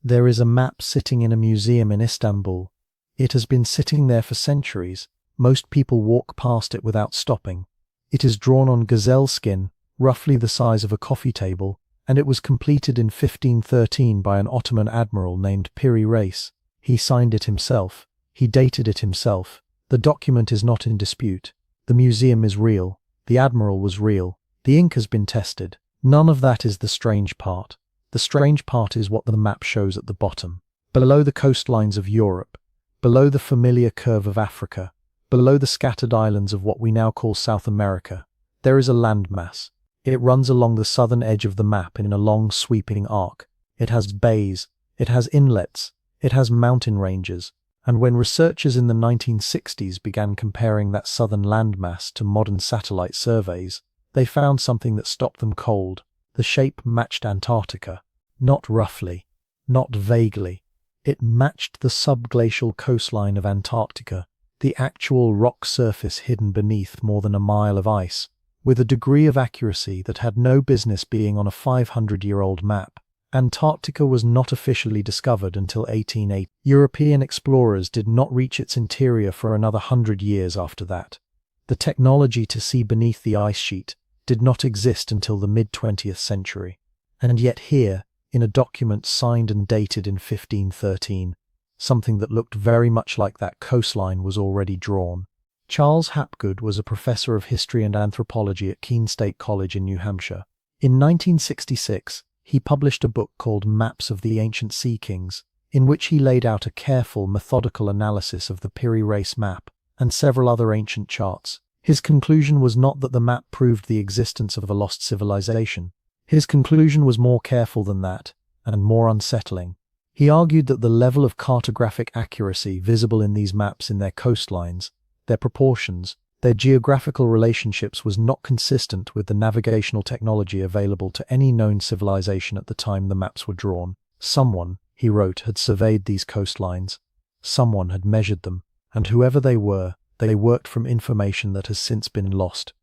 There is a map sitting in a museum in Istanbul. It has been sitting there for centuries. Most people walk past it without stopping. It is drawn on gazelle skin, roughly the size of a coffee table, and it was completed in 1513 by an Ottoman admiral named Piri Reis. He signed it himself. He dated it himself. The document is not in dispute. The museum is real. The admiral was real. The ink has been tested. None of that is the strange part. The strange part is what the map shows at the bottom. Below the coastlines of Europe, below the familiar curve of Africa, below the scattered islands of what we now call South America, there is a landmass. It runs along the southern edge of the map in a long sweeping arc. It has bays, it has inlets, it has mountain ranges, and when researchers in the 1960s began comparing that southern landmass to modern satellite surveys, they found something that stopped them cold. The shape matched Antarctica. Not roughly, not vaguely. It matched the subglacial coastline of Antarctica, the actual rock surface hidden beneath more than a mile of ice, with a degree of accuracy that had no business being on a 500-year-old map. Antarctica was not officially discovered until 1880. European explorers did not reach its interior for another 100 years after that. The technology to see beneath the ice sheet did not exist until the mid-20th century. And yet here, in a document signed and dated in 1513, something that looked very much like that coastline was already drawn. Charles Hapgood was a professor of history and anthropology at Keene State College in New Hampshire. In 1966, he published a book called Maps of the Ancient Sea Kings, in which he laid out a careful, methodical analysis of the Piri Reis map and several other ancient charts. His conclusion was not that the map proved the existence of a lost civilization. His conclusion was more careful than that, and more unsettling. He argued that the level of cartographic accuracy visible in these maps in their coastlines, their proportions, their geographical relationships was not consistent with the navigational technology available to any known civilization at the time the maps were drawn. Someone, he wrote, had surveyed these coastlines. Someone had measured them, and whoever they were, they worked from information that has since been lost.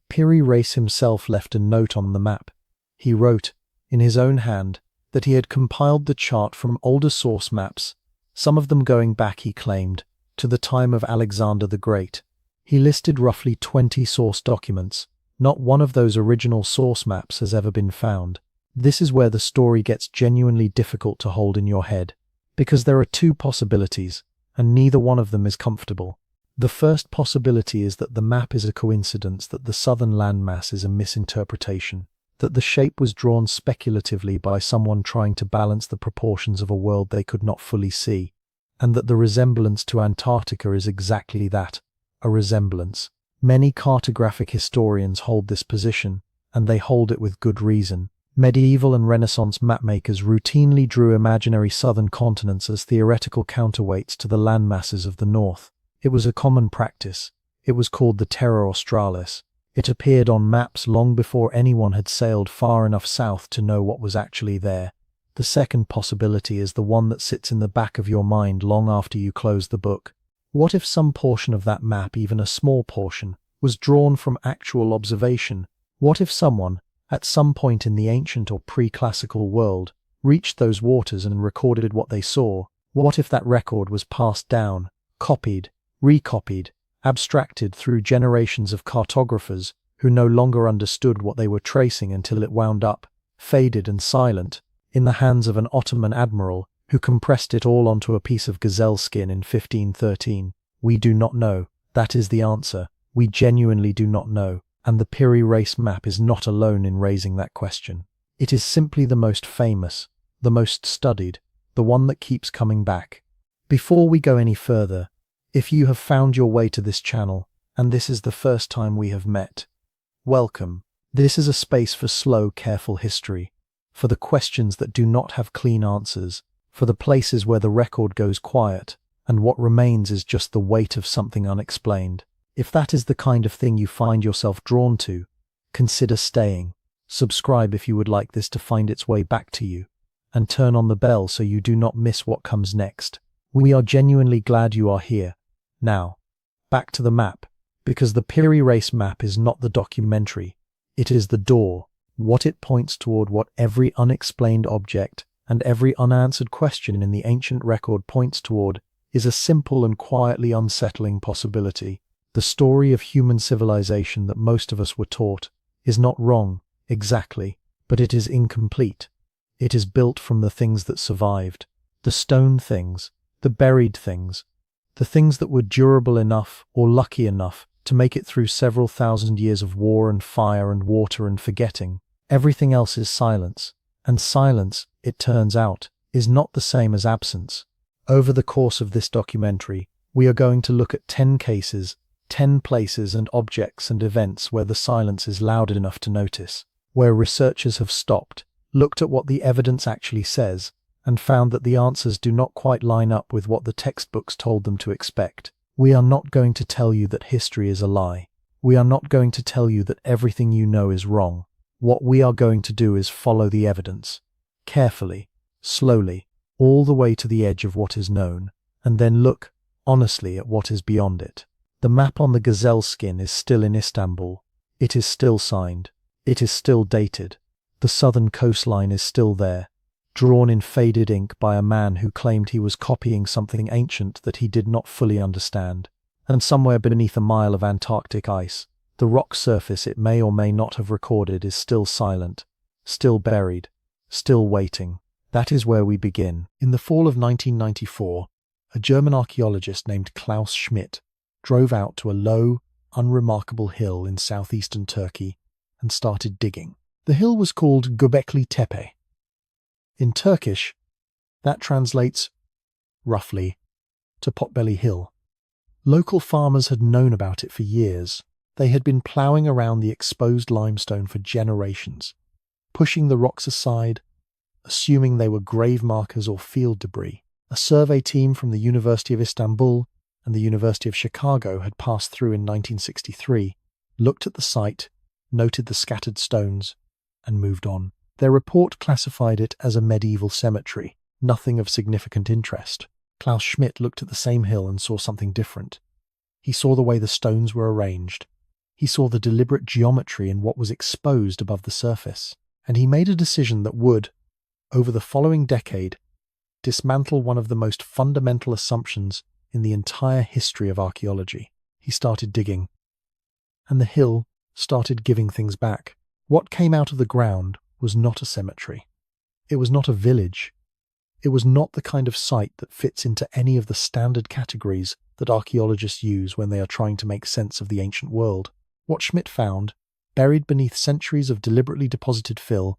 Piri Reis himself left a note on the map. He wrote, in his own hand, that he had compiled the chart from older source maps, some of them going back, he claimed, to the time of Alexander the Great. He listed roughly 20 source documents. Not one of those original source maps has ever been found. This is where the story gets genuinely difficult to hold in your head, because there are two possibilities, and neither one of them is comfortable. The first possibility is that the map is a coincidence, that the southern landmass is a misinterpretation, that the shape was drawn speculatively by someone trying to balance the proportions of a world they could not fully see, and that the resemblance to Antarctica is exactly that, a resemblance. Many cartographic historians hold this position, and they hold it with good reason. Medieval and Renaissance mapmakers routinely drew imaginary southern continents as theoretical counterweights to the landmasses of the north. It was a common practice. It was called the Terra Australis. It appeared on maps long before anyone had sailed far enough south to know what was actually there. The second possibility is the one that sits in the back of your mind long after you close the book. What if some portion of that map, even a small portion, was drawn from actual observation? What if someone, at some point in the ancient or pre-classical world, reached those waters and recorded what they saw? What if that record was passed down, copied, recopied, abstracted through generations of cartographers who no longer understood what they were tracing until it wound up, faded and silent, in the hands of an Ottoman admiral who compressed it all onto a piece of gazelle skin in 1513? We do not know. That is the answer. We genuinely do not know, and the Piri Reis map is not alone in raising that question. It is simply the most famous, the most studied, the one that keeps coming back. Before we go any further, if you have found your way to this channel, and this is the first time we have met, welcome. This is a space for slow, careful history, for the questions that do not have clean answers, for the places where the record goes quiet, and what remains is just the weight of something unexplained. If that is the kind of thing you find yourself drawn to, consider staying. Subscribe if you would like this to find its way back to you, and turn on the bell so you do not miss what comes next. We are genuinely glad you are here. Now, back to the map, because the Piri Reis map is not the documentary, it is the door, what it points toward, what every unexplained object and every unanswered question in the ancient record points toward, is a simple and quietly unsettling possibility. The story of human civilization that most of us were taught is not wrong, exactly, but it is incomplete. It is built from the things that survived, the stone things, the buried things, the things that were durable enough or lucky enough to make it through several thousand years of war and fire and water and forgetting. Everything else is silence, and silence, it turns out, is not the same as absence. Over the course of this documentary, we are going to look at 10 cases, 10 places and objects and events where the silence is loud enough to notice, where researchers have stopped, looked at what the evidence actually says, and found that the answers do not quite line up with what the textbooks told them to expect. We are not going to tell you that history is a lie. We are not going to tell you that everything you know is wrong. What we are going to do is follow the evidence, carefully, slowly, all the way to the edge of what is known, and then look, honestly, at what is beyond it. The map on the gazelle skin is still in Istanbul. It is still signed. It is still dated. The southern coastline is still there, drawn in faded ink by a man who claimed he was copying something ancient that he did not fully understand. And somewhere beneath a mile of Antarctic ice, the rock surface it may or may not have recorded is still silent, still buried, still waiting. That is where we begin. In the fall of 1994, a German archaeologist named Klaus Schmidt drove out to a low, unremarkable hill in southeastern Turkey and started digging. The hill was called Göbekli Tepe. In Turkish, that translates, roughly, to Potbelly Hill. Local farmers had known about it for years. They had been ploughing around the exposed limestone for generations, pushing the rocks aside, assuming they were grave markers or field debris. A survey team from the University of Istanbul and the University of Chicago had passed through in 1963, looked at the site, noted the scattered stones, and moved on. Their report classified it as a medieval cemetery, nothing of significant interest. Klaus Schmidt looked at the same hill and saw something different. He saw the way the stones were arranged. He saw the deliberate geometry in what was exposed above the surface. And he made a decision that would, over the following decade, dismantle one of the most fundamental assumptions in the entire history of archaeology. He started digging, and the hill started giving things back. What came out of the ground was not a cemetery. It was not a village. It was not the kind of site that fits into any of the standard categories that archaeologists use when they are trying to make sense of the ancient world. What Schmidt found, buried beneath centuries of deliberately deposited fill,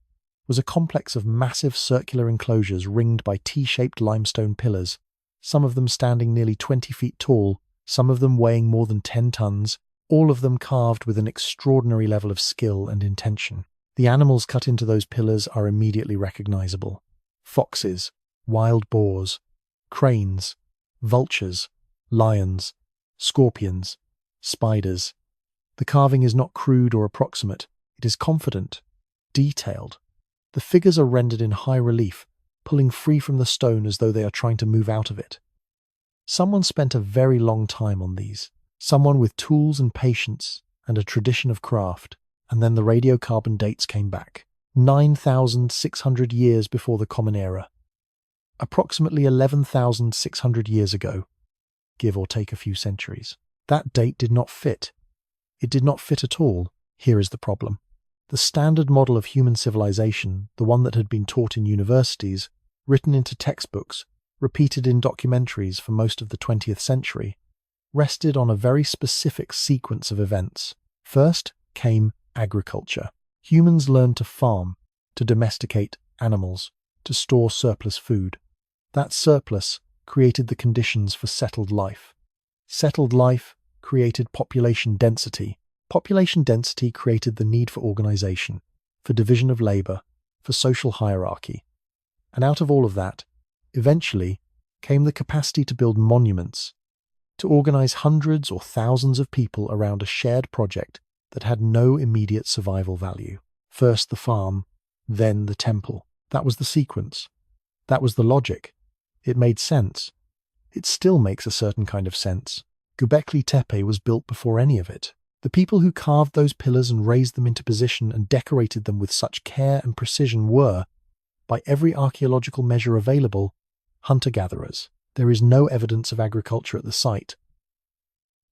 was a complex of massive circular enclosures ringed by T-shaped limestone pillars, some of them standing nearly 20 feet tall, some of them weighing more than 10 tons, all of them carved with an extraordinary level of skill and intention. The animals cut into those pillars are immediately recognizable. Foxes, wild boars, cranes, vultures, lions, scorpions, spiders. The carving is not crude or approximate. It is confident, detailed. The figures are rendered in high relief, pulling free from the stone as though they are trying to move out of it. Someone spent a very long time on these. Someone with tools and patience and a tradition of craft. And then the radiocarbon dates came back. 9,600 years before the Common Era. Approximately 11,600 years ago, give or take a few centuries. That date did not fit. It did not fit at all. Here is the problem. The standard model of human civilization, the one that had been taught in universities, written into textbooks, repeated in documentaries for most of the 20th century, rested on a very specific sequence of events. First came agriculture. Humans learned to farm, to domesticate animals, to store surplus food. That surplus created the conditions for settled life. Settled life created population density. Population density created the need for organization, for division of labor, for social hierarchy. And out of all of that, eventually, came the capacity to build monuments, to organize hundreds or thousands of people around a shared project that had no immediate survival value. First the farm, then the temple. That was the sequence. That was the logic. It made sense. It still makes a certain kind of sense. Göbekli Tepe was built before any of it. The people who carved those pillars and raised them into position and decorated them with such care and precision were, by every archaeological measure available, hunter-gatherers. There is no evidence of agriculture at the site,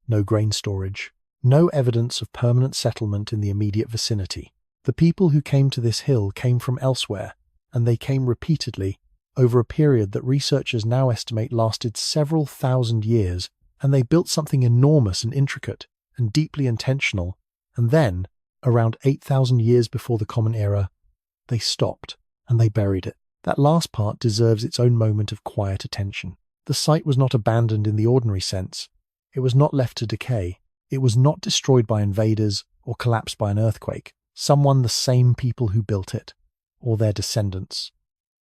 no grain storage, no evidence of permanent settlement in the immediate vicinity. The people who came to this hill came from elsewhere, and they came repeatedly over a period that researchers now estimate lasted several thousand years, and they built something enormous and intricate and deeply intentional, and then, around 8,000 years before the Common Era, they stopped and they buried it. That last part deserves its own moment of quiet attention. The site was not abandoned in the ordinary sense. It was not left to decay. It was not destroyed by invaders or collapsed by an earthquake. The same people who built it, or their descendants,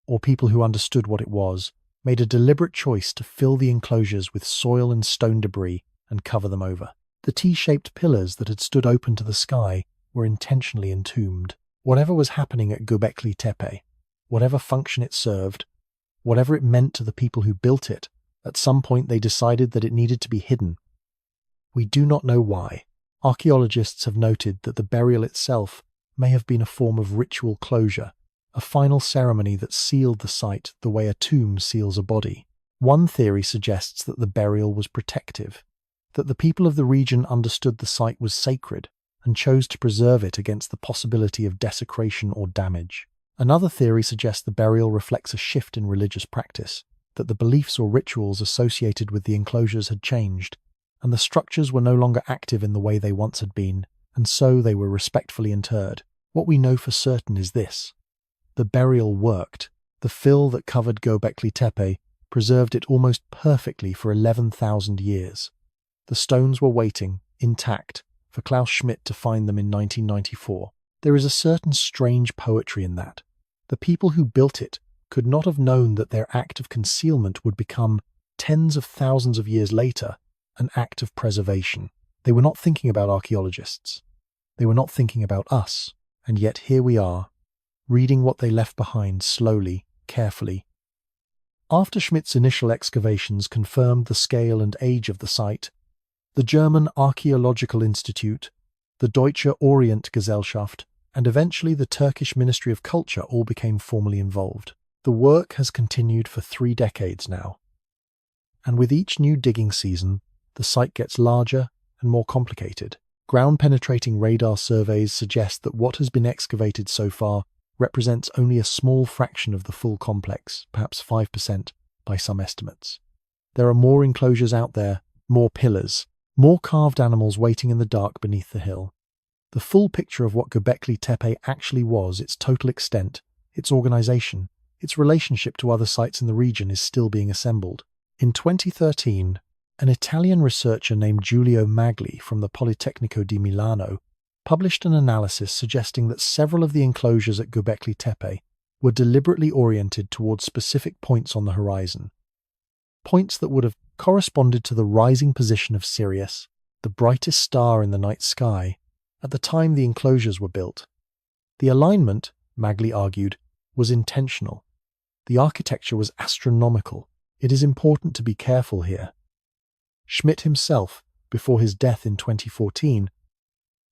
or people who understood what it was, made a deliberate choice to fill the enclosures with soil and stone debris and cover them over. The T-shaped pillars that had stood open to the sky were intentionally entombed. Whatever was happening at Göbekli Tepe, whatever function it served, whatever it meant to the people who built it, at some point they decided that it needed to be hidden. We do not know why. Archaeologists have noted that the burial itself may have been a form of ritual closure, a final ceremony that sealed the site the way a tomb seals a body. One theory suggests that the burial was protective, that the people of the region understood the site was sacred and chose to preserve it against the possibility of desecration or damage. Another theory suggests the burial reflects a shift in religious practice, that the beliefs or rituals associated with the enclosures had changed, and the structures were no longer active in the way they once had been, and so they were respectfully interred. What we know for certain is this: the burial worked. The fill that covered Göbekli Tepe preserved it almost perfectly for 11,000 years. The stones were waiting, intact, for Klaus Schmidt to find them in 1994. There is a certain strange poetry in that. The people who built it could not have known that their act of concealment would become, tens of thousands of years later, an act of preservation. They were not thinking about archaeologists. They were not thinking about us. And yet here we are, reading what they left behind slowly, carefully. After Schmidt's initial excavations confirmed the scale and age of the site, the German Archaeological Institute, the Deutsche Orientgesellschaft, and eventually the Turkish Ministry of Culture all became formally involved. The work has continued for 3 decades now. And with each new digging season, the site gets larger and more complicated. Ground-penetrating radar surveys suggest that what has been excavated so far represents only a small fraction of the full complex, perhaps 5% by some estimates. There are more enclosures out there, more pillars, more carved animals waiting in the dark beneath the hill. The full picture of what Göbekli Tepe actually was, its total extent, its organization, its relationship to other sites in the region is still being assembled. In 2013, an Italian researcher named Giulio Magli from the Politecnico di Milano published an analysis suggesting that several of the enclosures at Göbekli Tepe were deliberately oriented towards specific points on the horizon, points that would have corresponded to the rising position of Sirius, the brightest star in the night sky, at the time the enclosures were built. The alignment, Magli argued, was intentional. The architecture was astronomical. It is important to be careful here. Schmidt himself, before his death in 2014,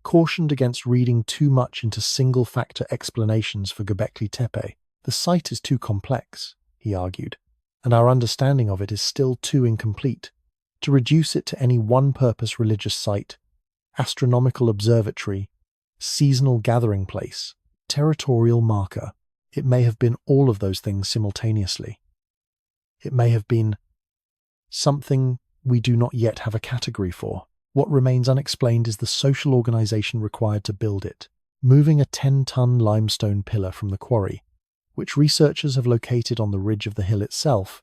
cautioned against reading too much into single-factor explanations for Göbekli Tepe. The site is too complex, he argued, and our understanding of it is still too incomplete. To reduce it to any one-purpose religious site, astronomical observatory, seasonal gathering place, territorial marker, it may have been all of those things simultaneously. It may have been something we do not yet have a category for. What remains unexplained is the social organization required to build it. Moving a 10-ton limestone pillar from the quarry, which researchers have located on the ridge of the hill itself,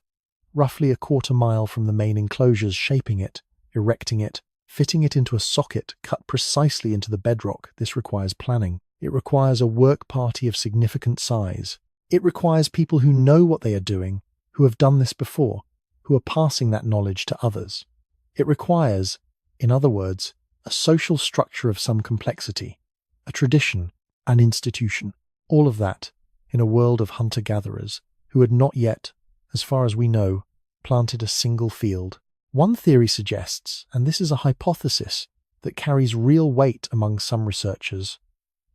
roughly a quarter-mile from the main enclosures, shaping it, erecting it, fitting it into a socket cut precisely into the bedrock. This requires planning. It requires a work party of significant size. It requires people who know what they are doing, who have done this before, who are passing that knowledge to others. It requires, in other words, a social structure of some complexity, a tradition, an institution. All of that in a world of hunter-gatherers who had not yet, as far as we know, planted a single field. One theory suggests, and this is a hypothesis that carries real weight among some researchers,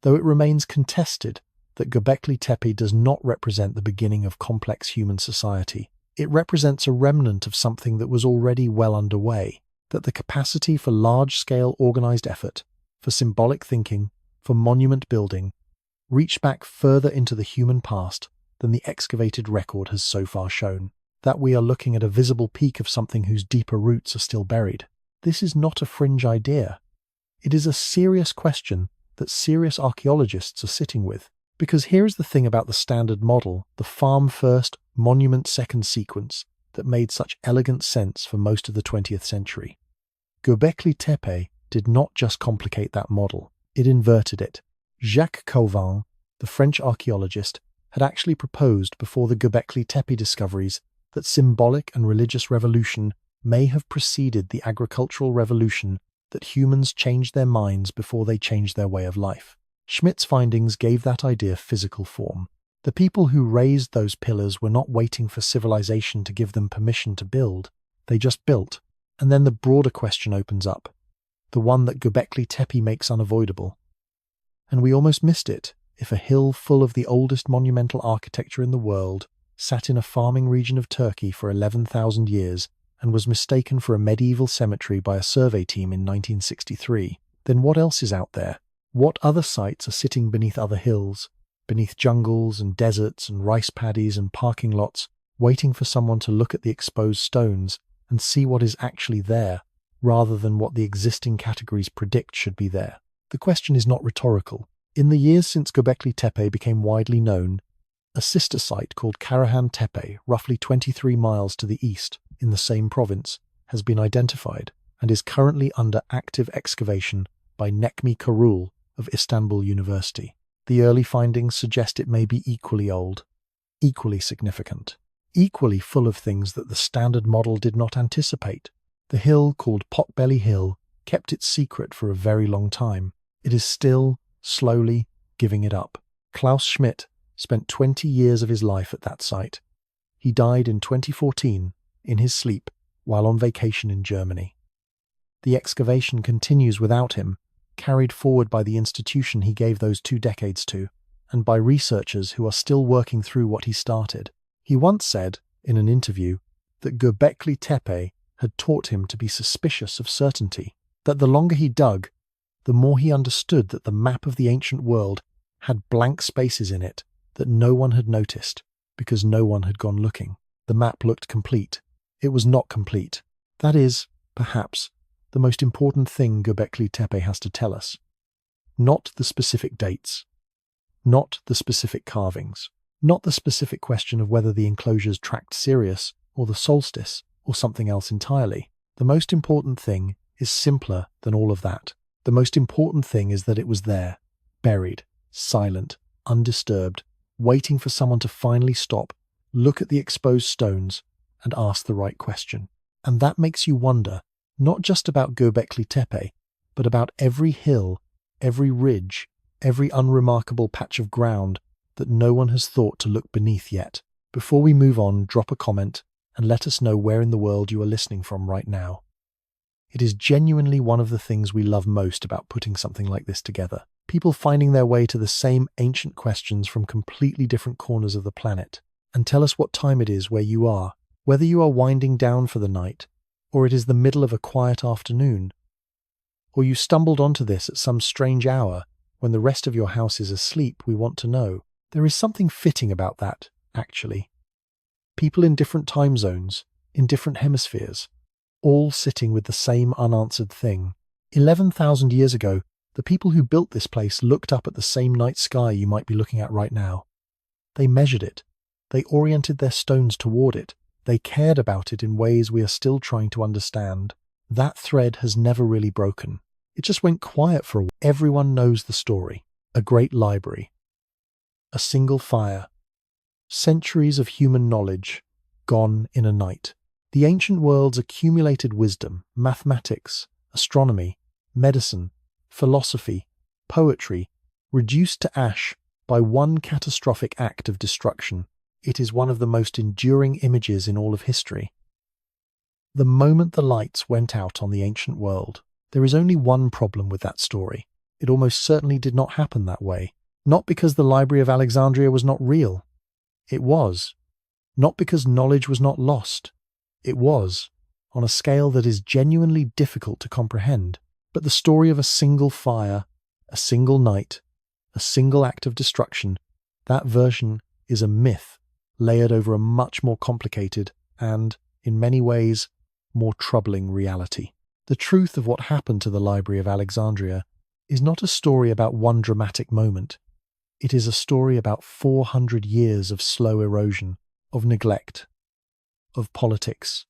though it remains contested, that Göbekli Tepe does not represent the beginning of complex human society. It represents a remnant of something that was already well underway, that the capacity for large-scale organized effort, for symbolic thinking, for monument building, reached back further into the human past than the excavated record has so far shown, that we are looking at a visible peak of something whose deeper roots are still buried. This is not a fringe idea. It is a serious question that serious archaeologists are sitting with. Because here is the thing about the standard model, the farm first, monument second sequence that made such elegant sense for most of the 20th century. Göbekli Tepe did not just complicate that model, it inverted it. Jacques Cauvin, the French archaeologist, had actually proposed before the Göbekli Tepe discoveries that symbolic and religious revolution may have preceded the agricultural revolution, that humans changed their minds before they changed their way of life. Schmidt's findings gave that idea physical form. The people who raised those pillars were not waiting for civilization to give them permission to build. They just built. And then the broader question opens up, the one that Göbekli Tepe makes unavoidable. And we almost missed it if a hill full of the oldest monumental architecture in the world sat in a farming region of Turkey for 11,000 years and was mistaken for a medieval cemetery by a survey team in 1963. Then what else is out there? What other sites are sitting beneath other hills, beneath jungles and deserts and rice paddies and parking lots, waiting for someone to look at the exposed stones and see what is actually there, rather than what the existing categories predict should be there? The question is not rhetorical. In the years since Göbekli Tepe became widely known, a sister site called Karahan Tepe, roughly 23 miles to the east, in the same province, has been identified and is currently under active excavation by Necmi Karul of Istanbul University. The early findings suggest it may be equally old, equally significant, equally full of things that the standard model did not anticipate. The hill, called Potbelly Hill, kept its secret for a very long time. It is still, slowly, giving it up. Klaus Schmidt spent 20 years of his life at that site. He died in 2014, in his sleep, while on vacation in Germany. The excavation continues without him, carried forward by the institution he gave those 2 decades to, and by researchers who are still working through what he started. He once said, in an interview, that Göbekli Tepe had taught him to be suspicious of certainty, that the longer he dug, the more he understood that the map of the ancient world had blank spaces in it that no one had noticed, because no one had gone looking. The map looked complete. It was not complete. That is, perhaps, the most important thing Göbekli Tepe has to tell us. Not the specific dates. Not the specific carvings. Not the specific question of whether the enclosures tracked Sirius or the solstice or something else entirely. The most important thing is simpler than all of that. The most important thing is that it was there, buried, silent, undisturbed, waiting for someone to finally stop, look at the exposed stones, and ask the right question. And that makes you wonder, not just about Göbekli Tepe, but about every hill, every ridge, every unremarkable patch of ground that no one has thought to look beneath yet. Before we move on, drop a comment and let us know where in the world you are listening from right now. It is genuinely one of the things we love most about putting something like this together. People finding their way to the same ancient questions from completely different corners of the planet. And tell us what time it is where you are, whether you are winding down for the night, or it is the middle of a quiet afternoon, or you stumbled onto this at some strange hour when the rest of your house is asleep. We want to know. There is something fitting about that, actually. People in different time zones, in different hemispheres, all sitting with the same unanswered thing. 11,000 years ago, the people who built this place looked up at the same night sky you might be looking at right now. They measured it. They oriented their stones toward it. They cared about it in ways we are still trying to understand. That thread has never really broken. It just went quiet for a while. Everyone knows the story. A great library. A single fire. Centuries of human knowledge, gone in a night. The ancient world's accumulated wisdom, mathematics, astronomy, medicine, philosophy, poetry, reduced to ash by one catastrophic act of destruction. It is one of the most enduring images in all of history. The moment the lights went out on the ancient world, there is only one problem with that story. It almost certainly did not happen that way. Not because the Library of Alexandria was not real. It was. Not because knowledge was not lost. It was, on a scale that is genuinely difficult to comprehend. But the story of a single fire, a single night, a single act of destruction, that version is a myth layered over a much more complicated and, in many ways, more troubling reality. The truth of what happened to the Library of Alexandria is not a story about one dramatic moment. It is a story about 400 years of slow erosion, of neglect, of politics,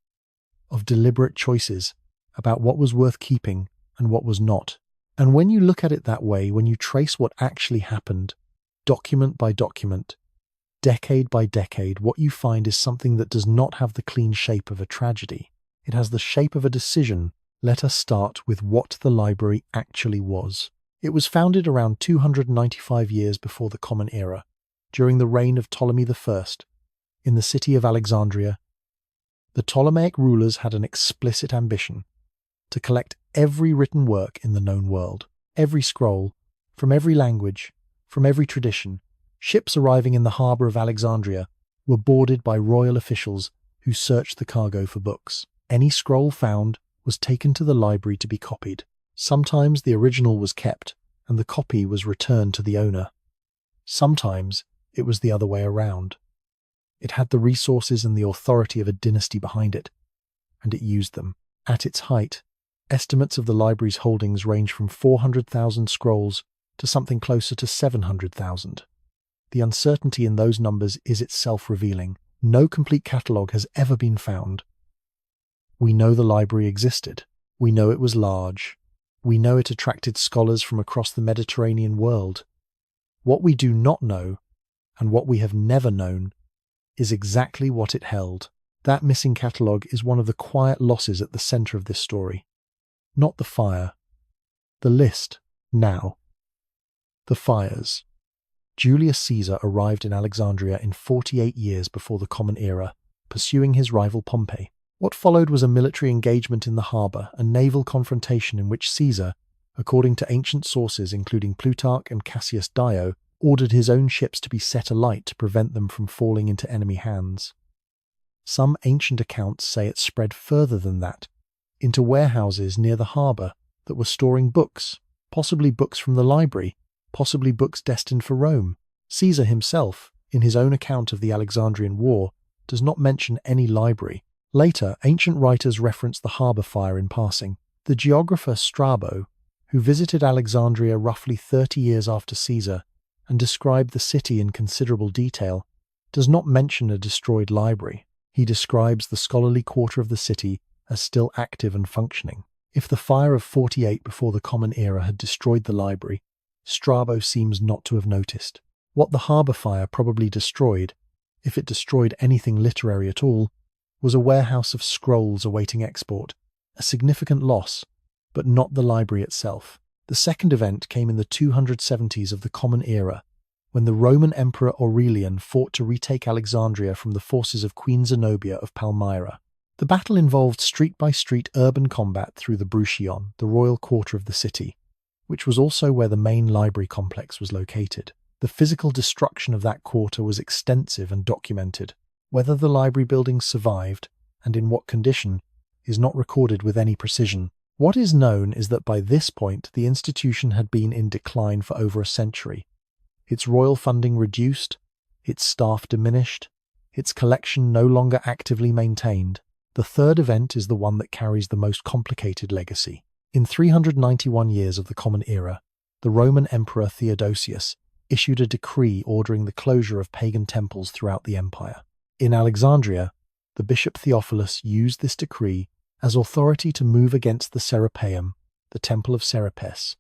of deliberate choices about what was worth keeping and what was not. And when you look at it that way, when you trace what actually happened, document by document, decade by decade, what you find is something that does not have the clean shape of a tragedy. It has the shape of a decision. Let us start with what the library actually was. It was founded around 295 years before the Common Era, during the reign of Ptolemy I, in the city of Alexandria. The Ptolemaic rulers had an explicit ambition to collect every written work in the known world, every scroll, from every language, from every tradition. Ships arriving in the harbour of Alexandria were boarded by royal officials who searched the cargo for books. Any scroll found was taken to the library to be copied. Sometimes the original was kept, and the copy was returned to the owner. Sometimes it was the other way around. It had the resources and the authority of a dynasty behind it, and it used them. At its height, estimates of the library's holdings range from 400,000 scrolls to something closer to 700,000. The uncertainty in those numbers is itself revealing. No complete catalogue has ever been found. We know the library existed. We know it was large. We know it attracted scholars from across the Mediterranean world. What we do not know, and what we have never known, is exactly what it held. That missing catalogue is one of the quiet losses at the centre of this story. Not the fire. The list, now. The fires. Julius Caesar arrived in Alexandria in 48 years before the Common Era, pursuing his rival Pompey. What followed was a military engagement in the harbour, a naval confrontation in which Caesar, according to ancient sources including Plutarch and Cassius Dio, ordered his own ships to be set alight to prevent them from falling into enemy hands. Some ancient accounts say it spread further than that, into warehouses near the harbour that were storing books, possibly books from the library, possibly books destined for Rome. Caesar himself, in his own account of the Alexandrian War, does not mention any library. Later, ancient writers reference the harbour fire in passing. The geographer Strabo, who visited Alexandria roughly 30 years after Caesar and described the city in considerable detail, does not mention a destroyed library. He describes the scholarly quarter of the city as still active and functioning. If the fire of 48 before the Common Era had destroyed the library, Strabo seems not to have noticed. What the harbour fire probably destroyed, if it destroyed anything literary at all, was a warehouse of scrolls awaiting export, a significant loss, but not the library itself. The second event came in the 270s of the Common Era, when the Roman Emperor Aurelian fought to retake Alexandria from the forces of Queen Zenobia of Palmyra. The battle involved street-by-street urban combat through the Bruchion, the royal quarter of the city, which was also where the main library complex was located. The physical destruction of that quarter was extensive and documented. Whether the library buildings survived, and in what condition, is not recorded with any precision. What is known is that by this point the institution had been in decline for over a century. Its royal funding reduced, its staff diminished, its collection no longer actively maintained. The third event is the one that carries the most complicated legacy. In 391 years of the Common Era, the Roman Emperor Theodosius issued a decree ordering the closure of pagan temples throughout the empire. In Alexandria, the Bishop Theophilus used this decree as authority to move against the Serapeum, the Temple of Serapis,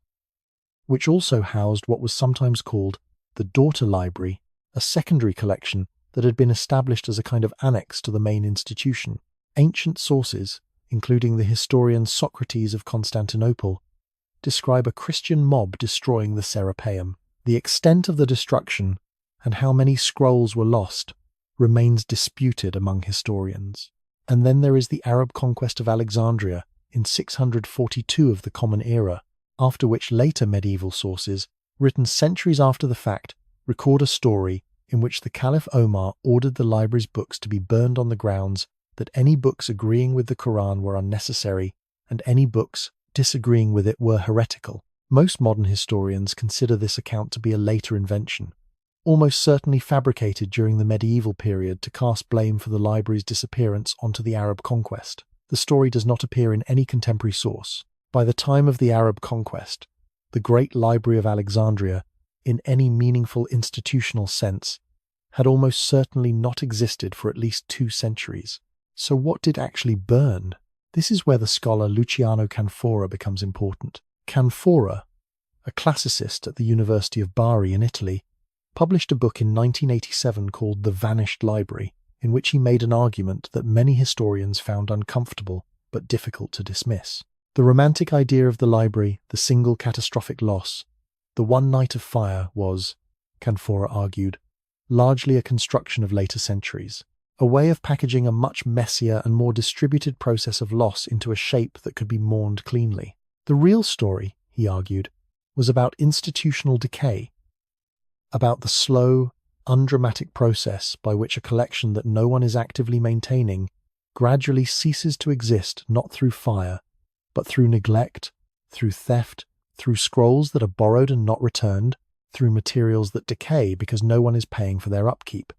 which also housed what was sometimes called the Daughter Library, a secondary collection that had been established as a kind of annex to the main institution. Ancient sources, including the historian Socrates of Constantinople, describe a Christian mob destroying the Serapeum. The extent of the destruction and how many scrolls were lost remains disputed among historians. And then there is the Arab conquest of Alexandria in 642 of the Common Era, after which later medieval sources written centuries after the fact, record a story in which the Caliph Omar ordered the library's books to be burned on the grounds that any books agreeing with the Quran were unnecessary and any books disagreeing with it were heretical. Most modern historians consider this account to be a later invention, almost certainly fabricated during the medieval period to cast blame for the library's disappearance onto the Arab conquest. The story does not appear in any contemporary source. By the time of the Arab conquest, the Great Library of Alexandria, in any meaningful institutional sense, had almost certainly not existed for at least 2 centuries. So what did actually burn? This is where the scholar Luciano Canfora becomes important. Canfora, a classicist at the University of Bari in Italy, published a book in 1987 called The Vanished Library, in which he made an argument that many historians found uncomfortable but difficult to dismiss. The romantic idea of the library, the single catastrophic loss, the one night of fire was, Canfora argued, largely a construction of later centuries, a way of packaging a much messier and more distributed process of loss into a shape that could be mourned cleanly. The real story, he argued, was about institutional decay, about the slow, undramatic process by which a collection that no one is actively maintaining gradually ceases to exist not through fire, but through neglect, through theft, through scrolls that are borrowed and not returned, through materials that decay because no one is paying for their upkeep,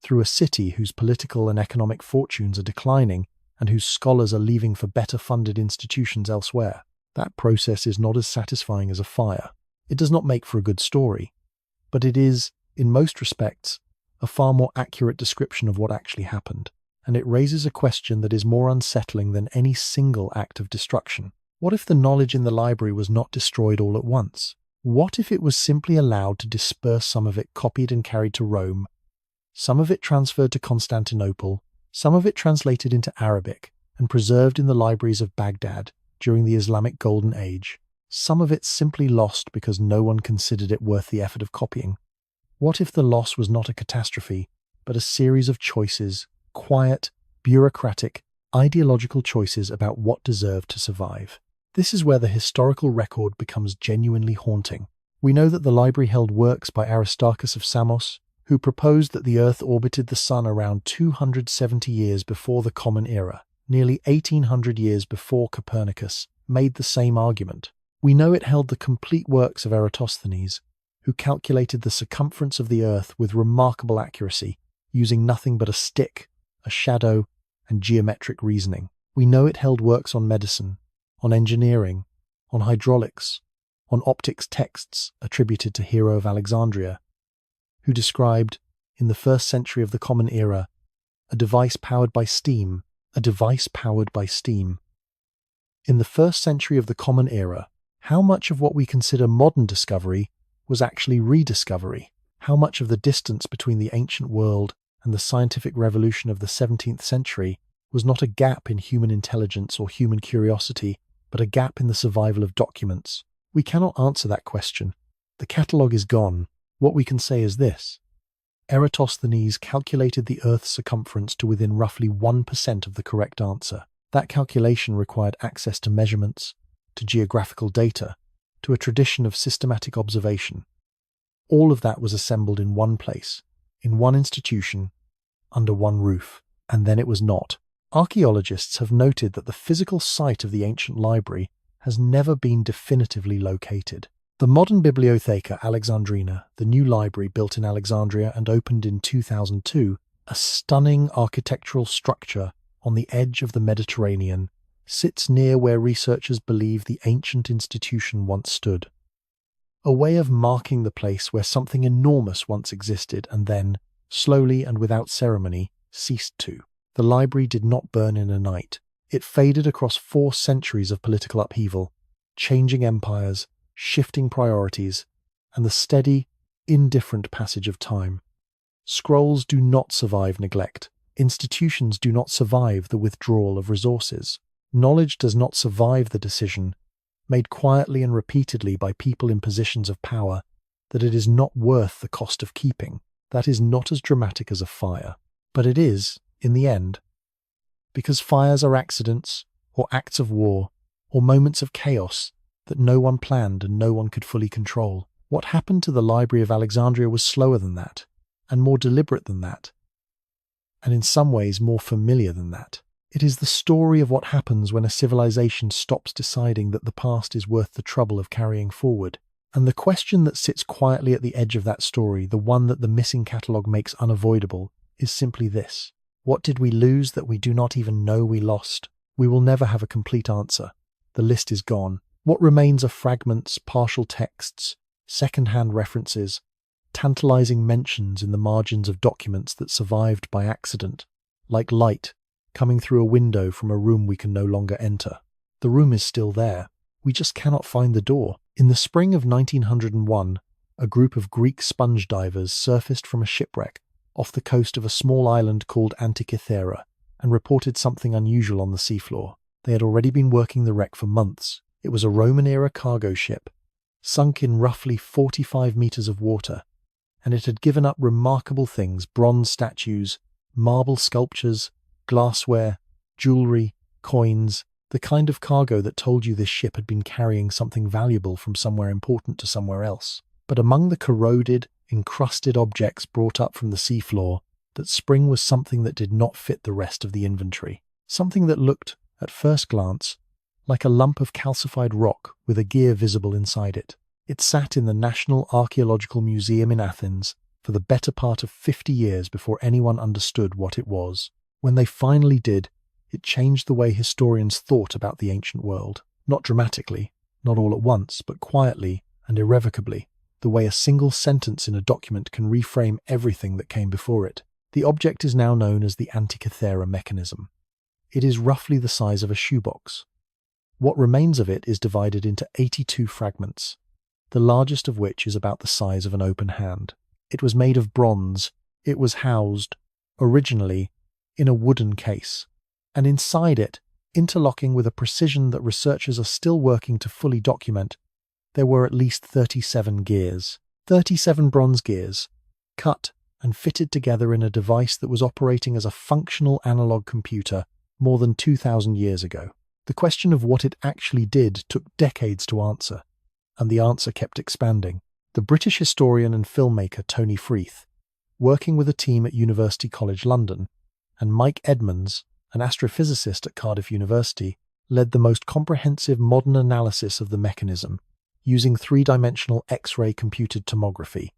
through a city whose political and economic fortunes are declining and whose scholars are leaving for better funded institutions elsewhere. That process is not as satisfying as a fire. It does not make for a good story, but it is, in most respects, a far more accurate description of what actually happened, and it raises a question that is more unsettling than any single act of destruction. What if the knowledge in the library was not destroyed all at once? What if it was simply allowed to disperse, some of it copied and carried to Rome, some of it transferred to Constantinople, some of it translated into Arabic and preserved in the libraries of Baghdad during the Islamic Golden Age, some of it simply lost because no one considered it worth the effort of copying? What if the loss was not a catastrophe, but a series of choices, quiet, bureaucratic, ideological choices about what deserved to survive? This is where the historical record becomes genuinely haunting. We know that the library held works by Aristarchus of Samos, who proposed that the Earth orbited the Sun around 270 years before the Common Era, nearly 1800 years before Copernicus made the same argument. We know it held the complete works of Eratosthenes, who calculated the circumference of the Earth with remarkable accuracy, using nothing but a stick, a shadow, and geometric reasoning. We know it held works on medicine, on engineering, on hydraulics, on optics texts attributed to Hero of Alexandria, who described, in the 1st century of the Common Era, a device powered by steam. In the 1st century of the Common Era, how much of what we consider modern discovery was actually rediscovery? How much of the distance between the ancient world and the scientific revolution of the 17th century was not a gap in human intelligence or human curiosity, but a gap in the survival of documents? We cannot answer that question. The catalogue is gone. What we can say is this: Eratosthenes calculated the Earth's circumference to within roughly 1% of the correct answer. That calculation required access to measurements, to geographical data, to a tradition of systematic observation. All of that was assembled in one place, in one institution, under one roof, and then it was not. Archaeologists have noted that the physical site of the ancient library has never been definitively located. The modern Bibliotheca Alexandrina, the new library built in Alexandria and opened in 2002, a stunning architectural structure on the edge of the Mediterranean, sits near where researchers believe the ancient institution once stood. A way of marking the place where something enormous once existed and then, slowly and without ceremony, ceased to. The library did not burn in a night. It faded across 4 centuries of political upheaval, changing empires, shifting priorities, and the steady, indifferent passage of time. Scrolls do not survive neglect. Institutions do not survive the withdrawal of resources. Knowledge does not survive the decision, made quietly and repeatedly by people in positions of power, that it is not worth the cost of keeping. That is not as dramatic as a fire. But it is, in the end, because fires are accidents, or acts of war, or moments of chaos that no one planned and no one could fully control. What happened to the Library of Alexandria was slower than that, and more deliberate than that, and in some ways more familiar than that. It is the story of what happens when a civilization stops deciding that the past is worth the trouble of carrying forward. And the question that sits quietly at the edge of that story, the one that the missing catalogue makes unavoidable, is simply this. What did we lose that we do not even know we lost? We will never have a complete answer. The list is gone. What remains are fragments, partial texts, second-hand references, tantalizing mentions in the margins of documents that survived by accident, like light coming through a window from a room we can no longer enter. The room is still there. We just cannot find the door. In the spring of 1901, a group of Greek sponge divers surfaced from a shipwreck off the coast of a small island called Antikythera and reported something unusual on the seafloor. They had already been working the wreck for months. It was a Roman-era cargo ship, sunk in roughly 45 meters of water, and it had given up remarkable things: bronze statues, marble sculptures, glassware, jewelry, coins, the kind of cargo that told you this ship had been carrying something valuable from somewhere important to somewhere else. But among the corroded, encrusted objects brought up from the seafloor, that spring was something that did not fit the rest of the inventory. Something that looked, at first glance, like a lump of calcified rock with a gear visible inside it. It sat in the National Archaeological Museum in Athens for the better part of 50 years before anyone understood what it was. When they finally did, it changed the way historians thought about the ancient world. Not dramatically, not all at once, but quietly and irrevocably, the way a single sentence in a document can reframe everything that came before it. The object is now known as the Antikythera mechanism. It is roughly the size of a shoebox. What remains of it is divided into 82 fragments, the largest of which is about the size of an open hand. It was made of bronze. It was housed, originally, in a wooden case, and inside it, interlocking with a precision that researchers are still working to fully document, there were at least 37 gears. 37 bronze gears, cut and fitted together in a device that was operating as a functional analog computer more than 2,000 years ago. The question of what it actually did took decades to answer, and the answer kept expanding. The British historian and filmmaker Tony Freeth, working with a team at University College London, and Mike Edmonds, an astrophysicist at Cardiff University, led the most comprehensive modern analysis of the mechanism, using three-dimensional X-ray computed tomography,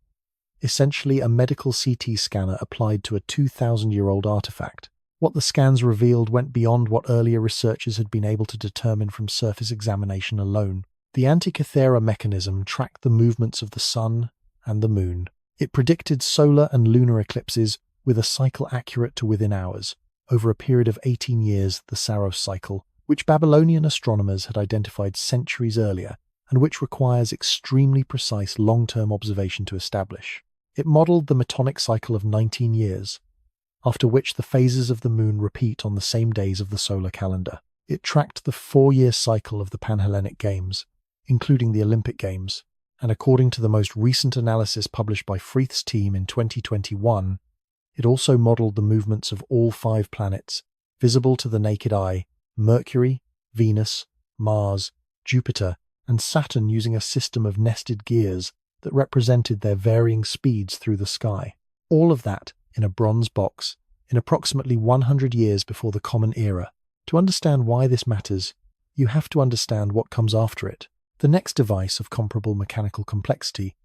essentially a medical CT scanner applied to a 2,000-year-old artifact. What the scans revealed went beyond what earlier researchers had been able to determine from surface examination alone. The Antikythera mechanism tracked the movements of the sun and the moon. It predicted solar and lunar eclipses with a cycle accurate to within hours, over a period of 18 years, the Saros cycle, which Babylonian astronomers had identified centuries earlier, and which requires extremely precise long-term observation to establish. It modeled the metonic cycle of 19 years, after which the phases of the moon repeat on the same days of the solar calendar. It tracked the 4-year cycle of the Panhellenic Games, including the Olympic Games, and according to the most recent analysis published by Freeth's team in 2021, it also modeled the movements of all 5 planets, visible to the naked eye: Mercury, Venus, Mars, Jupiter, and Saturn, using a system of nested gears that represented their varying speeds through the sky. All of that in a bronze box, in approximately 100 years before the Common Era. To understand why this matters, you have to understand what comes after it. The next device of comparable mechanical complexity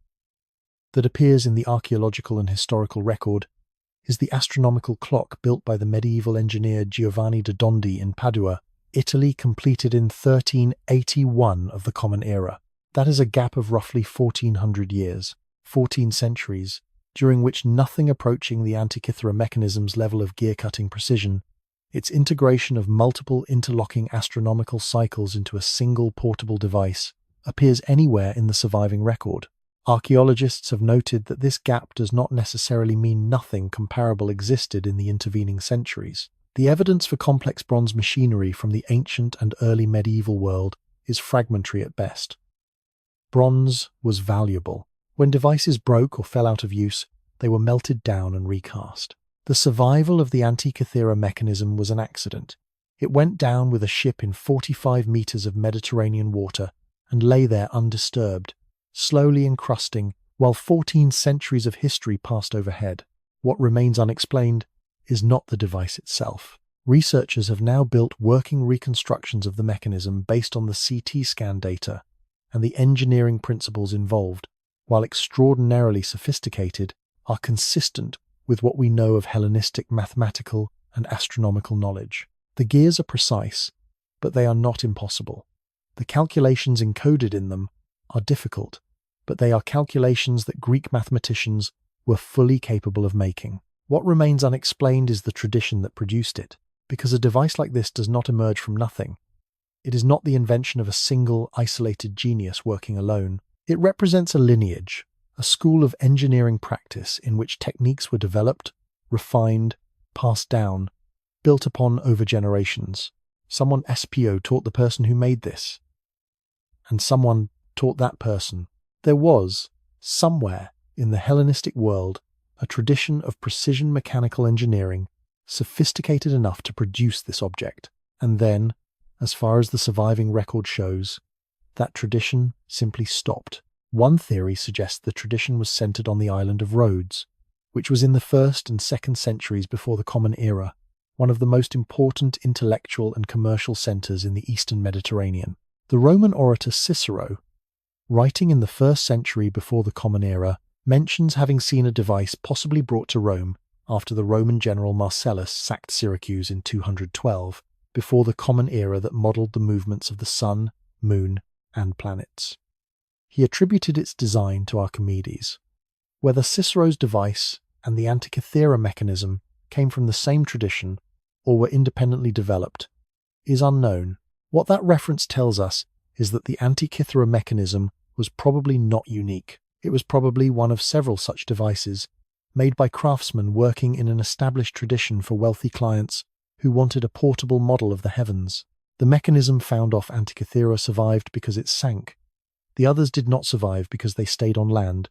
that appears in the archaeological and historical record is the astronomical clock built by the medieval engineer Giovanni da Dondi in Padua, Italy, completed in 1381 of the Common Era. That is a gap of roughly 1,400 years, 14 centuries, during which nothing approaching the Antikythera mechanism's level of gear-cutting precision, its integration of multiple interlocking astronomical cycles into a single portable device, appears anywhere in the surviving record. Archaeologists have noted that this gap does not necessarily mean nothing comparable existed in the intervening centuries. The evidence for complex bronze machinery from the ancient and early medieval world is fragmentary at best. Bronze was valuable. When devices broke or fell out of use, they were melted down and recast. The survival of the Antikythera mechanism was an accident. It went down with a ship in 45 meters of Mediterranean water and lay there undisturbed, slowly encrusting, while 14 centuries of history passed overhead. What remains unexplained is not the device itself. Researchers have now built working reconstructions of the mechanism based on the CT scan data, and the engineering principles involved, while extraordinarily sophisticated, are consistent with what we know of Hellenistic mathematical and astronomical knowledge. The gears are precise, but they are not impossible. The calculations encoded in them are difficult, but they are calculations that Greek mathematicians were fully capable of making. What remains unexplained is the tradition that produced it, because a device like this does not emerge from nothing. It is not the invention of a single, isolated genius working alone. It represents a lineage, a school of engineering practice in which techniques were developed, refined, passed down, built upon over generations. Someone SPO taught the person who made this, and someone taught that person. There was, somewhere in the Hellenistic world, a tradition of precision mechanical engineering sophisticated enough to produce this object, and then, as far as the surviving record shows, that tradition simply stopped. One theory suggests the tradition was centered on the island of Rhodes, which was in the 1st and 2nd centuries before the Common Era, one of the most important intellectual and commercial centers in the Eastern Mediterranean. The Roman orator Cicero, writing in the 1st century before the Common Era, mentions having seen a device possibly brought to Rome after the Roman general Marcellus sacked Syracuse in 212, before the Common Era that modeled the movements of the sun, moon, and planets. He attributed its design to Archimedes. Whether Cicero's device and the Antikythera mechanism came from the same tradition or were independently developed is unknown. What that reference tells us is that the Antikythera mechanism was probably not unique. It was probably one of several such devices made by craftsmen working in an established tradition for wealthy clients who wanted a portable model of the heavens. The mechanism found off Antikythera survived because it sank. The others did not survive because they stayed on land,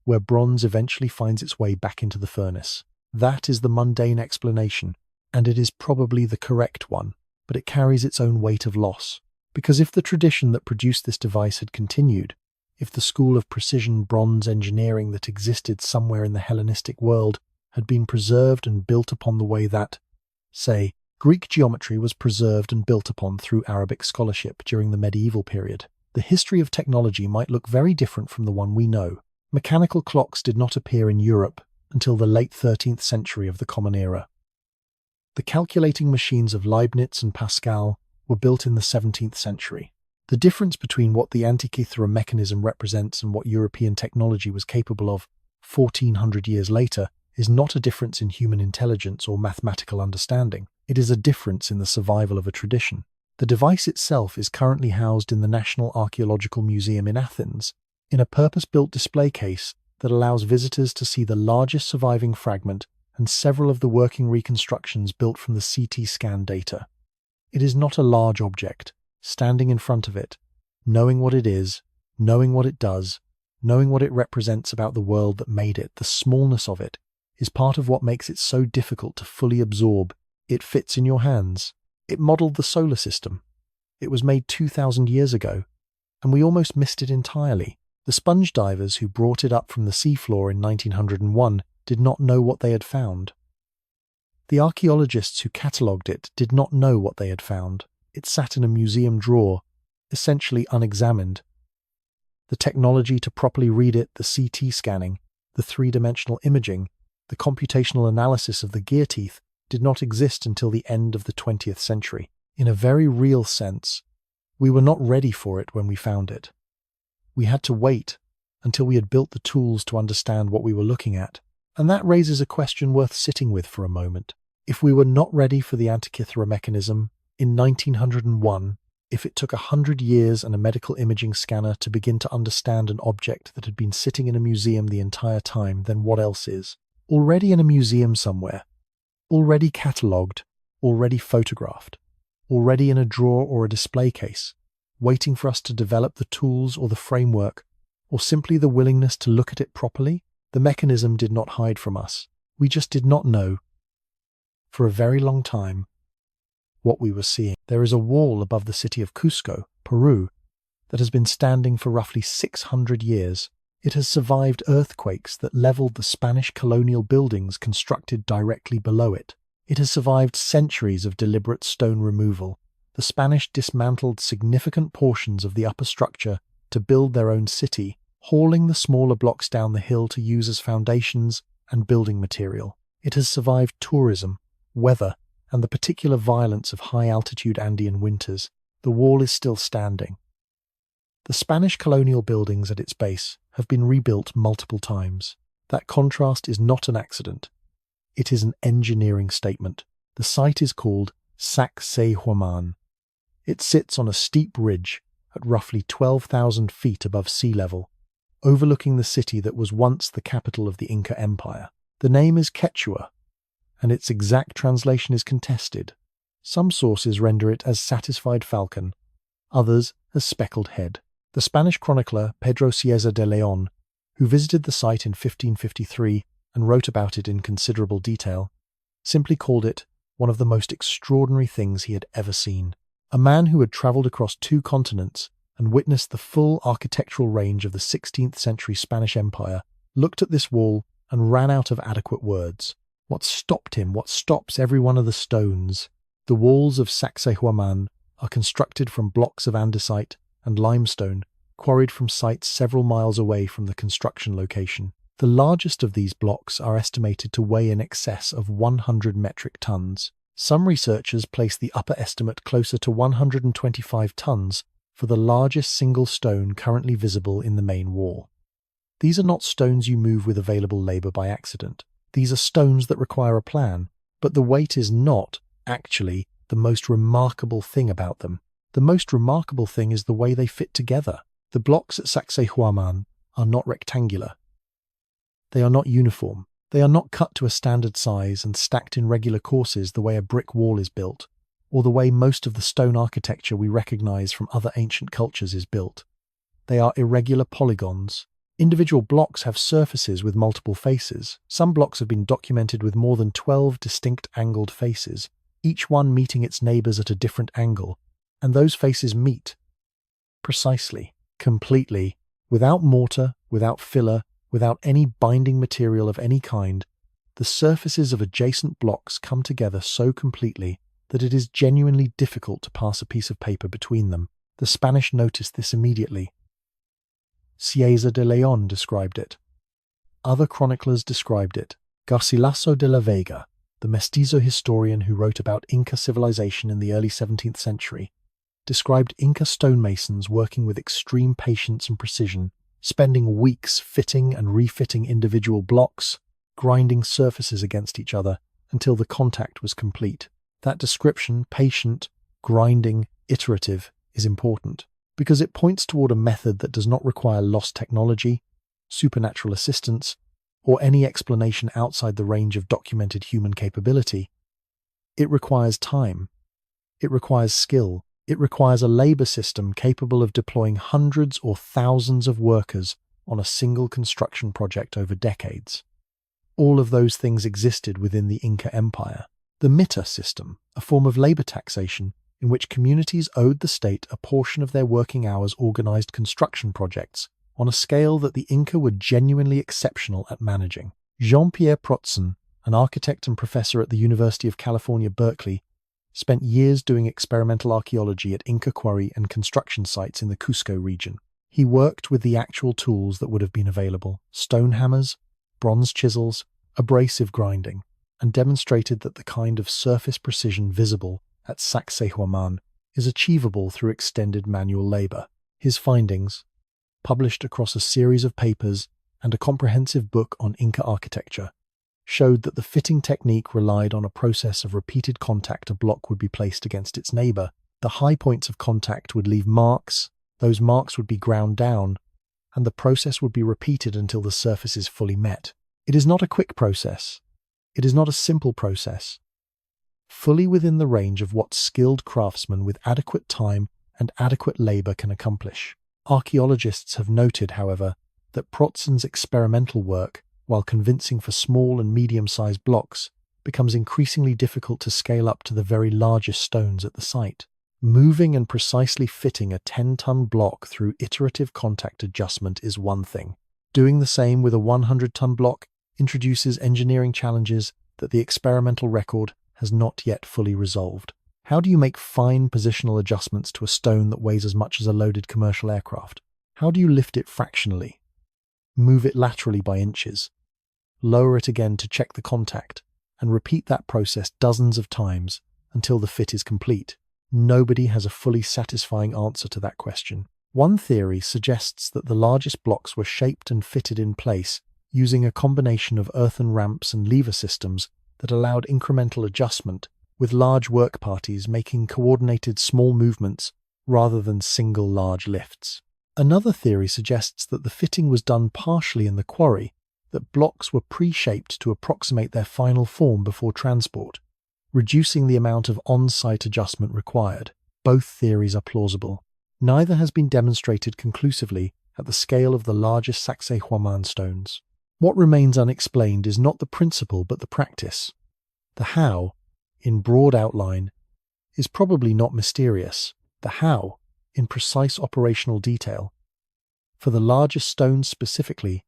where bronze eventually finds its way back into the furnace. That is the mundane explanation, and it is probably the correct one, but it carries its own weight of loss. Because if the tradition that produced this device had continued, if the school of precision bronze engineering that existed somewhere in the Hellenistic world had been preserved and built upon the way that, say, Greek geometry was preserved and built upon through Arabic scholarship during the medieval period, the history of technology might look very different from the one we know. Mechanical clocks did not appear in Europe until the late 13th century of the Common Era. The calculating machines of Leibniz and Pascal were built in the 17th century. The difference between what the Antikythera mechanism represents and what European technology was capable of 1400 years later is not a difference in human intelligence or mathematical understanding. It is a difference in the survival of a tradition. The device itself is currently housed in the National Archaeological Museum in Athens, in a purpose-built display case that allows visitors to see the largest surviving fragment and several of the working reconstructions built from the CT scan data. It is not a large object. Standing in front of it, knowing what it is, knowing what it does, knowing what it represents about the world that made it, the smallness of it, is part of what makes it so difficult to fully absorb. It fits in your hands. It modeled the solar system. It was made 2,000 years ago, and we almost missed it entirely. The sponge divers who brought it up from the seafloor in 1901 did not know what they had found. The archaeologists who catalogued it did not know what they had found. It sat in a museum drawer, essentially unexamined. The technology to properly read it, the CT scanning, the three-dimensional imaging, the computational analysis of the gear teeth, did not exist until the end of the 20th century. In a very real sense, we were not ready for it when we found it. We had to wait until we had built the tools to understand what we were looking at. And that raises a question worth sitting with for a moment. If we were not ready for the Antikythera mechanism in 1901, if it took 100 years and a medical imaging scanner to begin to understand an object that had been sitting in a museum the entire time, then what else is? Already in a museum somewhere, already catalogued, already photographed, already in a drawer or a display case, waiting for us to develop the tools or the framework, or simply the willingness to look at it properly? The mechanism did not hide from us. We just did not know, for a very long time, what we were seeing. There is a wall above the city of Cusco, Peru, that has been standing for roughly 600 years. It has survived earthquakes that leveled the Spanish colonial buildings constructed directly below it. It has survived centuries of deliberate stone removal. The Spanish dismantled significant portions of the upper structure to build their own city, hauling the smaller blocks down the hill to use as foundations and building material. It has survived tourism, weather, and the particular violence of high-altitude Andean winters. The wall is still standing. The Spanish colonial buildings at its base have been rebuilt multiple times. That contrast is not an accident. It is an engineering statement. The site is called Sacsayhuaman. It sits on a steep ridge at roughly 12,000 feet above sea level, overlooking the city that was once the capital of the Inca Empire. The name is Quechua, and its exact translation is contested. Some sources render it as satisfied falcon, others as speckled head. The Spanish chronicler Pedro Cieza de León, who visited the site in 1553 and wrote about it in considerable detail, simply called it one of the most extraordinary things he had ever seen. A man who had travelled across 2 continents and witnessed the full architectural range of the 16th century Spanish Empire looked at this wall and ran out of adequate words. What stopped him? What stops every one of the stones? The walls of Sacsayhuaman are constructed from blocks of andesite and limestone, quarried from sites several miles away from the construction location. The largest of these blocks are estimated to weigh in excess of 100 metric tons. Some researchers place the upper estimate closer to 125 tons for the largest single stone currently visible in the main wall. These are not stones you move with available labour by accident. These are stones that require a plan, but the weight is not, actually, the most remarkable thing about them. The most remarkable thing is the way they fit together. The blocks at Sacsayhuaman are not rectangular. They are not uniform. They are not cut to a standard size and stacked in regular courses the way a brick wall is built, or the way most of the stone architecture we recognize from other ancient cultures is built. They are irregular polygons. Individual blocks have surfaces with multiple faces. Some blocks have been documented with more than 12 distinct angled faces, each one meeting its neighbors at a different angle, and those faces meet precisely, completely, without mortar, without filler, without any binding material of any kind. The surfaces of adjacent blocks come together so completely that it is genuinely difficult to pass a piece of paper between them. The Spanish noticed this immediately. Cieza de León described it. Other chroniclers described it. Garcilaso de la Vega, the mestizo historian who wrote about Inca civilization in the early 17th century, described Inca stonemasons working with extreme patience and precision, spending weeks fitting and refitting individual blocks, grinding surfaces against each other until the contact was complete. That description, patient, grinding, iterative, is important because it points toward a method that does not require lost technology, supernatural assistance, or any explanation outside the range of documented human capability. It requires time. It requires skill. It requires a labor system capable of deploying hundreds or thousands of workers on a single construction project over decades. All of those things existed within the Inca Empire. The mita system, a form of labor taxation in which communities owed the state a portion of their working hours, organized construction projects on a scale that the Inca were genuinely exceptional at managing. Jean-Pierre Protzen, an architect and professor at the University of California, Berkeley, spent years doing experimental archaeology at Inca quarry and construction sites in the Cusco region. He worked with the actual tools that would have been available: stone hammers, bronze chisels, abrasive grinding, and demonstrated that the kind of surface precision visible at Sacsayhuaman is achievable through extended manual labor. His findings, published across a series of papers and a comprehensive book on Inca architecture, showed that the fitting technique relied on a process of repeated contact. A block would be placed against its neighbor. The high points of contact would leave marks, those marks would be ground down, and the process would be repeated until the surface is fully met. It is not a quick process. It is not a simple process. Fully within the range of what skilled craftsmen with adequate time and adequate labor can accomplish. Archaeologists have noted, however, that Protzen's experimental work, while convincing for small and medium-sized blocks, becomes increasingly difficult to scale up to the very largest stones at the site. Moving and precisely fitting a 10-ton block through iterative contact adjustment is one thing. Doing the same with a 100-ton block introduces engineering challenges that the experimental record has not yet fully resolved. How do you make fine positional adjustments to a stone that weighs as much as a loaded commercial aircraft? How do you lift it fractionally? Move it laterally by inches? Lower it again to check the contact, and repeat that process dozens of times until the fit is complete? Nobody has a fully satisfying answer to that question. One theory suggests that the largest blocks were shaped and fitted in place using a combination of earthen ramps and lever systems that allowed incremental adjustment, with large work parties making coordinated small movements rather than single large lifts. Another theory suggests that the fitting was done partially in the quarry, that blocks were pre-shaped to approximate their final form before transport, reducing the amount of on-site adjustment required. Both theories are plausible. Neither has been demonstrated conclusively at the scale of the largest Sacsayhuaman stones. What remains unexplained is not the principle but the practice. The how, in broad outline, is probably not mysterious. The how, in precise operational detail, for the largest stones specifically,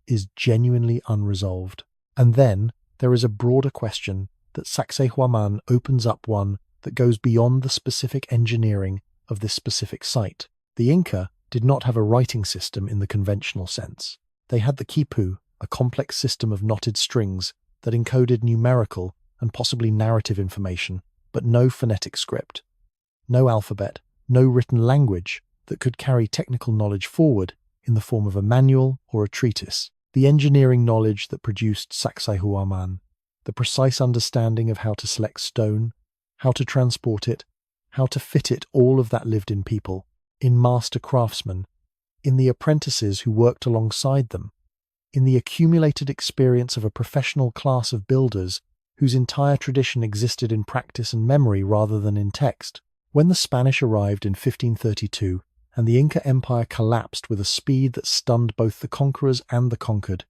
is genuinely unresolved. And then there is a broader question that Sacsayhuaman opens up, one that goes beyond the specific engineering of this specific site. The Inca did not have a writing system in the conventional sense. They had the quipu, a complex system of knotted strings that encoded numerical and possibly narrative information, but no phonetic script, no alphabet, no written language that could carry technical knowledge forward in the form of a manual or a treatise. The engineering knowledge that produced Sacsayhuaman, the precise understanding of how to select stone, how to transport it, how to fit it, all of that lived in people, in master craftsmen, in the apprentices who worked alongside them, in the accumulated experience of a professional class of builders whose entire tradition existed in practice and memory rather than in text. When the Spanish arrived in 1532 and the Inca Empire collapsed with a speed that stunned both the conquerors and the conquered,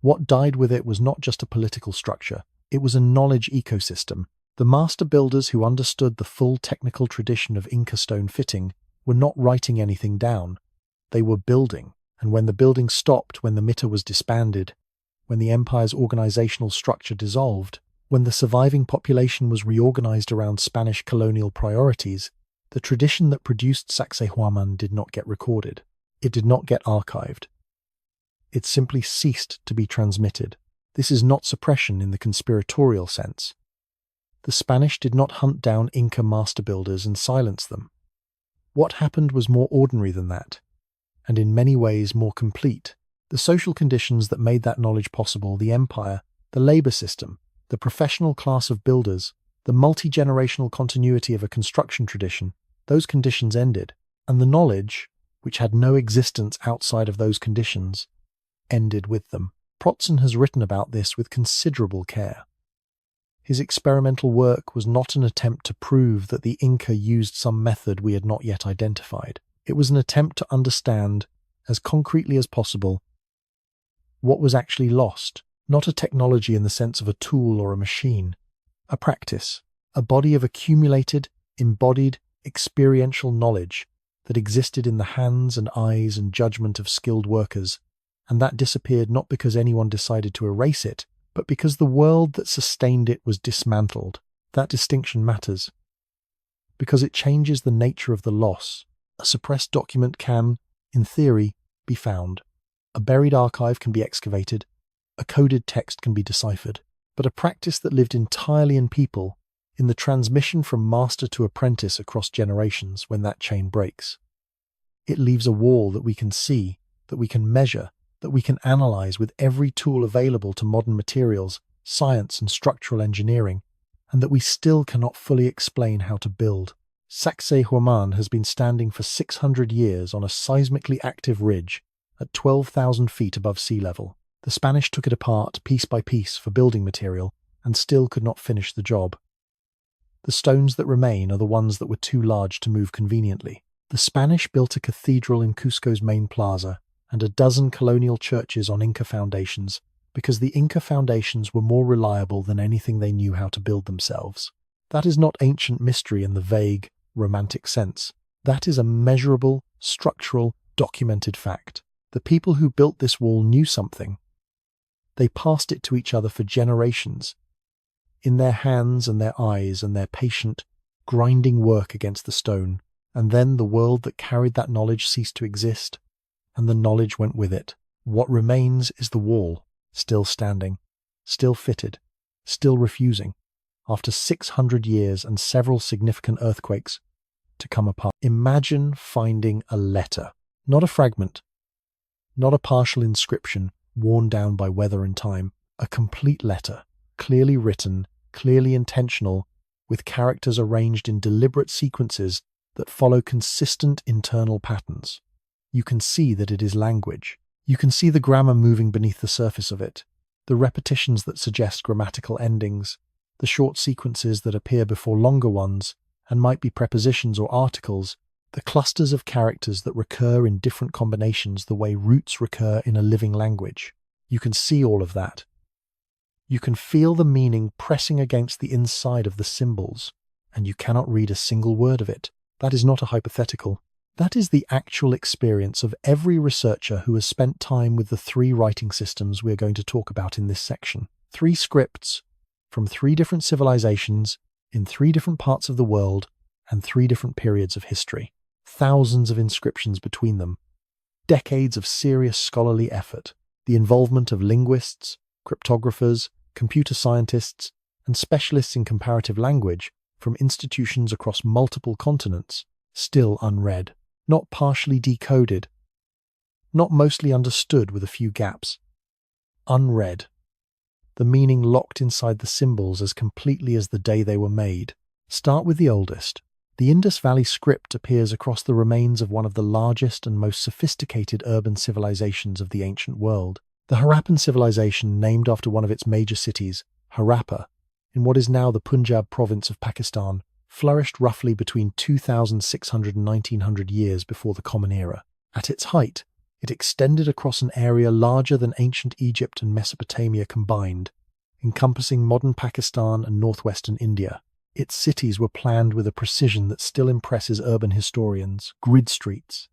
what died with it was not just a political structure, it was a knowledge ecosystem. The master builders who understood the full technical tradition of Inca stone fitting were not writing anything down, they were building. And when the building stopped, when the Mita was disbanded, when the empire's organizational structure dissolved, when the surviving population was reorganized around Spanish colonial priorities, the tradition that produced Sacsayhuaman did not get recorded. It did not get archived. It simply ceased to be transmitted. This is not suppression in the conspiratorial sense. The Spanish did not hunt down Inca master builders and silence them. What happened was more ordinary than that, and in many ways more complete. The social conditions that made that knowledge possible, the empire, the labor system, the professional class of builders, the multi-generational continuity of a construction tradition, those conditions ended, and the knowledge, which had no existence outside of those conditions, ended with them. Protzen has written about this with considerable care. His experimental work was not an attempt to prove that the Inca used some method we had not yet identified. It was an attempt to understand, as concretely as possible, what was actually lost, not a technology in the sense of a tool or a machine, a practice, a body of accumulated, embodied, experiential knowledge that existed in the hands and eyes and judgment of skilled workers, and that disappeared not because anyone decided to erase it, but because the world that sustained it was dismantled. That distinction matters, because it changes the nature of the loss. A suppressed document can, in theory, be found. A buried archive can be excavated. A coded text can be deciphered. But a practice that lived entirely in people, in the transmission from master to apprentice across generations, when that chain breaks, it leaves a wall that we can see, that we can measure, that we can analyze with every tool available to modern materials, science and structural engineering, and that we still cannot fully explain how to build. Sacsayhuaman has been standing for 600 years on a seismically active ridge at 12,000 feet above sea level. The Spanish took it apart piece by piece for building material and still could not finish the job. The stones that remain are the ones that were too large to move conveniently. The Spanish built a cathedral in Cusco's main plaza and a dozen colonial churches on Inca foundations because the Inca foundations were more reliable than anything they knew how to build themselves. That is not ancient mystery in the vague, romantic sense. That is a measurable, structural, documented fact. The people who built this wall knew something. They passed it to each other for generations, in their hands and their eyes and their patient, grinding work against the stone. And then the world that carried that knowledge ceased to exist, and the knowledge went with it. What remains is the wall, still standing, still fitted, still refusing, after 600 years and several significant earthquakes, to come apart. Imagine finding a letter, not a fragment, not a partial inscription worn down by weather and time, a complete letter, clearly written, clearly intentional, with characters arranged in deliberate sequences that follow consistent internal patterns. You can see that it is language. You can see the grammar moving beneath the surface of it, the repetitions that suggest grammatical endings, the short sequences that appear before longer ones and might be prepositions or articles, the clusters of characters that recur in different combinations the way roots recur in a living language. You can see all of that. You can feel the meaning pressing against the inside of the symbols, and you cannot read a single word of it. That is not a hypothetical. That is the actual experience of every researcher who has spent time with the 3 writing systems we are going to talk about in this section. 3 scripts from 3 different civilizations in 3 different parts of the world and 3 different periods of history. Thousands of inscriptions between them. Decades of serious scholarly effort. The involvement of linguists, cryptographers, computer scientists, and specialists in comparative language from institutions across multiple continents, still unread, not partially decoded, not mostly understood with a few gaps. Unread. The meaning locked inside the symbols as completely as the day they were made. Start with the oldest. The Indus Valley script appears across the remains of one of the largest and most sophisticated urban civilizations of the ancient world. The Harappan civilization, named after one of its major cities, Harappa, in what is now the Punjab province of Pakistan, flourished roughly between 2,600 and 1,900 years before the Common Era. At its height, it extended across an area larger than ancient Egypt and Mesopotamia combined, encompassing modern Pakistan and northwestern India. Its cities were planned with a precision that still impresses urban historians. Grid streets,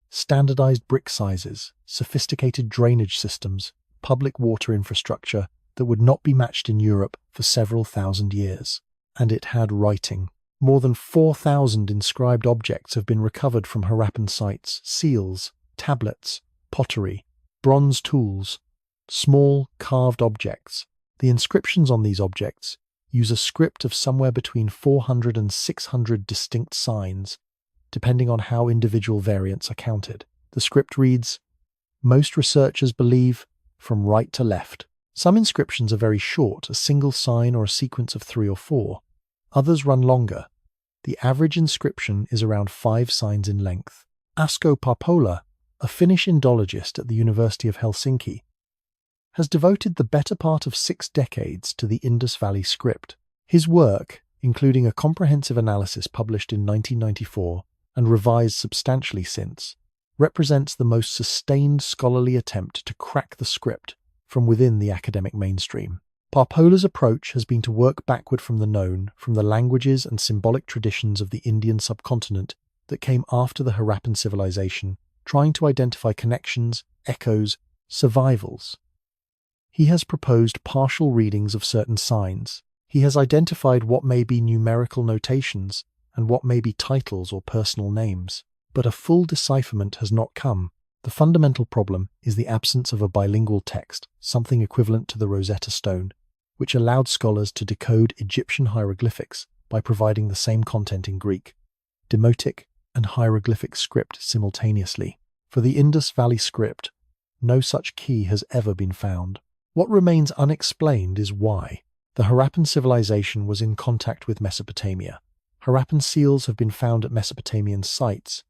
standardized brick sizes, sophisticated drainage systems, public water infrastructure that would not be matched in Europe for several thousand years. And it had writing. More than 4,000 inscribed objects have been recovered from Harappan sites: seals, tablets, pottery, bronze tools, small carved objects. The inscriptions on these objects use a script of somewhere between 400 and 600 distinct signs, depending on how individual variants are counted. The script reads, most researchers believe, from right to left. Some inscriptions are very short, a single sign or a sequence of 3 or 4. Others run longer. The average inscription is around 5 signs in length. Asko Parpola, a Finnish Indologist at the University of Helsinki, has devoted the better part of 6 decades to the Indus Valley script. His work, including a comprehensive analysis published in 1994 and revised substantially since, represents the most sustained scholarly attempt to crack the script from within the academic mainstream. Parpola's approach has been to work backward from the known, from the languages and symbolic traditions of the Indian subcontinent that came after the Harappan civilization, trying to identify connections, echoes, survivals. He has proposed partial readings of certain signs. He has identified what may be numerical notations and what may be titles or personal names. But a full decipherment has not come. The fundamental problem is the absence of a bilingual text, something equivalent to the Rosetta Stone, which allowed scholars to decode Egyptian hieroglyphics by providing the same content in Greek, Demotic, and hieroglyphic script simultaneously. For the Indus Valley script, no such key has ever been found. What remains unexplained is why. The Harappan civilization was in contact with Mesopotamia. Harappan seals have been found at Mesopotamian sites,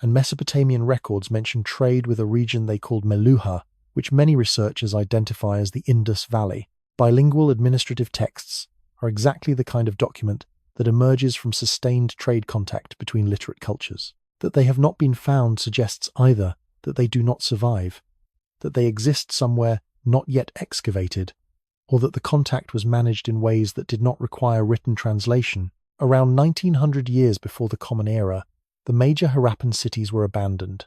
and Mesopotamian records mention trade with a region they called Meluha, which many researchers identify as the Indus Valley. Bilingual administrative texts are exactly the kind of document that emerges from sustained trade contact between literate cultures. That they have not been found suggests either that they do not survive, that they exist somewhere not yet excavated, or that the contact was managed in ways that did not require written translation Around 1900 years before the Common Era, the major Harappan cities were abandoned.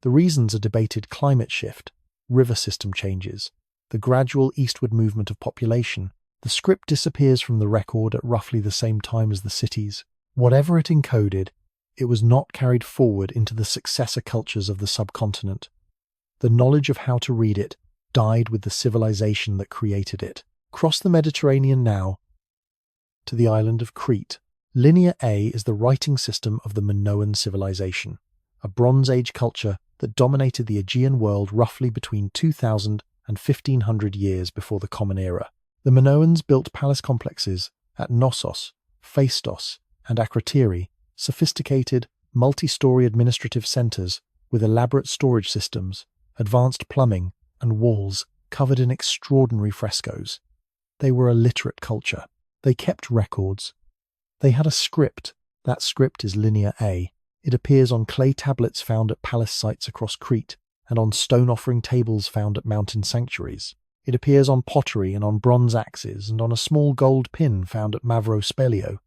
The reasons are debated: climate shift, river system changes, the gradual eastward movement of population. The script disappears from the record at roughly the same time as the cities. Whatever it encoded, it was not carried forward into the successor cultures of the subcontinent. The knowledge of how to read it died with the civilization that created it. Cross the Mediterranean now to the island of Crete. Linear A is the writing system of the Minoan civilization, a Bronze Age culture that dominated the Aegean world roughly between 2000 and 1500 years before the Common Era. The Minoans built palace complexes at Knossos, Phaistos, and Akrotiri, sophisticated, multi-story administrative centers with elaborate storage systems, advanced plumbing, and walls covered in extraordinary frescoes. They were a literate culture. They kept records. They had a script. That script is Linear A. It appears on clay tablets found at palace sites across Crete and on stone offering tables found at mountain sanctuaries. It appears on pottery and on bronze axes and on a small gold pin found at Mavro Speleo.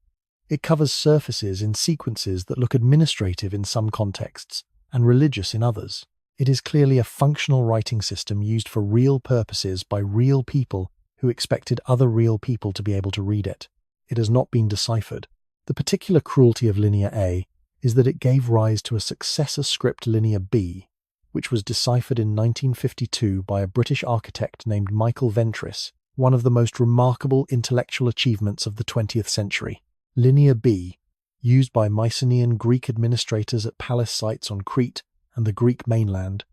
It covers surfaces in sequences that look administrative in some contexts and religious in others. It is clearly a functional writing system used for real purposes by real people who expected other real people to be able to read it. It has not been deciphered. The particular cruelty of Linear A is that it gave rise to a successor script, Linear B, which was deciphered in 1952 by a British architect named Michael Ventris, one of the most remarkable intellectual achievements of the 20th century. Linear B, used by Mycenaean Greek administrators at palace sites on Crete and the Greek mainland,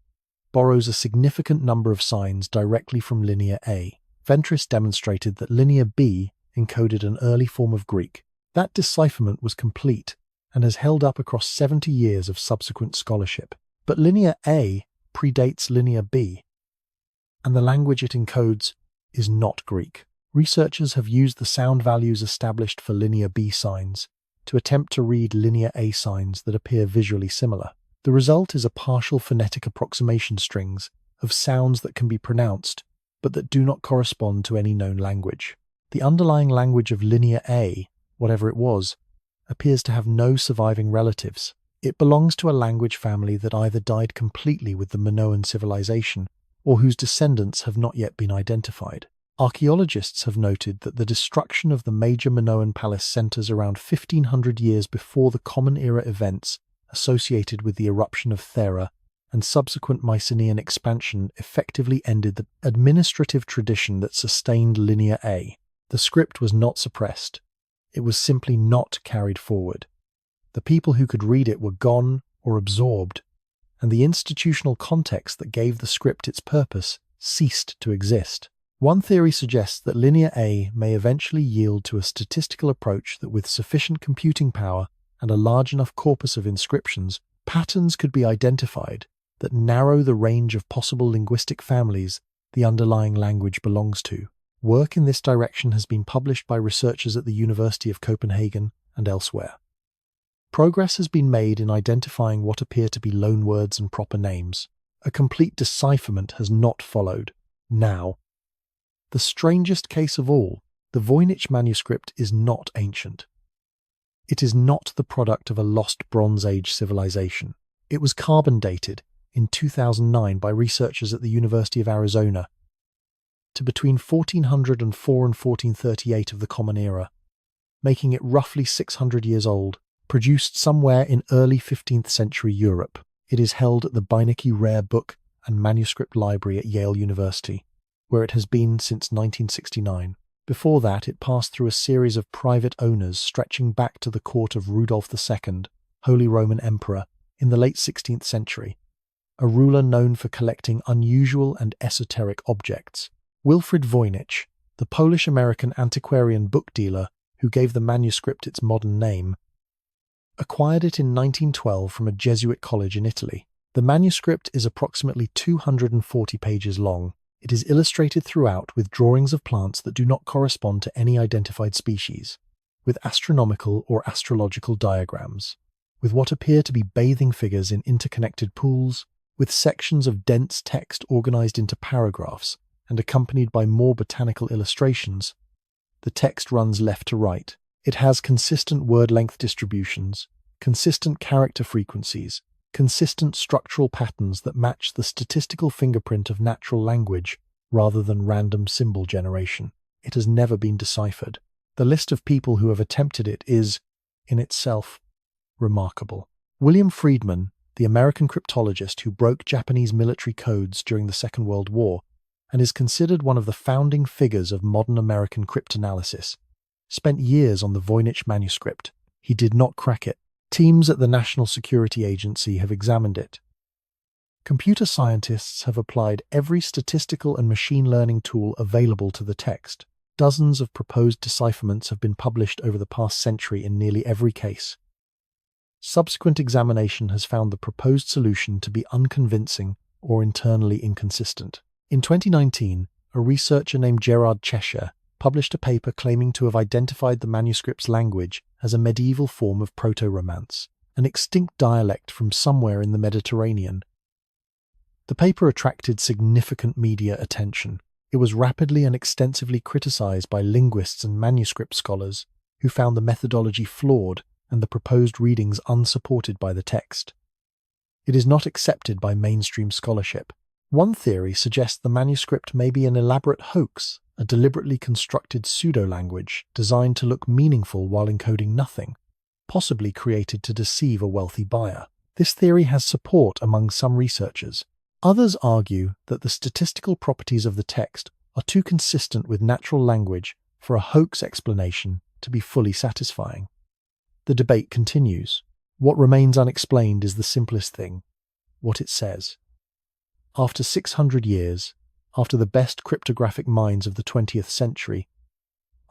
borrows a significant number of signs directly from Linear A. Ventris demonstrated that Linear B encoded an early form of Greek. That decipherment was complete and has held up across 70 years of subsequent scholarship. But Linear A predates Linear B, and the language it encodes is not Greek. Researchers have used the sound values established for Linear B signs to attempt to read Linear A signs that appear visually similar. The result is a partial phonetic approximation strings of sounds that can be pronounced, but that do not correspond to any known language. The underlying language of Linear A, whatever it was, appears to have no surviving relatives. It belongs to a language family that either died completely with the Minoan civilization or whose descendants have not yet been identified. Archaeologists have noted that the destruction of the major Minoan palace centers around 1500 years before the Common Era events associated with the eruption of Thera and subsequent Mycenaean expansion effectively ended the administrative tradition that sustained Linear A. The script was not suppressed. It was simply not carried forward. The people who could read it were gone or absorbed, and the institutional context that gave the script its purpose ceased to exist. One theory suggests that Linear A may eventually yield to a statistical approach that, with sufficient computing power and a large enough corpus of inscriptions, patterns could be identified that narrow the range of possible linguistic families the underlying language belongs to. Work in this direction has been published by researchers at the University of Copenhagen and elsewhere. Progress has been made in identifying what appear to be loanwords and proper names. A complete decipherment has not followed. Now, the strangest case of all, the Voynich manuscript is not ancient. It is not the product of a lost Bronze Age civilization. It was carbon dated in 2009 by researchers at the University of Arizona to between 1404 and 1438 of the Common Era, making it roughly 600 years old, produced somewhere in early 15th century Europe. It is held at the Beinecke Rare Book and Manuscript Library at Yale University, where it has been since 1969. Before that, it passed through a series of private owners stretching back to the court of Rudolf II, Holy Roman Emperor, in the late 16th century, a ruler known for collecting unusual and esoteric objects. Wilfrid Voynich, the Polish-American antiquarian book dealer who gave the manuscript its modern name, acquired it in 1912 from a Jesuit college in Italy. The manuscript is approximately 240 pages long. It is illustrated throughout with drawings of plants that do not correspond to any identified species, with astronomical or astrological diagrams, with what appear to be bathing figures in interconnected pools, with sections of dense text organized into paragraphs and accompanied by more botanical illustrations. The text runs left to right. It has consistent word length distributions, consistent character frequencies, consistent structural patterns that match the statistical fingerprint of natural language rather than random symbol generation. It has never been deciphered. The list of people who have attempted it is, in itself, remarkable. William Friedman, the American cryptologist who broke Japanese military codes during the Second World War and is considered one of the founding figures of modern American cryptanalysis, spent years on the Voynich manuscript. He did not crack it. Teams at the National Security Agency have examined it. Computer scientists have applied every statistical and machine learning tool available to the text. Dozens of proposed decipherments have been published over the past century in nearly every case. Subsequent examination has found the proposed solution to be unconvincing or internally inconsistent. In 2019, a researcher named Gerard Cheshire published a paper claiming to have identified the manuscript's language as a medieval form of Proto-Romance, an extinct dialect from somewhere in the Mediterranean. The paper attracted significant media attention. It was rapidly and extensively criticized by linguists and manuscript scholars who found the methodology flawed and the proposed readings unsupported by the text. It is not accepted by mainstream scholarship. One theory suggests the manuscript may be an elaborate hoax, a deliberately constructed pseudo-language designed to look meaningful while encoding nothing, possibly created to deceive a wealthy buyer. This theory has support among some researchers. Others argue that the statistical properties of the text are too consistent with natural language for a hoax explanation to be fully satisfying. The debate continues. What remains unexplained is the simplest thing: what it says. After 600 years, after the best cryptographic minds of the 20th century,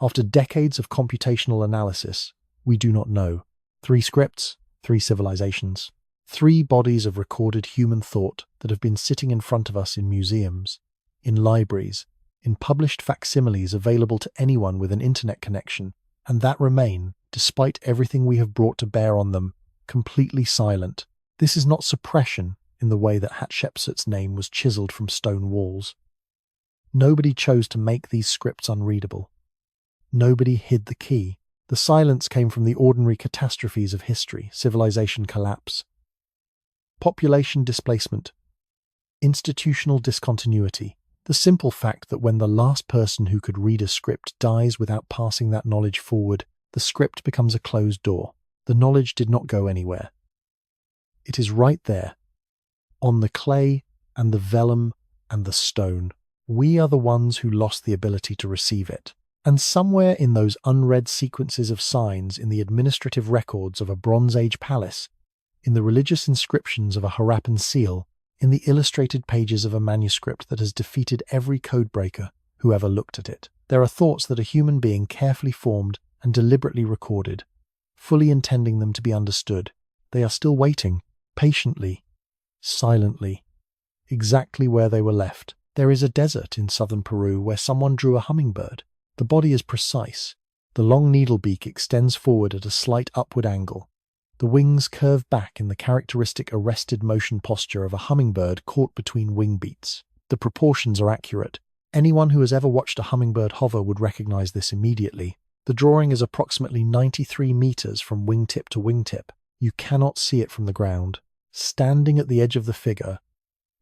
after decades of computational analysis, we do not know. 3 scripts, 3 civilizations, 3 bodies of recorded human thought that have been sitting in front of us in museums, in libraries, in published facsimiles available to anyone with an internet connection, and that remain, despite everything we have brought to bear on them, completely silent. This is not suppression in the way that Hatshepsut's name was chiseled from stone walls. Nobody chose to make these scripts unreadable. Nobody hid the key. The silence came from the ordinary catastrophes of history: civilization collapse, population displacement, institutional discontinuity. The simple fact that when the last person who could read a script dies without passing that knowledge forward, the script becomes a closed door. The knowledge did not go anywhere. It is right there, on the clay and the vellum and the stone. We are the ones who lost the ability to receive it. And somewhere in those unread sequences of signs in the administrative records of a Bronze Age palace, in the religious inscriptions of a Harappan seal, in the illustrated pages of a manuscript that has defeated every codebreaker who ever looked at it, there are thoughts that a human being carefully formed and deliberately recorded, fully intending them to be understood. They are still waiting, patiently, silently, exactly where they were left. There is a desert in southern Peru where someone drew a hummingbird. The body is precise. The long needle beak extends forward at a slight upward angle. The wings curve back in the characteristic arrested motion posture of a hummingbird caught between wing beats. The proportions are accurate. Anyone who has ever watched a hummingbird hover would recognize this immediately. The drawing is approximately 93 meters from wingtip to wingtip. You cannot see it from the ground. Standing at the edge of the figure,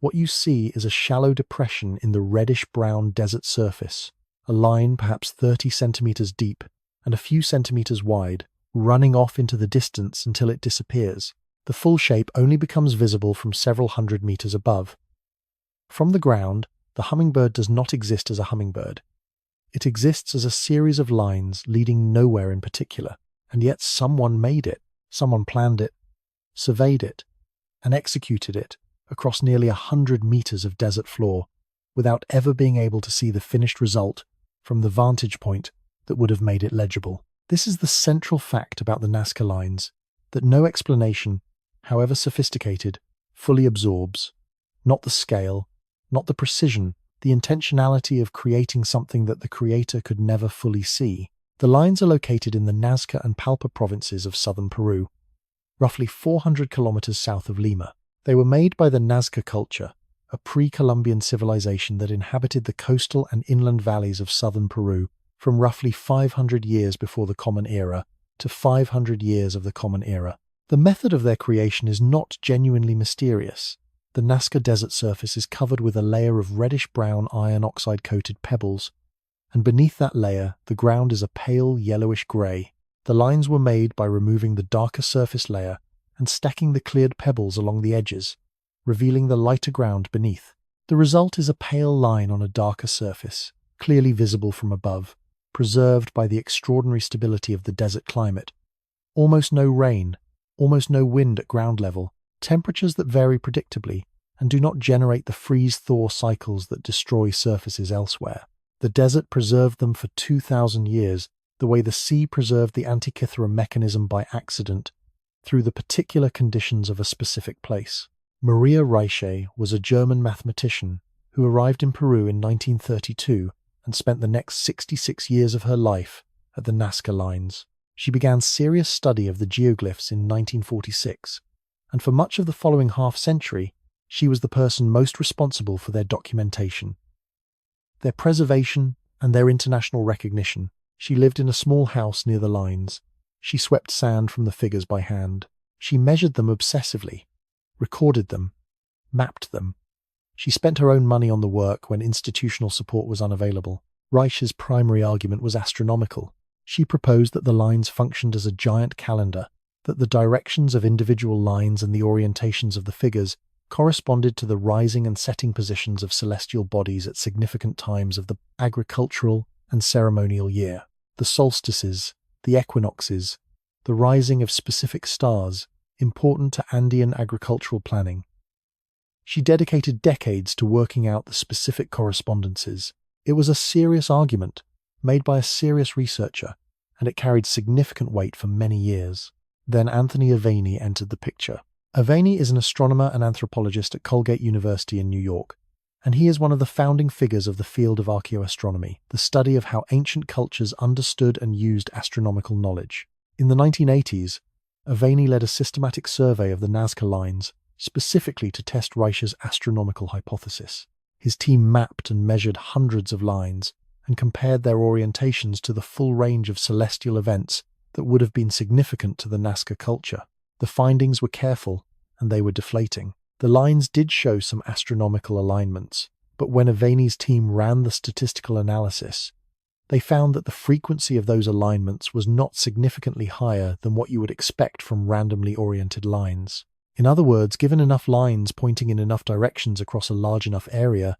what you see is a shallow depression in the reddish-brown desert surface, a line perhaps 30 centimeters deep and a few centimeters wide, running off into the distance until it disappears. The full shape only becomes visible from several hundred meters above. From the ground, the hummingbird does not exist as a hummingbird. It exists as a series of lines leading nowhere in particular, and yet someone made it, someone planned it, surveyed it, and executed it across nearly 100 meters of desert floor, without ever being able to see the finished result from the vantage point that would have made it legible. This is the central fact about the Nazca lines, that no explanation, however sophisticated, fully absorbs, not the scale, not the precision, the intentionality of creating something that the creator could never fully see. The lines are located in the Nazca and Palpa provinces of southern Peru, roughly 400 kilometers south of Lima. They were made by the Nazca culture, a pre-Columbian civilization that inhabited the coastal and inland valleys of southern Peru from roughly 500 years before the Common Era to 500 years of the Common Era. The method of their creation is not genuinely mysterious. The Nazca desert surface is covered with a layer of reddish-brown iron oxide-coated pebbles, and beneath that layer, the ground is a pale yellowish grey. The lines were made by removing the darker surface layer and stacking the cleared pebbles along the edges, revealing the lighter ground beneath. The result is a pale line on a darker surface, clearly visible from above, preserved by the extraordinary stability of the desert climate. Almost no rain, almost no wind at ground level, temperatures that vary predictably and do not generate the freeze-thaw cycles that destroy surfaces elsewhere. The desert preserved them for 2,000 years, the way the sea preserved the Antikythera mechanism by accident, through the particular conditions of a specific place. Maria Reiche was a German mathematician who arrived in Peru in 1932 and spent the next 66 years of her life at the Nazca Lines. She began serious study of the geoglyphs in 1946, and for much of the following half-century, she was the person most responsible for their documentation, their preservation, and their international recognition. She lived in a small house near the lines. She swept sand from the figures by hand. She measured them obsessively, recorded them, mapped them. She spent her own money on the work when institutional support was unavailable. Reich's primary argument was astronomical. She proposed that the lines functioned as a giant calendar, that the directions of individual lines and the orientations of the figures corresponded to the rising and setting positions of celestial bodies at significant times of the agricultural and ceremonial year. The solstices, the equinoxes, the rising of specific stars, important to Andean agricultural planning. She dedicated decades to working out the specific correspondences. It was a serious argument, made by a serious researcher, and it carried significant weight for many years. Then Anthony Aveni entered the picture. Aveni is an astronomer and anthropologist at Colgate University in New York, and he is one of the founding figures of the field of archaeoastronomy, the study of how ancient cultures understood and used astronomical knowledge. In the 1980s, Aveni led a systematic survey of the Nazca Lines, specifically to test Reich's astronomical hypothesis. His team mapped and measured hundreds of lines and compared their orientations to the full range of celestial events that would have been significant to the Nazca culture. The findings were careful, and they were deflating. The lines did show some astronomical alignments, but when Aveni's team ran the statistical analysis, they found that the frequency of those alignments was not significantly higher than what you would expect from randomly oriented lines. In other words, given enough lines pointing in enough directions across a large enough area,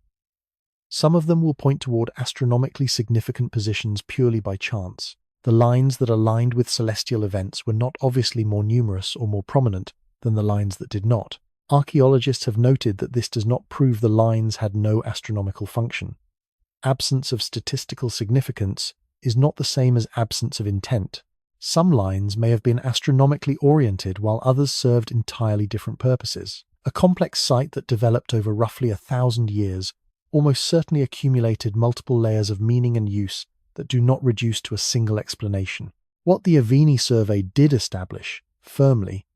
some of them will point toward astronomically significant positions purely by chance. The lines that aligned with celestial events were not obviously more numerous or more prominent than the lines that did not. Archaeologists have noted that this does not prove the lines had no astronomical function. Absence of statistical significance is not the same as absence of intent. Some lines may have been astronomically oriented while others served entirely different purposes. A complex site that developed over roughly 1,000 years almost certainly accumulated multiple layers of meaning and use that do not reduce to a single explanation. What the Aveni survey did establish, firmly,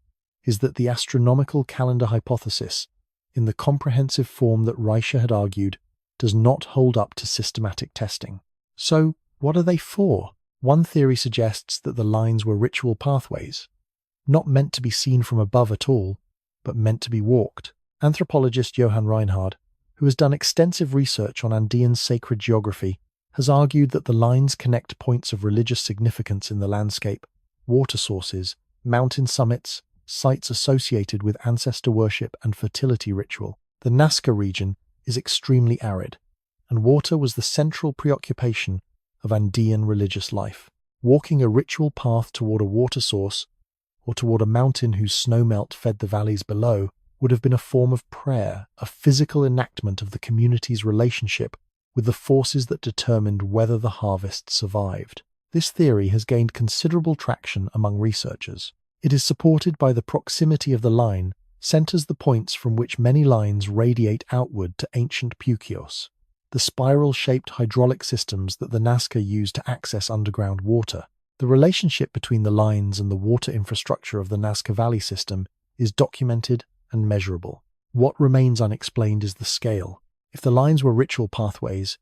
is that the astronomical calendar hypothesis, in the comprehensive form that Reich had argued, does not hold up to systematic testing. So, what are they for? One theory suggests that the lines were ritual pathways, not meant to be seen from above at all, but meant to be walked. Anthropologist Johann Reinhard, who has done extensive research on Andean sacred geography, has argued that the lines connect points of religious significance in the landscape, water sources, mountain summits, sites associated with ancestor worship and fertility ritual. The Nazca region is extremely arid, and water was the central preoccupation of Andean religious life. Walking a ritual path toward a water source, or toward a mountain whose snowmelt fed the valleys below, would have been a form of prayer, a physical enactment of the community's relationship with the forces that determined whether the harvest survived. This theory has gained considerable traction among researchers. It is supported by the proximity of the line, centers the points from which many lines radiate outward to ancient Puquios, the spiral-shaped hydraulic systems that the Nazca used to access underground water. The relationship between the lines and the water infrastructure of the Nazca Valley system is documented and measurable. What remains unexplained is the scale. If the lines were ritual pathways,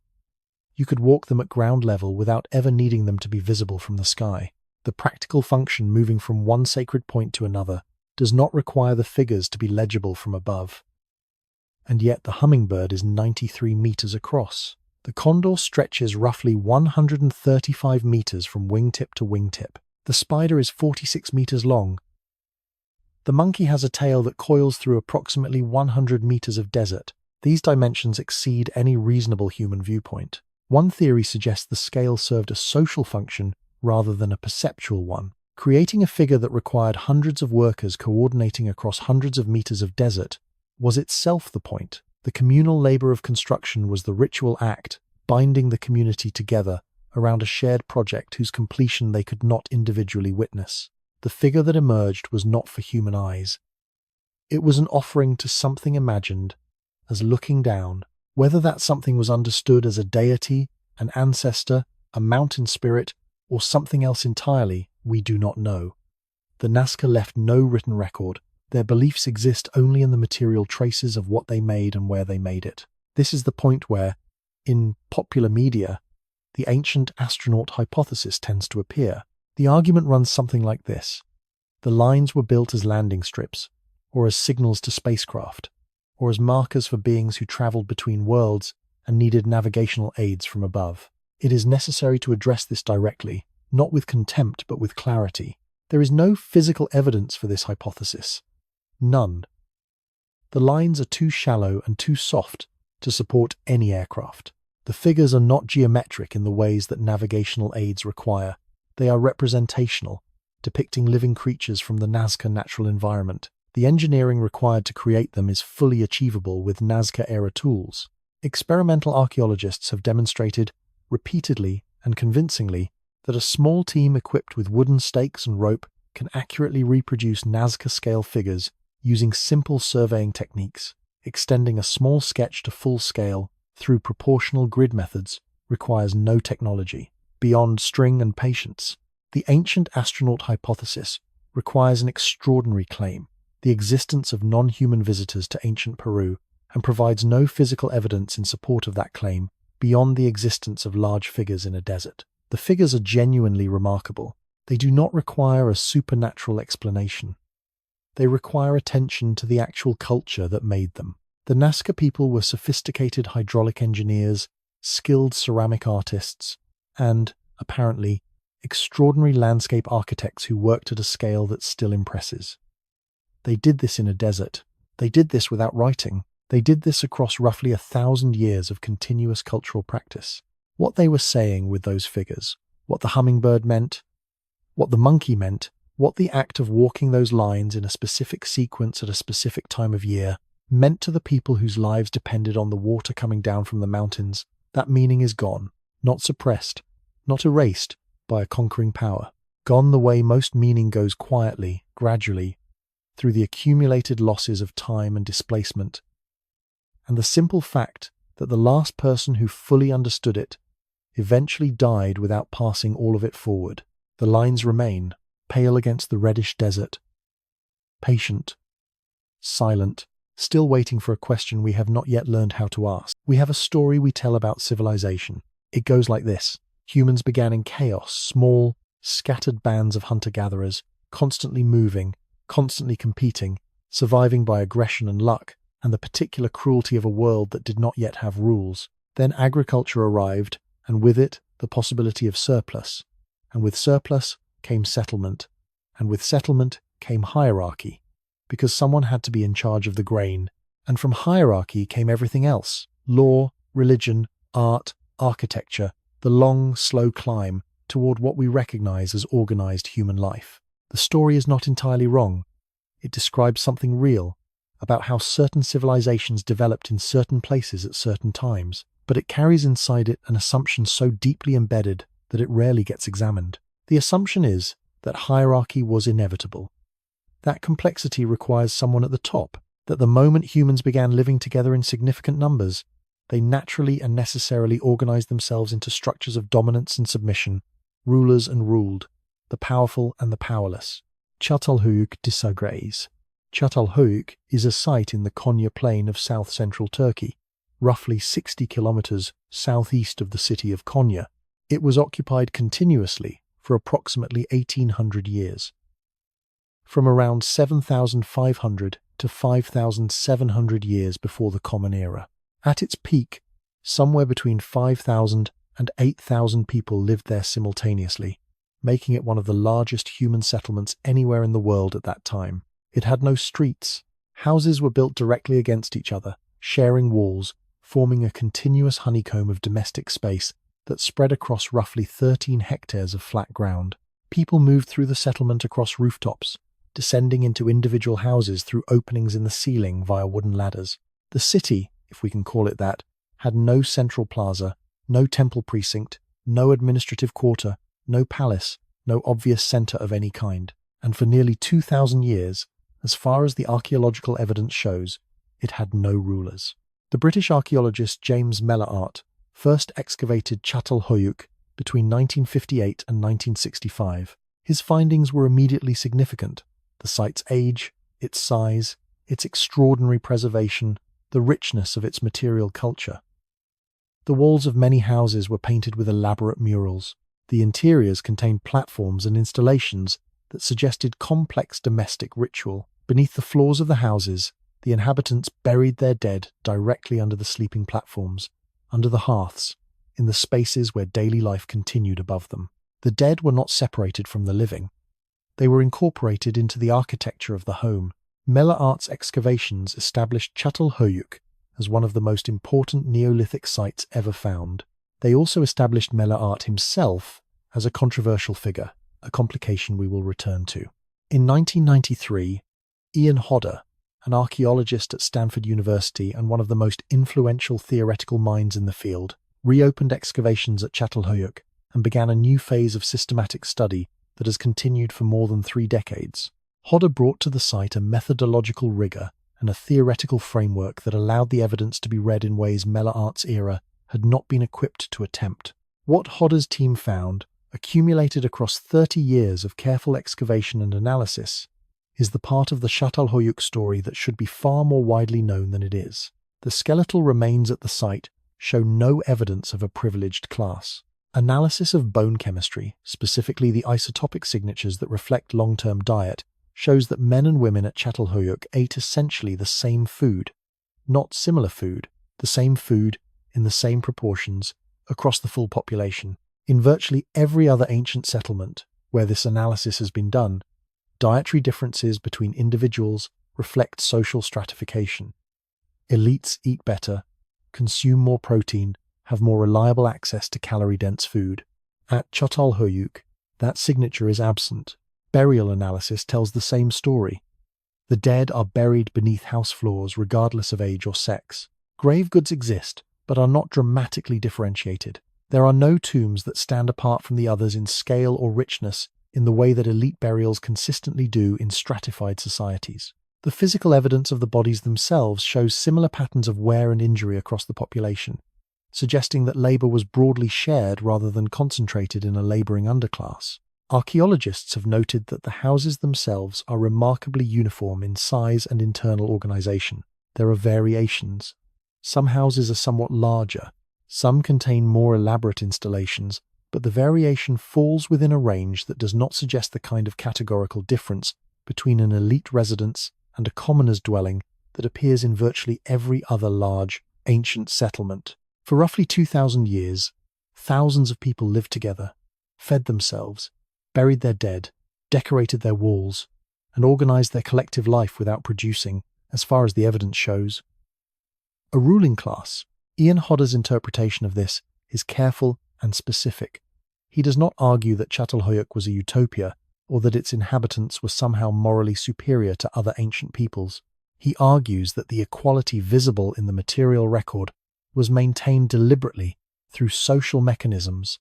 You could walk them at ground level without ever needing them to be visible from the sky. The practical function moving from one sacred point to another does not require the figures to be legible from above. And yet the hummingbird is 93 meters across. The condor stretches roughly 135 meters from wingtip to wingtip. The spider is 46 meters long. The monkey has a tail that coils through approximately 100 meters of desert. These dimensions exceed any reasonable human viewpoint. One theory suggests the scale served a social function rather than a perceptual one. Creating a figure that required hundreds of workers coordinating across hundreds of meters of desert was itself the point. The communal labor of construction was the ritual act, binding the community together around a shared project whose completion they could not individually witness. The figure that emerged was not for human eyes. It was an offering to something imagined as looking down. Whether that something was understood as a deity, an ancestor, a mountain spirit, or something else entirely, we do not know. The Nazca left no written record. Their beliefs exist only in the material traces of what they made and where they made it. This is the point where, in popular media, the ancient astronaut hypothesis tends to appear. The argument runs something like this. The lines were built as landing strips, or as signals to spacecraft, or as markers for beings who traveled between worlds and needed navigational aids from above. It is necessary to address this directly, not with contempt but with clarity. There is no physical evidence for this hypothesis. None. The lines are too shallow and too soft to support any aircraft. The figures are not geometric in the ways that navigational aids require. They are representational, depicting living creatures from the Nazca natural environment. The engineering required to create them is fully achievable with Nazca-era tools. Experimental archaeologists have demonstrated, repeatedly and convincingly, that a small team equipped with wooden stakes and rope can accurately reproduce Nazca-scale figures using simple surveying techniques. Extending a small sketch to full scale through proportional grid methods requires no technology beyond string and patience. The ancient astronaut hypothesis requires an extraordinary claim, the existence of non-human visitors to ancient Peru, and provides no physical evidence in support of that claim beyond the existence of large figures in a desert. The figures are genuinely remarkable. They do not require a supernatural explanation. They require attention to the actual culture that made them. The Nazca people were sophisticated hydraulic engineers, skilled ceramic artists, and, apparently, extraordinary landscape architects who worked at a scale that still impresses. They did this in a desert. They did this without writing. They did this across roughly 1,000 years of continuous cultural practice. What they were saying with those figures, what the hummingbird meant, what the monkey meant, what the act of walking those lines in a specific sequence at a specific time of year meant to the people whose lives depended on the water coming down from the mountains, that meaning is gone, not suppressed, not erased by a conquering power. Gone the way most meaning goes quietly, gradually, through the accumulated losses of time and displacement, and the simple fact that the last person who fully understood it eventually died without passing all of it forward. The lines remain, pale against the reddish desert, patient, silent, still waiting for a question we have not yet learned how to ask. We have a story we tell about civilization. It goes like this. Humans began in chaos, small, scattered bands of hunter-gatherers, constantly moving, constantly competing, surviving by aggression and luck, and the particular cruelty of a world that did not yet have rules. Then agriculture arrived, and with it, the possibility of surplus. And with surplus came settlement. And with settlement came hierarchy, because someone had to be in charge of the grain. And from hierarchy came everything else: law, religion, art, architecture, the long, slow climb toward what we recognize as organized human life. The story is not entirely wrong. It describes something real about how certain civilizations developed in certain places at certain times, but it carries inside it an assumption so deeply embedded that it rarely gets examined. The assumption is that hierarchy was inevitable. That complexity requires someone at the top, that the moment humans began living together in significant numbers, they naturally and necessarily organized themselves into structures of dominance and submission, rulers and ruled, the powerful and the powerless. Çatalhöyük disagrees. Çatalhöyük is a site in the Konya plain of south-central Turkey, roughly 60 kilometers southeast of the city of Konya. It was occupied continuously for approximately 1800 years. From around 7,500 to 5,700 years before the Common Era. At its peak, somewhere between 5,000 and 8,000 people lived there simultaneously, making it one of the largest human settlements anywhere in the world at that time. It had no streets. Houses were built directly against each other, sharing walls, forming a continuous honeycomb of domestic space that spread across roughly 13 hectares of flat ground. People moved through the settlement across rooftops, descending into individual houses through openings in the ceiling via wooden ladders. The city, if we can call it that, had no central plaza, no temple precinct, no administrative quarter, no palace, no obvious center of any kind. And for nearly 2,000 years, as far as the archaeological evidence shows, it had no rulers. The British archaeologist James Mellarart first excavated Çatalhöyük between 1958 and 1965. His findings were immediately significant. The site's age, its size, its extraordinary preservation, the richness of its material culture. The walls of many houses were painted with elaborate murals. The interiors contained platforms and installations that suggested complex domestic ritual. Beneath the floors of the houses, the inhabitants buried their dead directly under the sleeping platforms, under the hearths, in the spaces where daily life continued above them. The dead were not separated from the living. They were incorporated into the architecture of the home. Mellarart's excavations established Çatalhöyük as one of the most important Neolithic sites ever found. They also established Mellarart himself as a controversial figure, a complication we will return to. In 1993, Ian Hodder, an archaeologist at Stanford University and one of the most influential theoretical minds in the field, reopened excavations at Çatalhöyük and began a new phase of systematic study that has continued for more than 3 decades. Hodder brought to the site a methodological rigor and a theoretical framework that allowed the evidence to be read in ways Mellarart's era had not been equipped to attempt. What Hodder's team found, accumulated across 30 years of careful excavation and analysis, is the part of the Çatalhöyük story that should be far more widely known than it is. The skeletal remains at the site show no evidence of a privileged class. Analysis of bone chemistry, specifically the isotopic signatures that reflect long-term diet, shows that men and women at Çatalhöyük ate essentially the same food, not similar food, the same food in the same proportions across the full population. In virtually every other ancient settlement where this analysis has been done, dietary differences between individuals reflect social stratification. Elites eat better, consume more protein, have more reliable access to calorie-dense food. At Çatalhöyük, that signature is absent. Burial analysis tells the same story. The dead are buried beneath house floors regardless of age or sex. Grave goods exist, but are not dramatically differentiated. There are no tombs that stand apart from the others in scale or richness in the way that elite burials consistently do in stratified societies. The physical evidence of the bodies themselves shows similar patterns of wear and injury across the population, suggesting that labor was broadly shared rather than concentrated in a laboring underclass. Archaeologists have noted that the houses themselves are remarkably uniform in size and internal organization. There are variations. Some houses are somewhat larger, some contain more elaborate installations, but the variation falls within a range that does not suggest the kind of categorical difference between an elite residence and a commoner's dwelling that appears in virtually every other large, ancient settlement. For roughly 2,000 years, thousands of people lived together, fed themselves, buried their dead, decorated their walls, and organized their collective life without producing, as far as the evidence shows, a ruling class. Ian Hodder's interpretation of this is careful and specific. He does not argue that Çatalhöyük was a utopia or that its inhabitants were somehow morally superior to other ancient peoples. He argues that the equality visible in the material record was maintained deliberately through social mechanisms,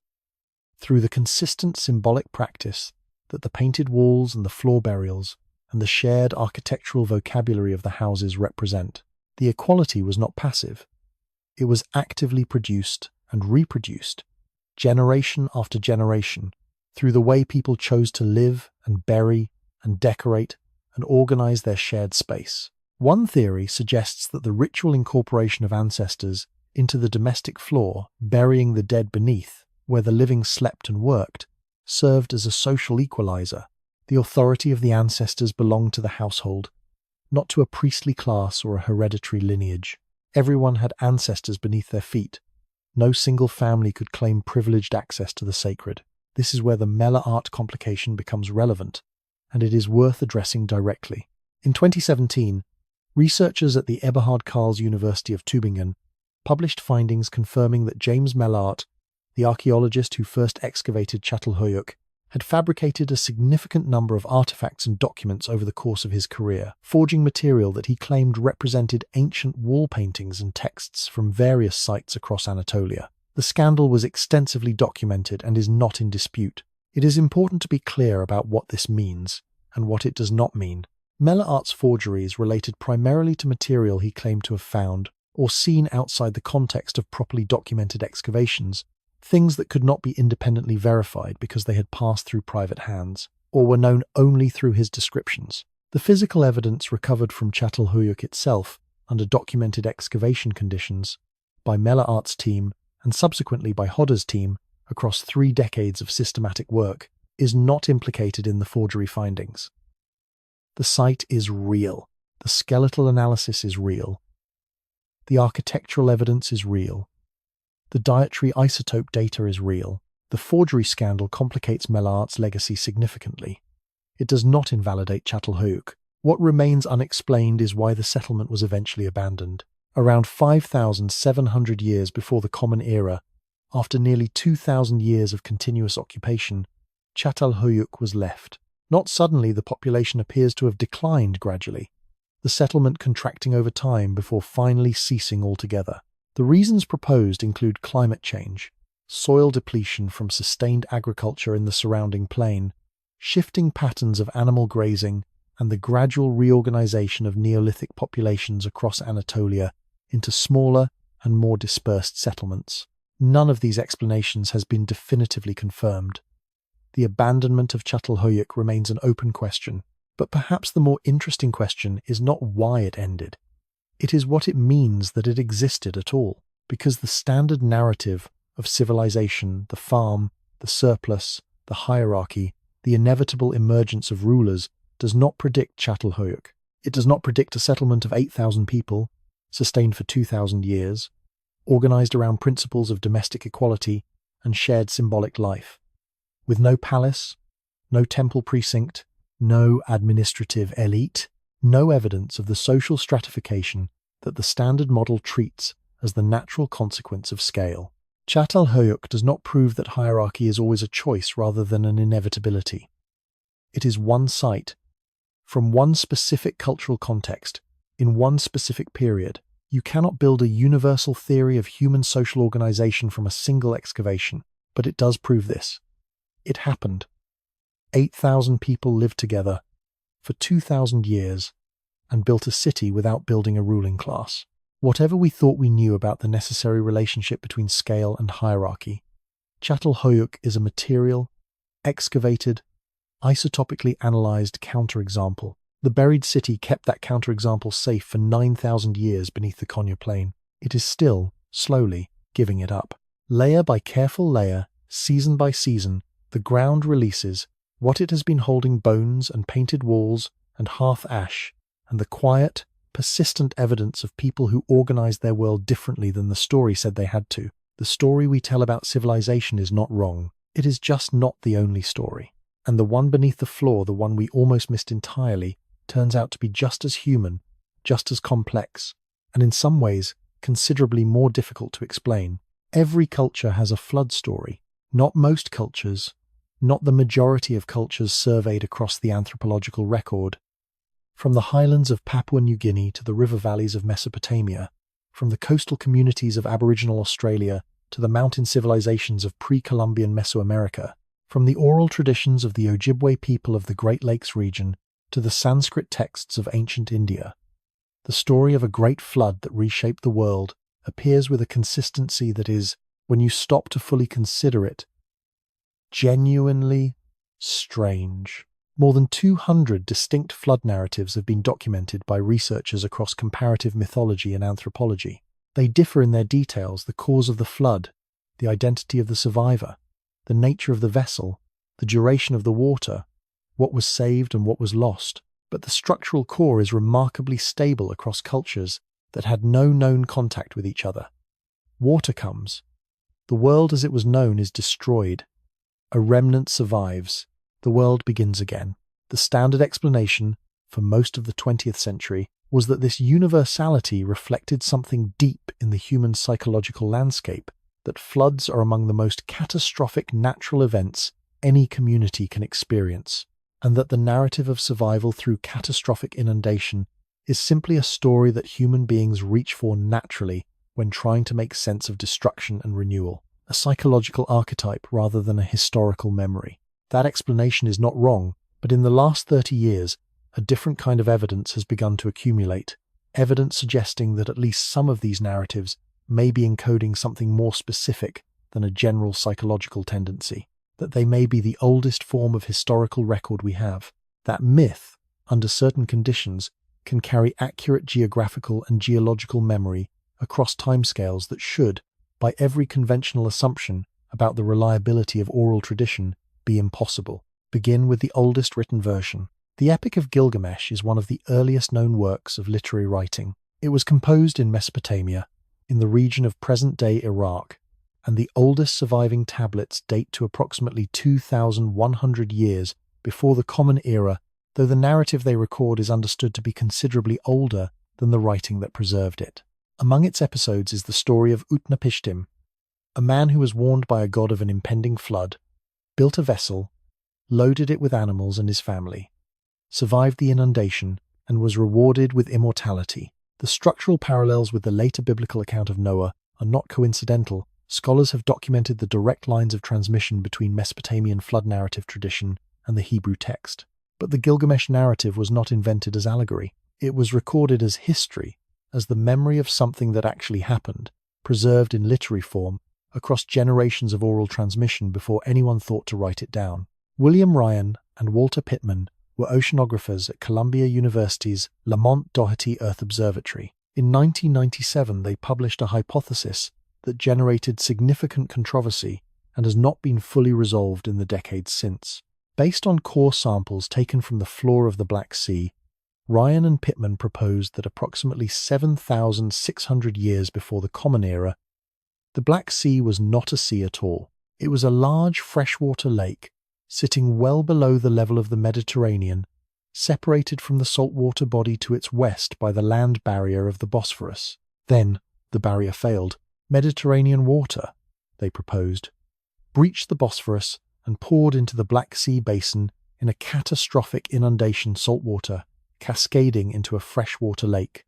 through the consistent symbolic practice that the painted walls and the floor burials and the shared architectural vocabulary of the houses represent. The equality was not passive. It was actively produced and reproduced, generation after generation, through the way people chose to live and bury and decorate and organize their shared space. One theory suggests that the ritual incorporation of ancestors into the domestic floor, burying the dead beneath, where the living slept and worked, served as a social equalizer. The authority of the ancestors belonged to the household, not to a priestly class or a hereditary lineage. Everyone had ancestors beneath their feet. No single family could claim privileged access to the sacred. This is where the Mela art complication becomes relevant, and it is worth addressing directly. In 2017, researchers at the Eberhard Karls University of Tübingen published findings confirming that James Mellart, the archaeologist who first excavated Çatalhöyük, had fabricated a significant number of artifacts and documents over the course of his career, forging material that he claimed represented ancient wall paintings and texts from various sites across Anatolia. The scandal was extensively documented and is not in dispute. It is important to be clear about what this means and what it does not mean. Mellart's forgeries related primarily to material he claimed to have found or seen outside the context of properly documented excavations, things that could not be independently verified because they had passed through private hands, or were known only through his descriptions. The physical evidence recovered from Çatalhöyük itself, under documented excavation conditions, by Mellart's team and subsequently by Hodder's team across 3 decades of systematic work, is not implicated in the forgery findings. The site is real. The skeletal analysis is real. The architectural evidence is real. The dietary isotope data is real. The forgery scandal complicates Mellart's legacy significantly. It does not invalidate Çatalhöyük. What remains unexplained is why the settlement was eventually abandoned. Around 5,700 years before the Common Era, after nearly 2,000 years of continuous occupation, Çatalhöyük was left. Not suddenly, the population appears to have declined gradually, the settlement contracting over time before finally ceasing altogether. The reasons proposed include climate change, soil depletion from sustained agriculture in the surrounding plain, shifting patterns of animal grazing, and the gradual reorganization of Neolithic populations across Anatolia into smaller and more dispersed settlements. None of these explanations has been definitively confirmed. The abandonment of Çatalhöyük remains an open question, but perhaps the more interesting question is not why it ended. It is what it means that it existed at all, because the standard narrative of civilization, the farm, the surplus, the hierarchy, the inevitable emergence of rulers does not predict Çatalhöyük. It does not predict a settlement of 8,000 people, sustained for 2,000 years, organized around principles of domestic equality and shared symbolic life, with no palace, no temple precinct, no administrative elite, no evidence of the social stratification that the standard model treats as the natural consequence of scale. Çatalhöyük does not prove that hierarchy is always a choice rather than an inevitability. It is one site, from one specific cultural context, in one specific period. You cannot build a universal theory of human social organization from a single excavation, but it does prove this. It happened. 8,000 people lived together for 2,000 years and built a city without building a ruling class. Whatever we thought we knew about the necessary relationship between scale and hierarchy, Çatalhöyük is a material, excavated, isotopically analyzed counterexample. The buried city kept that counterexample safe for 9,000 years beneath the Konya plain. It is still, slowly, giving it up. Layer by careful layer, season by season, the ground releases what it has been holding: bones and painted walls and hearth ash, and the quiet, persistent evidence of people who organized their world differently than the story said they had to. The story we tell about civilization is not wrong. It is just not the only story. And the one beneath the floor, the one we almost missed entirely, turns out to be just as human, just as complex, and in some ways considerably more difficult to explain. Every culture has a flood story. Not most cultures, not the majority of cultures surveyed across the anthropological record. From the highlands of Papua New Guinea to the river valleys of Mesopotamia, from the coastal communities of Aboriginal Australia to the mountain civilizations of pre-Columbian Mesoamerica, from the oral traditions of the Ojibwe people of the Great Lakes region to the Sanskrit texts of ancient India, the story of a great flood that reshaped the world appears with a consistency that is, when you stop to fully consider it, genuinely strange. More than 200 distinct flood narratives have been documented by researchers across comparative mythology and anthropology. They differ in their details: the cause of the flood, the identity of the survivor, the nature of the vessel, the duration of the water, what was saved and what was lost. But the structural core is remarkably stable across cultures that had no known contact with each other. Water comes. The world as it was known is destroyed. A remnant survives. The world begins again. The standard explanation for most of the 20th century was that this universality reflected something deep in the human psychological landscape, that floods are among the most catastrophic natural events any community can experience, and that the narrative of survival through catastrophic inundation is simply a story that human beings reach for naturally when trying to make sense of destruction and renewal, a psychological archetype rather than a historical memory. That explanation is not wrong, but in the last 30 years, a different kind of evidence has begun to accumulate, evidence suggesting that at least some of these narratives may be encoding something more specific than a general psychological tendency, that they may be the oldest form of historical record we have, that myth, under certain conditions, can carry accurate geographical and geological memory across timescales that should, by every conventional assumption about the reliability of oral tradition, be impossible. Begin with the oldest written version. The Epic of Gilgamesh is one of the earliest known works of literary writing. It was composed in Mesopotamia, in the region of present-day Iraq, and the oldest surviving tablets date to approximately 2,100 years before the Common Era, though the narrative they record is understood to be considerably older than the writing that preserved it. Among its episodes is the story of Utnapishtim, a man who was warned by a god of an impending flood, built a vessel, loaded it with animals and his family, survived the inundation, and was rewarded with immortality. The structural parallels with the later biblical account of Noah are not coincidental. Scholars have documented the direct lines of transmission between Mesopotamian flood narrative tradition and the Hebrew text. But the Gilgamesh narrative was not invented as allegory. It was recorded as history, as the memory of something that actually happened, preserved in literary form across generations of oral transmission before anyone thought to write it down. William Ryan and Walter Pittman were oceanographers at Columbia University's Lamont Doherty Earth Observatory. In 1997, they published a hypothesis that generated significant controversy and has not been fully resolved in the decades since. Based on core samples taken from the floor of the Black Sea, Ryan and Pittman proposed that approximately 7,600 years before the Common Era, the Black Sea was not a sea at all. It was a large freshwater lake, sitting well below the level of the Mediterranean, separated from the saltwater body to its west by the land barrier of the Bosphorus. Then, the barrier failed. Mediterranean water, they proposed, breached the Bosphorus and poured into the Black Sea basin in a catastrophic inundation, saltwater cascading into a freshwater lake,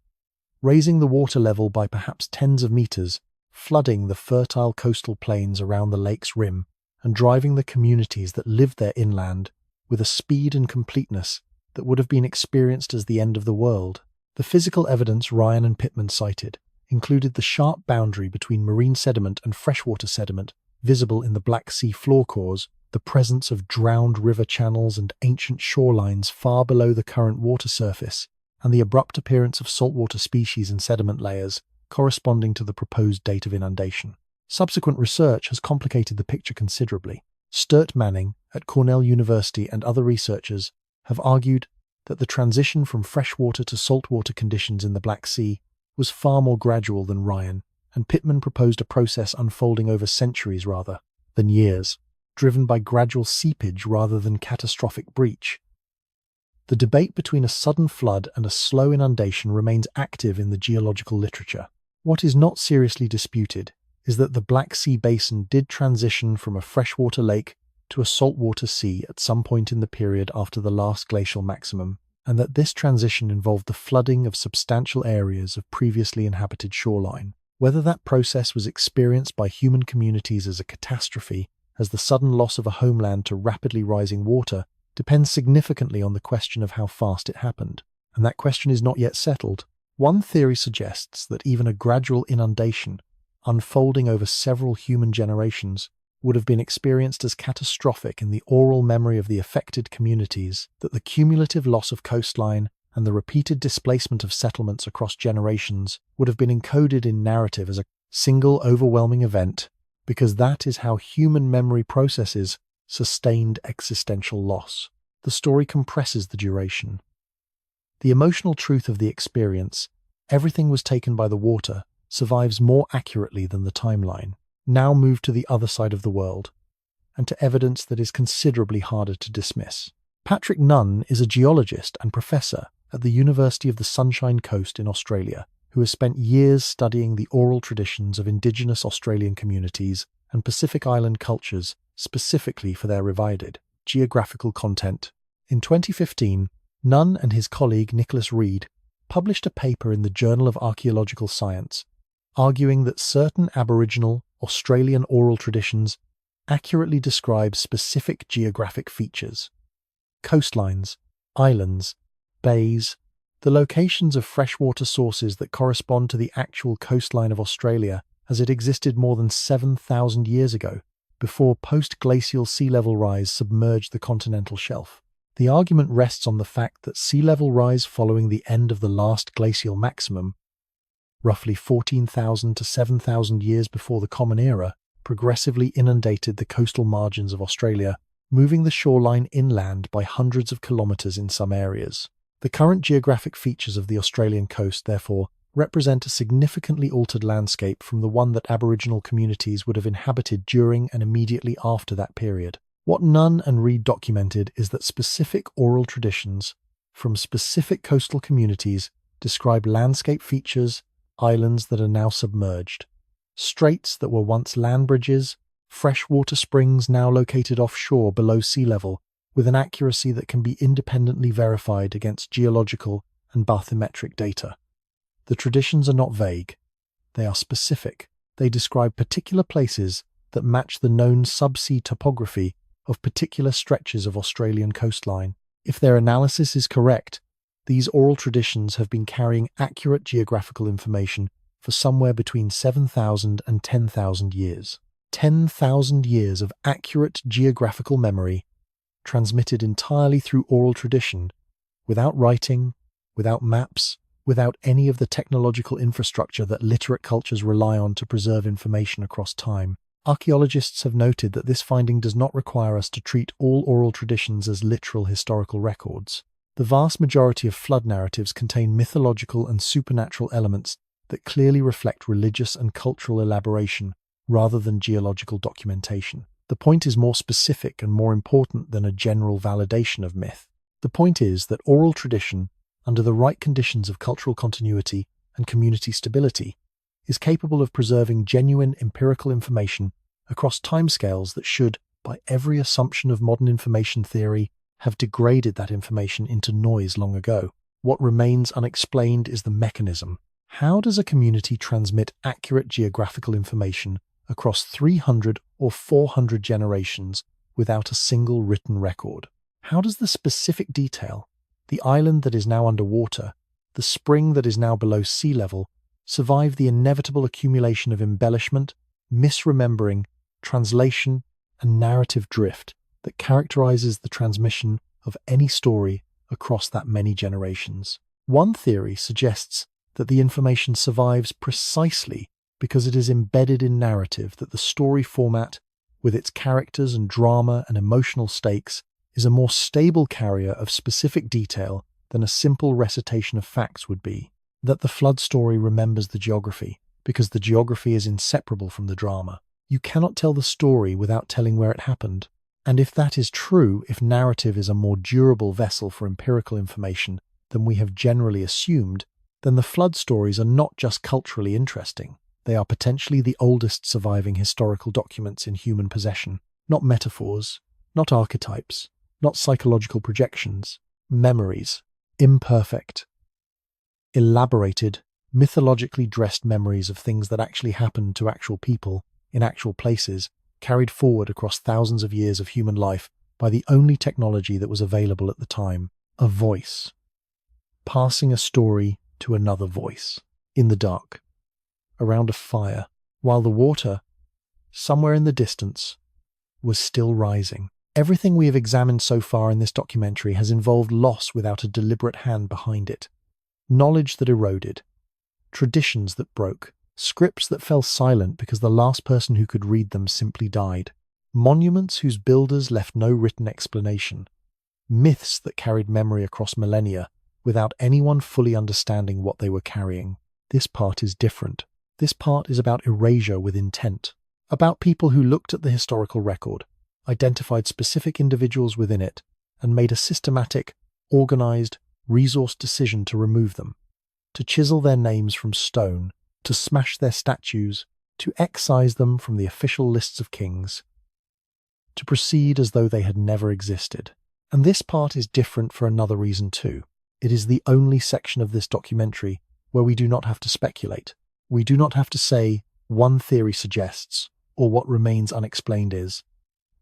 raising the water level by perhaps tens of meters, flooding the fertile coastal plains around the lake's rim, and driving the communities that lived there inland with a speed and completeness that would have been experienced as the end of the world. The physical evidence Ryan and Pittman cited included the sharp boundary between marine sediment and freshwater sediment visible in the Black Sea floor cores, the presence of drowned river channels and ancient shorelines far below the current water surface, and the abrupt appearance of saltwater species and sediment layers corresponding to the proposed date of inundation. Subsequent research has complicated the picture considerably. Sturt Manning at Cornell University and other researchers have argued that the transition from freshwater to saltwater conditions in the Black Sea was far more gradual than Ryan, and Pittman proposed a process unfolding over centuries rather than years, driven by gradual seepage rather than catastrophic breach. The debate between a sudden flood and a slow inundation remains active in the geological literature. What is not seriously disputed is that the Black Sea basin did transition from a freshwater lake to a saltwater sea at some point in the period after the last glacial maximum, and that this transition involved the flooding of substantial areas of previously inhabited shoreline. Whether that process was experienced by human communities as a catastrophe, as the sudden loss of a homeland to rapidly rising water, depends significantly on the question of how fast it happened, and that question is not yet settled. One theory suggests that even a gradual inundation, unfolding over several human generations, would have been experienced as catastrophic in the oral memory of the affected communities, that the cumulative loss of coastline and the repeated displacement of settlements across generations would have been encoded in narrative as a single overwhelming event, because that is how human memory processes sustained existential loss. The story compresses the duration. The emotional truth of the experience, everything was taken by the water, survives more accurately than the timeline. Now move to the other side of the world, and to evidence that is considerably harder to dismiss. Patrick Nunn is a geologist and professor at the University of the Sunshine Coast in Australia, who has spent years studying the oral traditions of Indigenous Australian communities and Pacific Island cultures, specifically for their revived geographical content. In 2015, Nunn and his colleague Nicholas Reed published a paper in the Journal of Archaeological Science, arguing that certain Aboriginal Australian oral traditions accurately describe specific geographic features: coastlines, islands, bays, the locations of freshwater sources that correspond to the actual coastline of Australia as it existed more than 7,000 years ago, before post-glacial sea level rise submerged the continental shelf. The argument rests on the fact that sea level rise following the end of the last glacial maximum, roughly 14,000 to 7,000 years before the Common Era, progressively inundated the coastal margins of Australia, moving the shoreline inland by hundreds of kilometres in some areas. The current geographic features of the Australian coast, therefore, represent a significantly altered landscape from the one that Aboriginal communities would have inhabited during and immediately after that period. What Nunn and Reed documented is that specific oral traditions from specific coastal communities describe landscape features, islands that are now submerged, straits that were once land bridges, freshwater springs now located offshore below sea level, with an accuracy that can be independently verified against geological and bathymetric data. The traditions are not vague. They are specific. They describe particular places that match the known subsea topography of particular stretches of Australian coastline. If their analysis is correct, these oral traditions have been carrying accurate geographical information for somewhere between 7,000 and 10,000 years. 10,000 years of accurate geographical memory, transmitted entirely through oral tradition, without writing, without maps, without any of the technological infrastructure that literate cultures rely on to preserve information across time. Archaeologists have noted that this finding does not require us to treat all oral traditions as literal historical records. The vast majority of flood narratives contain mythological and supernatural elements that clearly reflect religious and cultural elaboration rather than geological documentation. The point is more specific and more important than a general validation of myth. The point is that oral tradition, under the right conditions of cultural continuity and community stability, is capable of preserving genuine empirical information across timescales that should, by every assumption of modern information theory, have degraded that information into noise long ago. What remains unexplained is the mechanism. How does a community transmit accurate geographical information across 300 or 400 generations without a single written record? How does the specific detail, the island that is now underwater, the spring that is now below sea level, survive the inevitable accumulation of embellishment, misremembering, translation, and narrative drift that characterizes the transmission of any story across that many generations? One theory suggests that the information survives precisely because it is embedded in narrative, that the story format, with its characters and drama and emotional stakes, is a more stable carrier of specific detail than a simple recitation of facts would be. That the flood story remembers the geography, because the geography is inseparable from the drama. You cannot tell the story without telling where it happened. And if that is true, if narrative is a more durable vessel for empirical information than we have generally assumed, then the flood stories are not just culturally interesting. They are potentially the oldest surviving historical documents in human possession. Not metaphors, not archetypes, not psychological projections, memories, imperfect, elaborated, mythologically dressed memories of things that actually happened to actual people, in actual places, carried forward across thousands of years of human life by the only technology that was available at the time, a voice. Passing a story to another voice, in the dark, around a fire, while the water, somewhere in the distance, was still rising. Everything we have examined so far in this documentary has involved loss without a deliberate hand behind it. Knowledge that eroded, traditions that broke, scripts that fell silent because the last person who could read them simply died, monuments whose builders left no written explanation, myths that carried memory across millennia without anyone fully understanding what they were carrying. This part is different. This part is about erasure with intent, about people who looked at the historical record, identified specific individuals within it, and made a systematic, organized, resourced decision to remove them, to chisel their names from stone, to smash their statues, to excise them from the official lists of kings, to proceed as though they had never existed. And this part is different for another reason too. It is the only section of this documentary where we do not have to speculate. We do not have to say one theory suggests or what remains unexplained is.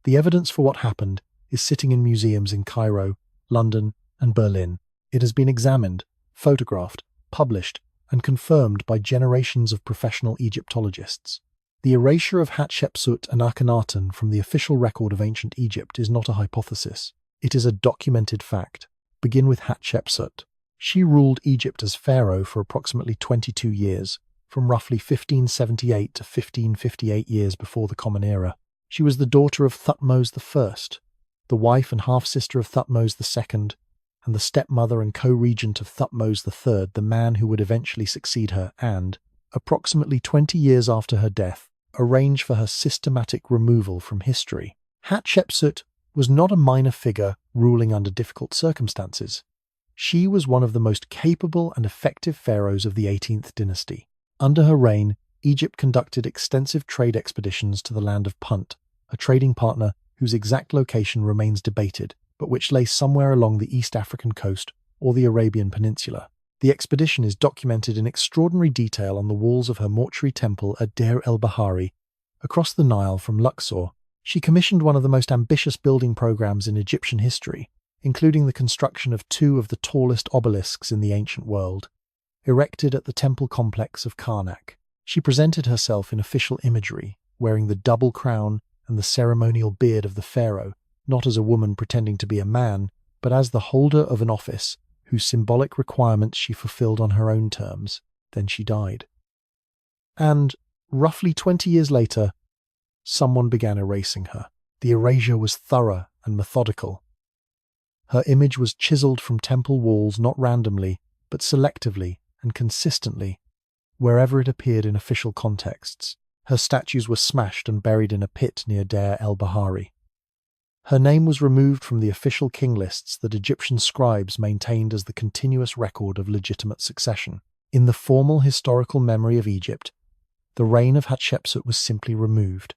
The evidence for what happened is sitting in museums in Cairo, London, and Berlin. It has been examined, photographed, published, and confirmed by generations of professional Egyptologists. The erasure of Hatshepsut and Akhenaten from the official record of ancient Egypt is not a hypothesis. It is a documented fact. Begin with Hatshepsut. She ruled Egypt as pharaoh for approximately 22 years, from roughly 1578 to 1558 years before the Common Era. She was the daughter of Thutmose I, the wife and half-sister of Thutmose II, and the stepmother and co-regent of Thutmose III, the man who would eventually succeed her and, approximately 20 years after her death, arrange for her systematic removal from history. Hatshepsut was not a minor figure ruling under difficult circumstances. She was one of the most capable and effective pharaohs of the 18th dynasty. Under her reign, Egypt conducted extensive trade expeditions to the land of Punt, a trading partner whose exact location remains debated, but which lay somewhere along the East African coast or the Arabian Peninsula. The expedition is documented in extraordinary detail on the walls of her mortuary temple at Deir el-Bahari, across the Nile from Luxor. She commissioned one of the most ambitious building programs in Egyptian history, including the construction of two of the tallest obelisks in the ancient world, erected at the temple complex of Karnak. She presented herself in official imagery, wearing the double crown and the ceremonial beard of the pharaoh, not as a woman pretending to be a man, but as the holder of an office whose symbolic requirements she fulfilled on her own terms. Then she died. And, roughly 20 years later, someone began erasing her. The erasure was thorough and methodical. Her image was chiseled from temple walls not randomly, but selectively and consistently, wherever it appeared in official contexts. Her statues were smashed and buried in a pit near Deir el-Bahari. Her name was removed from the official king lists that Egyptian scribes maintained as the continuous record of legitimate succession. In the formal historical memory of Egypt, the reign of Hatshepsut was simply removed,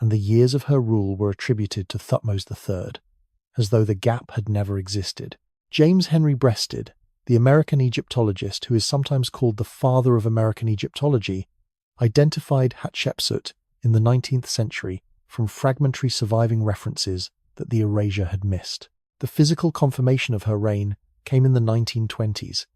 and the years of her rule were attributed to Thutmose III, as though the gap had never existed. James Henry Breasted, the American Egyptologist who is sometimes called the father of American Egyptology, identified Hatshepsut in the 19th century from fragmentary surviving references that the erasure had missed. The physical confirmation of her reign came in the 1920s,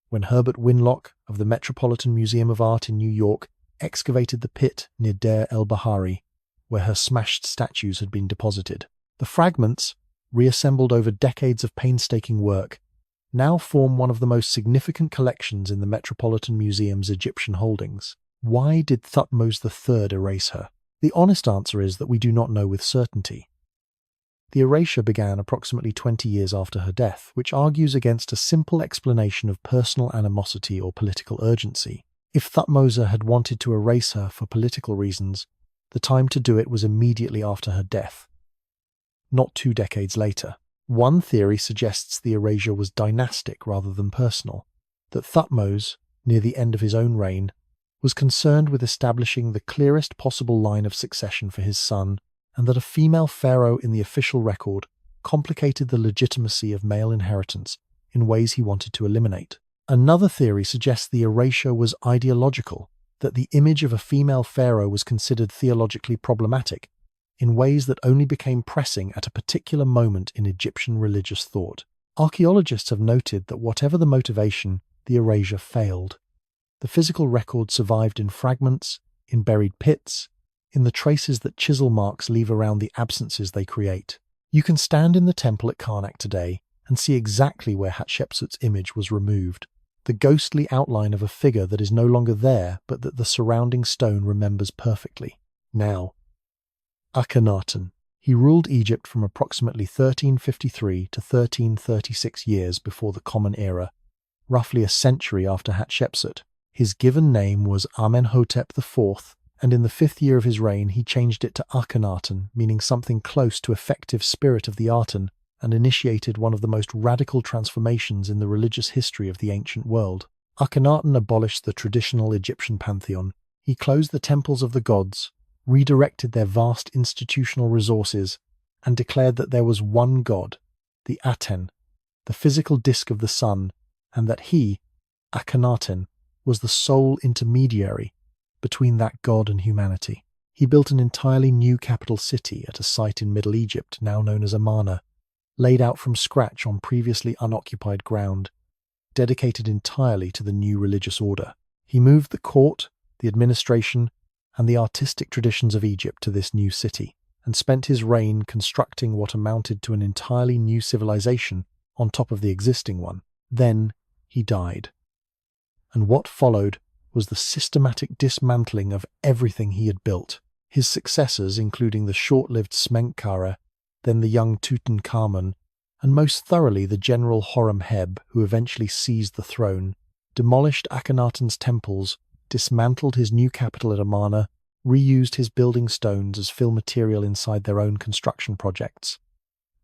when Herbert Winlock of the Metropolitan Museum of Art in New York excavated the pit near Deir el-Bahari, where her smashed statues had been deposited. The fragments, reassembled over decades of painstaking work, now form one of the most significant collections in the Metropolitan Museum's Egyptian holdings. Why did Thutmose III erase her? The honest answer is that we do not know with certainty. The erasure began approximately 20 years after her death, which argues against a simple explanation of personal animosity or political urgency. If Thutmose had wanted to erase her for political reasons, the time to do it was immediately after her death, not 2 decades later. One theory suggests the erasure was dynastic rather than personal, that Thutmose, near the end of his own reign, was concerned with establishing the clearest possible line of succession for his son, and that a female pharaoh in the official record complicated the legitimacy of male inheritance in ways he wanted to eliminate. Another theory suggests the erasure was ideological, that the image of a female pharaoh was considered theologically problematic in ways that only became pressing at a particular moment in Egyptian religious thought. Archaeologists have noted that whatever the motivation, the erasure failed. The physical record survived in fragments, in buried pits, in the traces that chisel marks leave around the absences they create. You can stand in the temple at Karnak today and see exactly where Hatshepsut's image was removed, the ghostly outline of a figure that is no longer there but that the surrounding stone remembers perfectly. Now, Akhenaten. He ruled Egypt from approximately 1353 to 1336 years before the Common Era, roughly a century after Hatshepsut. His given name was Amenhotep IV, and in the 5th year of his reign he changed it to Akhenaten, meaning something close to effective spirit of the Aten, and initiated one of the most radical transformations in the religious history of the ancient world. Akhenaten abolished the traditional Egyptian pantheon. He closed the temples of the gods, redirected their vast institutional resources, and declared that there was one god, the Aten, the physical disk of the sun, and that he, Akhenaten, was the sole intermediary between that god and humanity. He built an entirely new capital city at a site in Middle Egypt now known as Amarna, laid out from scratch on previously unoccupied ground, dedicated entirely to the new religious order. He moved the court, the administration, and the artistic traditions of Egypt to this new city, and spent his reign constructing what amounted to an entirely new civilization on top of the existing one. Then he died. And what followed was the systematic dismantling of everything he had built. His successors, including the short-lived Smenkhkare, then the young Tutankhamun, and most thoroughly the general Horemheb, who eventually seized the throne, demolished Akhenaten's temples, dismantled his new capital at Amarna, reused his building stones as fill material inside their own construction projects,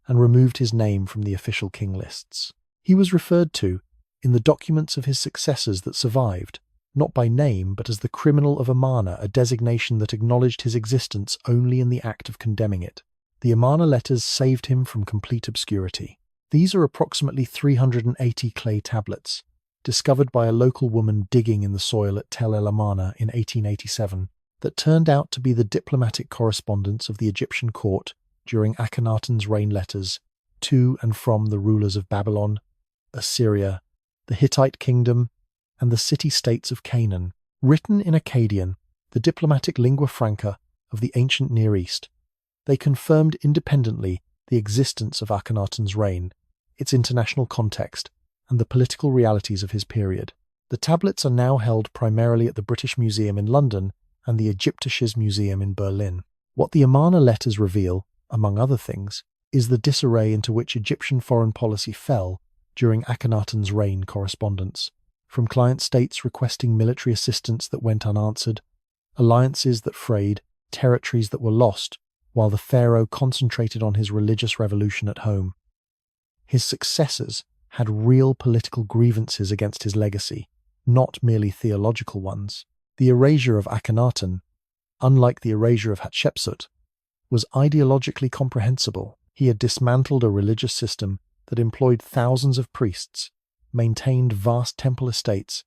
and removed his name from the official king lists. He was referred to, in the documents of his successors that survived, not by name but as the criminal of Amarna, a designation that acknowledged his existence only in the act of condemning it. The Amarna letters saved him from complete obscurity. These are approximately 380 clay tablets, discovered by a local woman digging in the soil at Tel El Amarna in 1887, that turned out to be the diplomatic correspondence of the Egyptian court during Akhenaten's reign letters to and from the rulers of Babylon, Assyria, the Hittite kingdom, and the city-states of Canaan, written in Akkadian, the diplomatic lingua franca of the ancient Near East. They confirmed independently the existence of Akhenaten's reign, its international context, and the political realities of his period. The tablets are now held primarily at the British Museum in London and the Egyptisches Museum in Berlin. What the Amarna letters reveal, among other things, is the disarray into which Egyptian foreign policy fell during Akhenaten's reign correspondence, from client states requesting military assistance that went unanswered, alliances that frayed, territories that were lost, while the pharaoh concentrated on his religious revolution at home. His successors had real political grievances against his legacy, not merely theological ones. The erasure of Akhenaten, unlike the erasure of Hatshepsut, was ideologically comprehensible. He had dismantled a religious system that employed thousands of priests, maintained vast temple estates,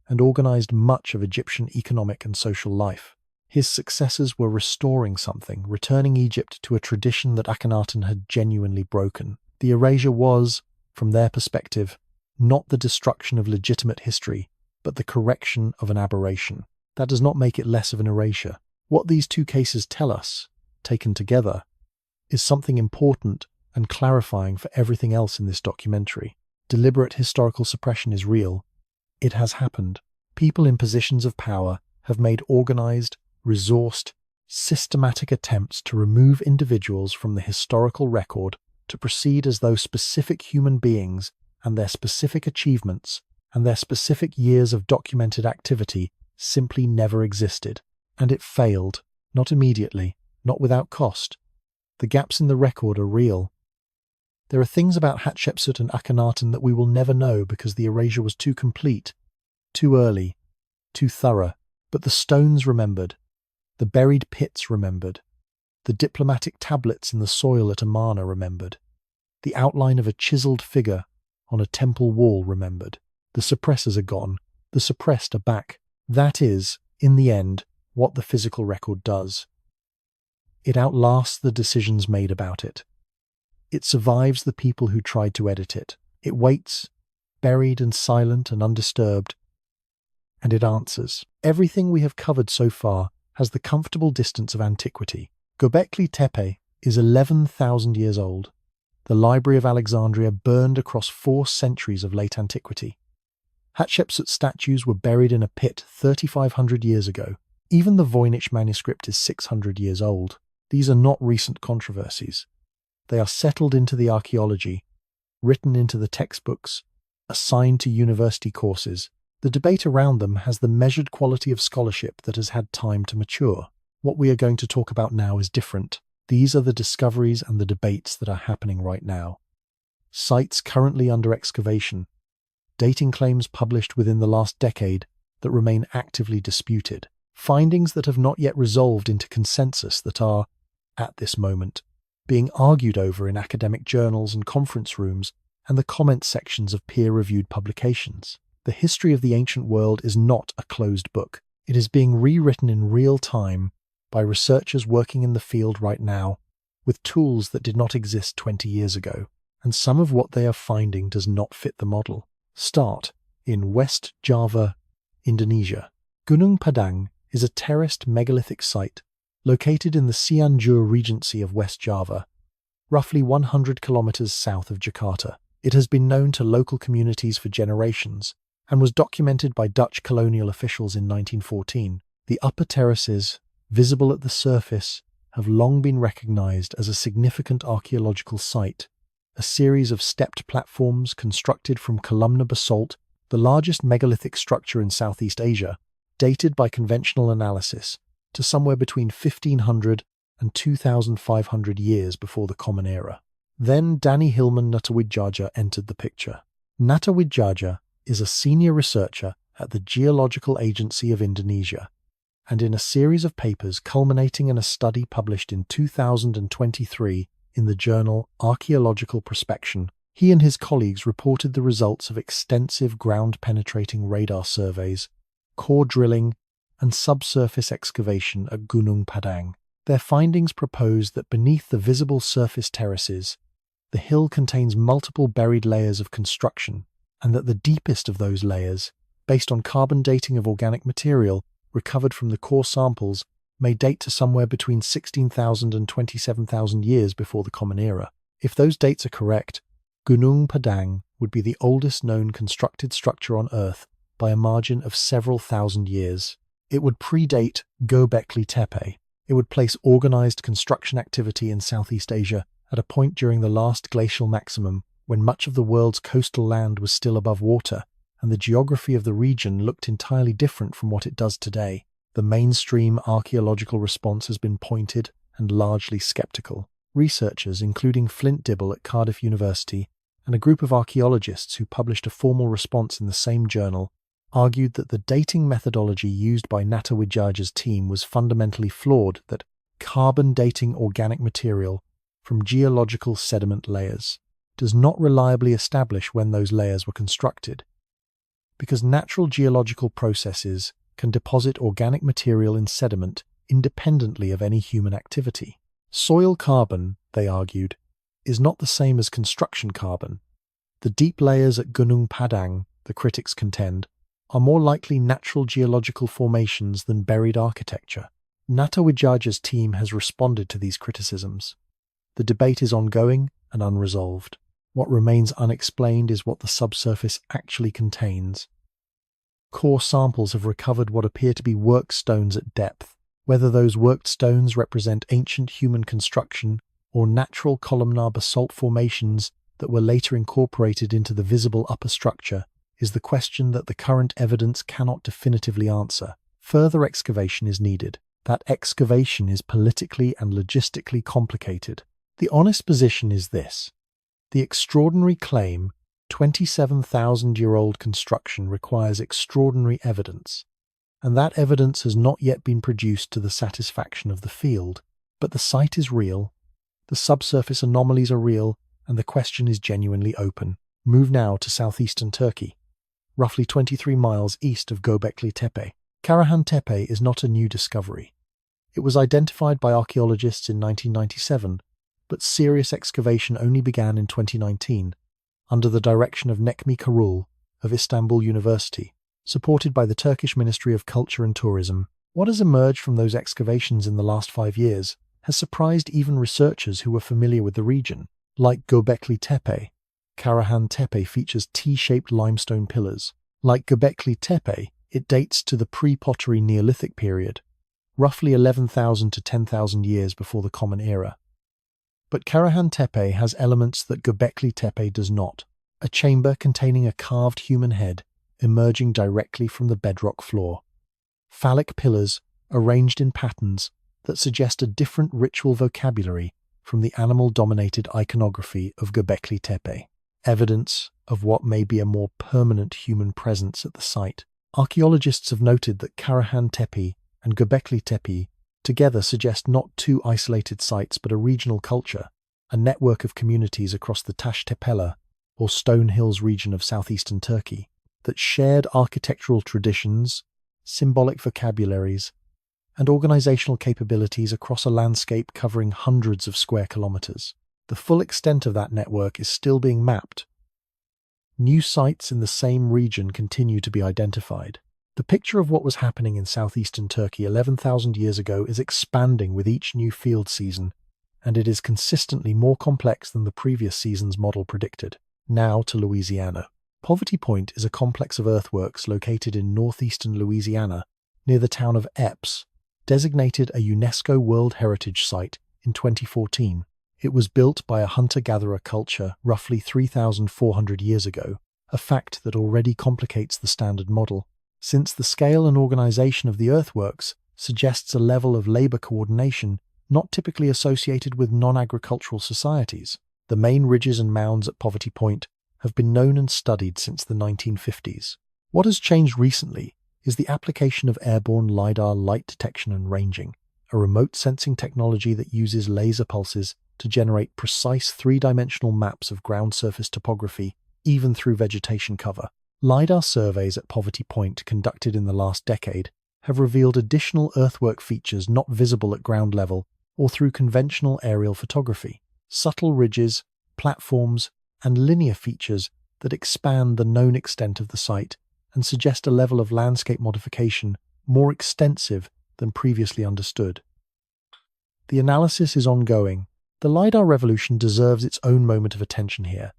and organized much of Egyptian economic and social life. His successors were restoring something, returning Egypt to a tradition that Akhenaten had genuinely broken. The erasure was, from their perspective, not the destruction of legitimate history, but the correction of an aberration. That does not make it less of an erasure. What these two cases tell us, taken together, is something important and clarifying for everything else in this documentary. Deliberate historical suppression is real. It has happened. People in positions of power have made organized, resourced, systematic attempts to remove individuals from the historical record, to proceed as though specific human beings and their specific achievements and their specific years of documented activity simply never existed. And it failed, not immediately, not without cost. The gaps in the record are real. There are things about Hatshepsut and Akhenaten that we will never know because the erasure was too complete, too early, too thorough. But the stones remembered, the buried pits remembered, the diplomatic tablets in the soil at Amarna remembered, the outline of a chiseled figure on a temple wall remembered. The suppressors are gone, the suppressed are back. That is, in the end, what the physical record does. It outlasts the decisions made about it. It survives the people who tried to edit it. It waits, buried and silent and undisturbed, and it answers. Everything we have covered so far has the comfortable distance of antiquity. Göbekli Tepe is 11,000 years old. The Library of Alexandria burned across 4 centuries of late antiquity. Hatshepsut's statues were buried in a pit 3,500 years ago. Even the Voynich manuscript is 600 years old. These are not recent controversies. They are settled into the archaeology, written into the textbooks, assigned to university courses. The debate around them has the measured quality of scholarship that has had time to mature. What we are going to talk about now is different. These are the discoveries and the debates that are happening right now. Sites currently under excavation, dating claims published within the last decade that remain actively disputed, findings that have not yet resolved into consensus that are, at this moment, being argued over in academic journals and conference rooms and the comment sections of peer-reviewed publications. The history of the ancient world is not a closed book. It is being rewritten in real time by researchers working in the field right now with tools that did not exist 20 years ago, and some of what they are finding does not fit the model. Start in West Java, Indonesia. Gunung Padang is a terraced megalithic site located in the Cianjur Regency of West Java, roughly 100 kilometers south of Jakarta. It has been known to local communities for generations and was documented by Dutch colonial officials in 1914. The upper terraces, visible at the surface, have long been recognized as a significant archaeological site. A series of stepped platforms constructed from columnar basalt, the largest megalithic structure in Southeast Asia, dated by conventional analysis to somewhere between 1500 and 2500 years before the Common Era. Then Danny Hillman Natawijaya entered the picture. Natawijaya is a senior researcher at the Geological Agency of Indonesia, and in a series of papers culminating in a study published in 2023 in the journal Archaeological Prospection, he and his colleagues reported the results of extensive ground-penetrating radar surveys, core drilling, and subsurface excavation at Gunung Padang. Their findings propose that beneath the visible surface terraces, the hill contains multiple buried layers of construction, and that the deepest of those layers, based on carbon dating of organic material recovered from the core samples, may date to somewhere between 16,000 and 27,000 years before the Common Era. If those dates are correct, Gunung Padang would be the oldest known constructed structure on Earth by a margin of several thousand years. It would predate Göbekli Tepe. It would place organized construction activity in Southeast Asia at a point during the last glacial maximum when much of the world's coastal land was still above water and the geography of the region looked entirely different from what it does today. The mainstream archaeological response has been pointed and largely skeptical. Researchers, including Flint Dibble at Cardiff University and a group of archaeologists who published a formal response in the same journal, argued that the dating methodology used by Natawijaya's team was fundamentally flawed, that carbon dating organic material from geological sediment layers does not reliably establish when those layers were constructed, because natural geological processes can deposit organic material in sediment independently of any human activity. Soil carbon, they argued, is not the same as construction carbon. The deep layers at Gunung Padang, the critics contend, are more likely natural geological formations than buried architecture. Natawijaya's team has responded to these criticisms. The debate is ongoing and unresolved. What remains unexplained is what the subsurface actually contains. Core samples have recovered what appear to be worked stones at depth. Whether those worked stones represent ancient human construction or natural columnar basalt formations that were later incorporated into the visible upper structure is the question that the current evidence cannot definitively answer. Further excavation is needed. That excavation is politically and logistically complicated. The honest position is this: the extraordinary claim 27,000-year-old construction requires extraordinary evidence, and that evidence has not yet been produced to the satisfaction of the field. But the site is real, the subsurface anomalies are real, and the question is genuinely open. Move now to southeastern Turkey, roughly 23 miles east of Göbekli Tepe. Karahan Tepe is not a new discovery. It was identified by archaeologists in 1997, but serious excavation only began in 2019, under the direction of Necmi Karul of Istanbul University, supported by the Turkish Ministry of Culture and Tourism. What has emerged from those excavations in the last 5 years has surprised even researchers who were familiar with the region. Like Göbekli Tepe, Karahan Tepe features T-shaped limestone pillars. Like Göbekli Tepe, it dates to the pre-pottery Neolithic period, roughly 11,000 to 10,000 years before the Common Era. But Karahan Tepe has elements that Göbekli Tepe does not. A chamber containing a carved human head emerging directly from the bedrock floor. Phallic pillars arranged in patterns that suggest a different ritual vocabulary from the animal-dominated iconography of Göbekli Tepe. Evidence of what may be a more permanent human presence at the site. Archaeologists have noted that Karahan Tepe and Göbekli Tepe together suggest not two isolated sites but a regional culture, a network of communities across the Taş Tepeler, or Stone Hills region of southeastern Turkey, that shared architectural traditions, symbolic vocabularies, and organizational capabilities across a landscape covering hundreds of square kilometers. The full extent of that network is still being mapped. New sites in the same region continue to be identified. The picture of what was happening in southeastern Turkey 11,000 years ago is expanding with each new field season, and it is consistently more complex than the previous season's model predicted. Now to Louisiana. Poverty Point is a complex of earthworks located in northeastern Louisiana, near the town of Epes, designated a UNESCO World Heritage Site in 2014. It was built by a hunter-gatherer culture roughly 3,400 years ago, a fact that already complicates the standard model, since the scale and organization of the earthworks suggests a level of labor coordination not typically associated with non-agricultural societies. The main ridges and mounds at Poverty Point have been known and studied since the 1950s. What has changed recently is the application of airborne LiDAR light detection and ranging, a remote sensing technology that uses laser pulses to generate precise three-dimensional maps of ground surface topography, even through vegetation cover. LiDAR surveys at Poverty Point conducted in the last decade have revealed additional earthwork features not visible at ground level or through conventional aerial photography. Subtle ridges, platforms, and linear features that expand the known extent of the site and suggest a level of landscape modification more extensive than previously understood. The analysis is ongoing. The LiDAR revolution deserves its own moment of attention here,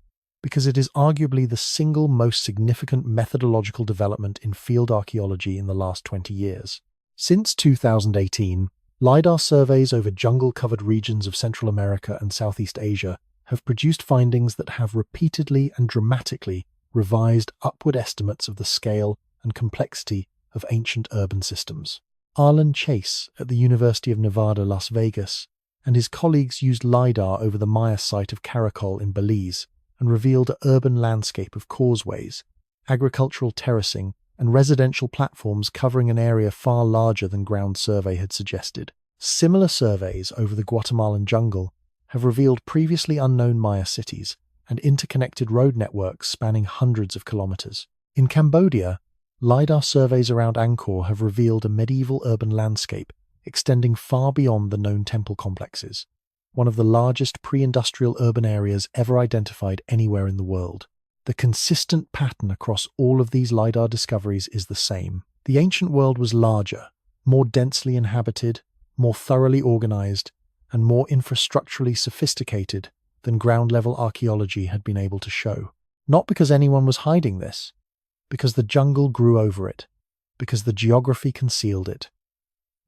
because it is arguably the single most significant methodological development in field archaeology in the last 20 years. Since 2018, LiDAR surveys over jungle-covered regions of Central America and Southeast Asia have produced findings that have repeatedly and dramatically revised upward estimates of the scale and complexity of ancient urban systems. Arlen Chase at the University of Nevada, Las Vegas, and his colleagues used LiDAR over the Maya site of Caracol in Belize and revealed an urban landscape of causeways, agricultural terracing, and residential platforms covering an area far larger than ground survey had suggested. Similar surveys over the Guatemalan jungle have revealed previously unknown Maya cities and interconnected road networks spanning hundreds of kilometers. In Cambodia, LiDAR surveys around Angkor have revealed a medieval urban landscape extending far beyond the known temple complexes, one of the largest pre-industrial urban areas ever identified anywhere in the world. The consistent pattern across all of these LiDAR discoveries is the same. The ancient world was larger, more densely inhabited, more thoroughly organized, and more infrastructurally sophisticated than ground-level archaeology had been able to show. Not because anyone was hiding this, because the jungle grew over it, because the geography concealed it,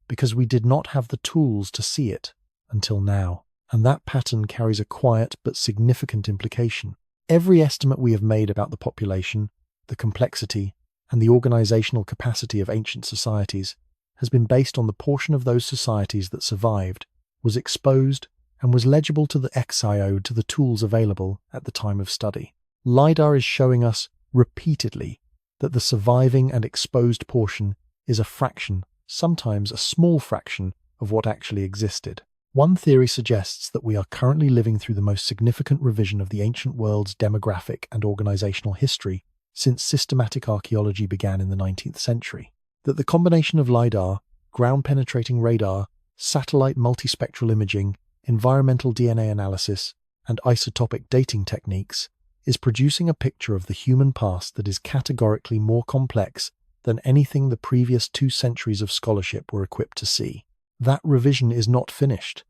because we did not have the tools to see it until now. And that pattern carries a quiet but significant implication. Every estimate we have made about the population, the complexity, and the organizational capacity of ancient societies has been based on the portion of those societies that survived, was exposed, and was legible to the XIO to the tools available at the time of study. LiDAR is showing us repeatedly that the surviving and exposed portion is a fraction, sometimes a small fraction, of what actually existed. One theory suggests that we are currently living through the most significant revision of the ancient world's demographic and organizational history since systematic archaeology began in the 19th century. That the combination of LiDAR, ground-penetrating radar, satellite multispectral imaging, environmental DNA analysis, and isotopic dating techniques is producing a picture of the human past that is categorically more complex than anything the previous 2 centuries of scholarship were equipped to see. That revision is not finished.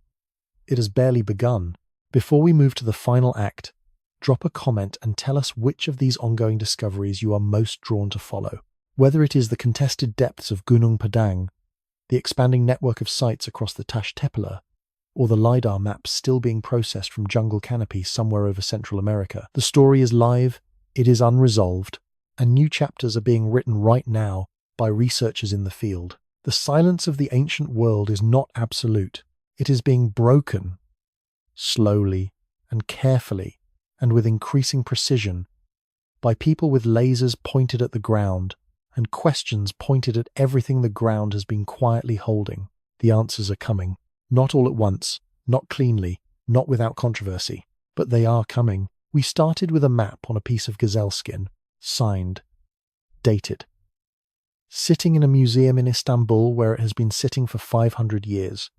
It has barely begun. Before we move to the final act, drop a comment and tell us which of these ongoing discoveries you are most drawn to follow. Whether it is the contested depths of Gunung Padang, the expanding network of sites across the Tash Tepela, or the LiDAR maps still being processed from jungle canopy somewhere over Central America. The story is live, it is unresolved, and new chapters are being written right now by researchers in the field. The silence of the ancient world is not absolute. It is being broken, slowly and carefully, and with increasing precision, by people with lasers pointed at the ground and questions pointed at everything the ground has been quietly holding. The answers are coming. Not all at once, not cleanly, not without controversy, but they are coming. We started with a map on a piece of gazelle skin, signed, dated, sitting in a museum in Istanbul where it has been sitting for 500 years.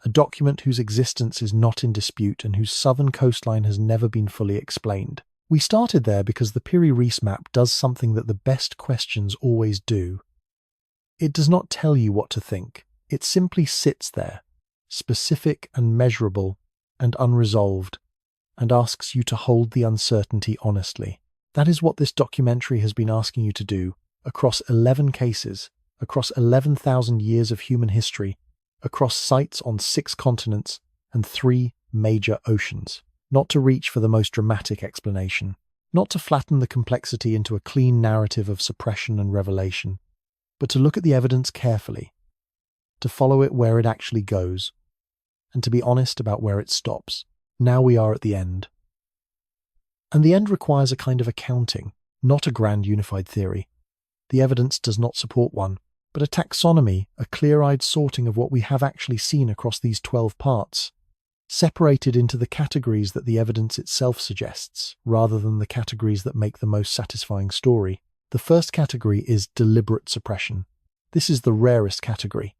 A document whose existence is not in dispute and whose southern coastline has never been fully explained. We started there because the Piri Reis map does something that the best questions always do. It does not tell you what to think. It simply sits there, specific and measurable and unresolved, and asks you to hold the uncertainty honestly. That is what this documentary has been asking you to do, across 11 cases, across 11,000 years of human history, across sites on 6 continents and 3 major oceans. Not to reach for the most dramatic explanation, not to flatten the complexity into a clean narrative of suppression and revelation, but to look at the evidence carefully, to follow it where it actually goes, and to be honest about where it stops. Now we are at the end. And the end requires a kind of accounting, not a grand unified theory. The evidence does not support one, but a taxonomy, a clear-eyed sorting of what we have actually seen across these 12 parts, separated into the categories that the evidence itself suggests, rather than the categories that make the most satisfying story. The first category is deliberate suppression. This is the rarest category,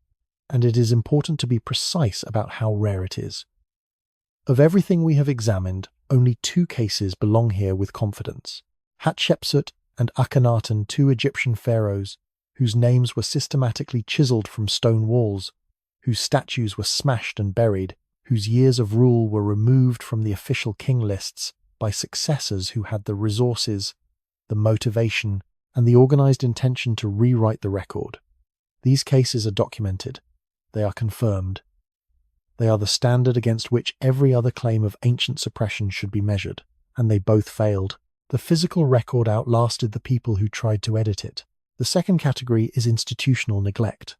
and it is important to be precise about how rare it is. Of everything we have examined, only 2 cases belong here with confidence. Hatshepsut and Akhenaten, 2 Egyptian pharaohs, whose names were systematically chiseled from stone walls, whose statues were smashed and buried, whose years of rule were removed from the official king lists by successors who had the resources, the motivation, and the organized intention to rewrite the record. These cases are documented. They are confirmed. They are the standard against which every other claim of ancient suppression should be measured, and they both failed. The physical record outlasted the people who tried to edit it. The second category is institutional neglect.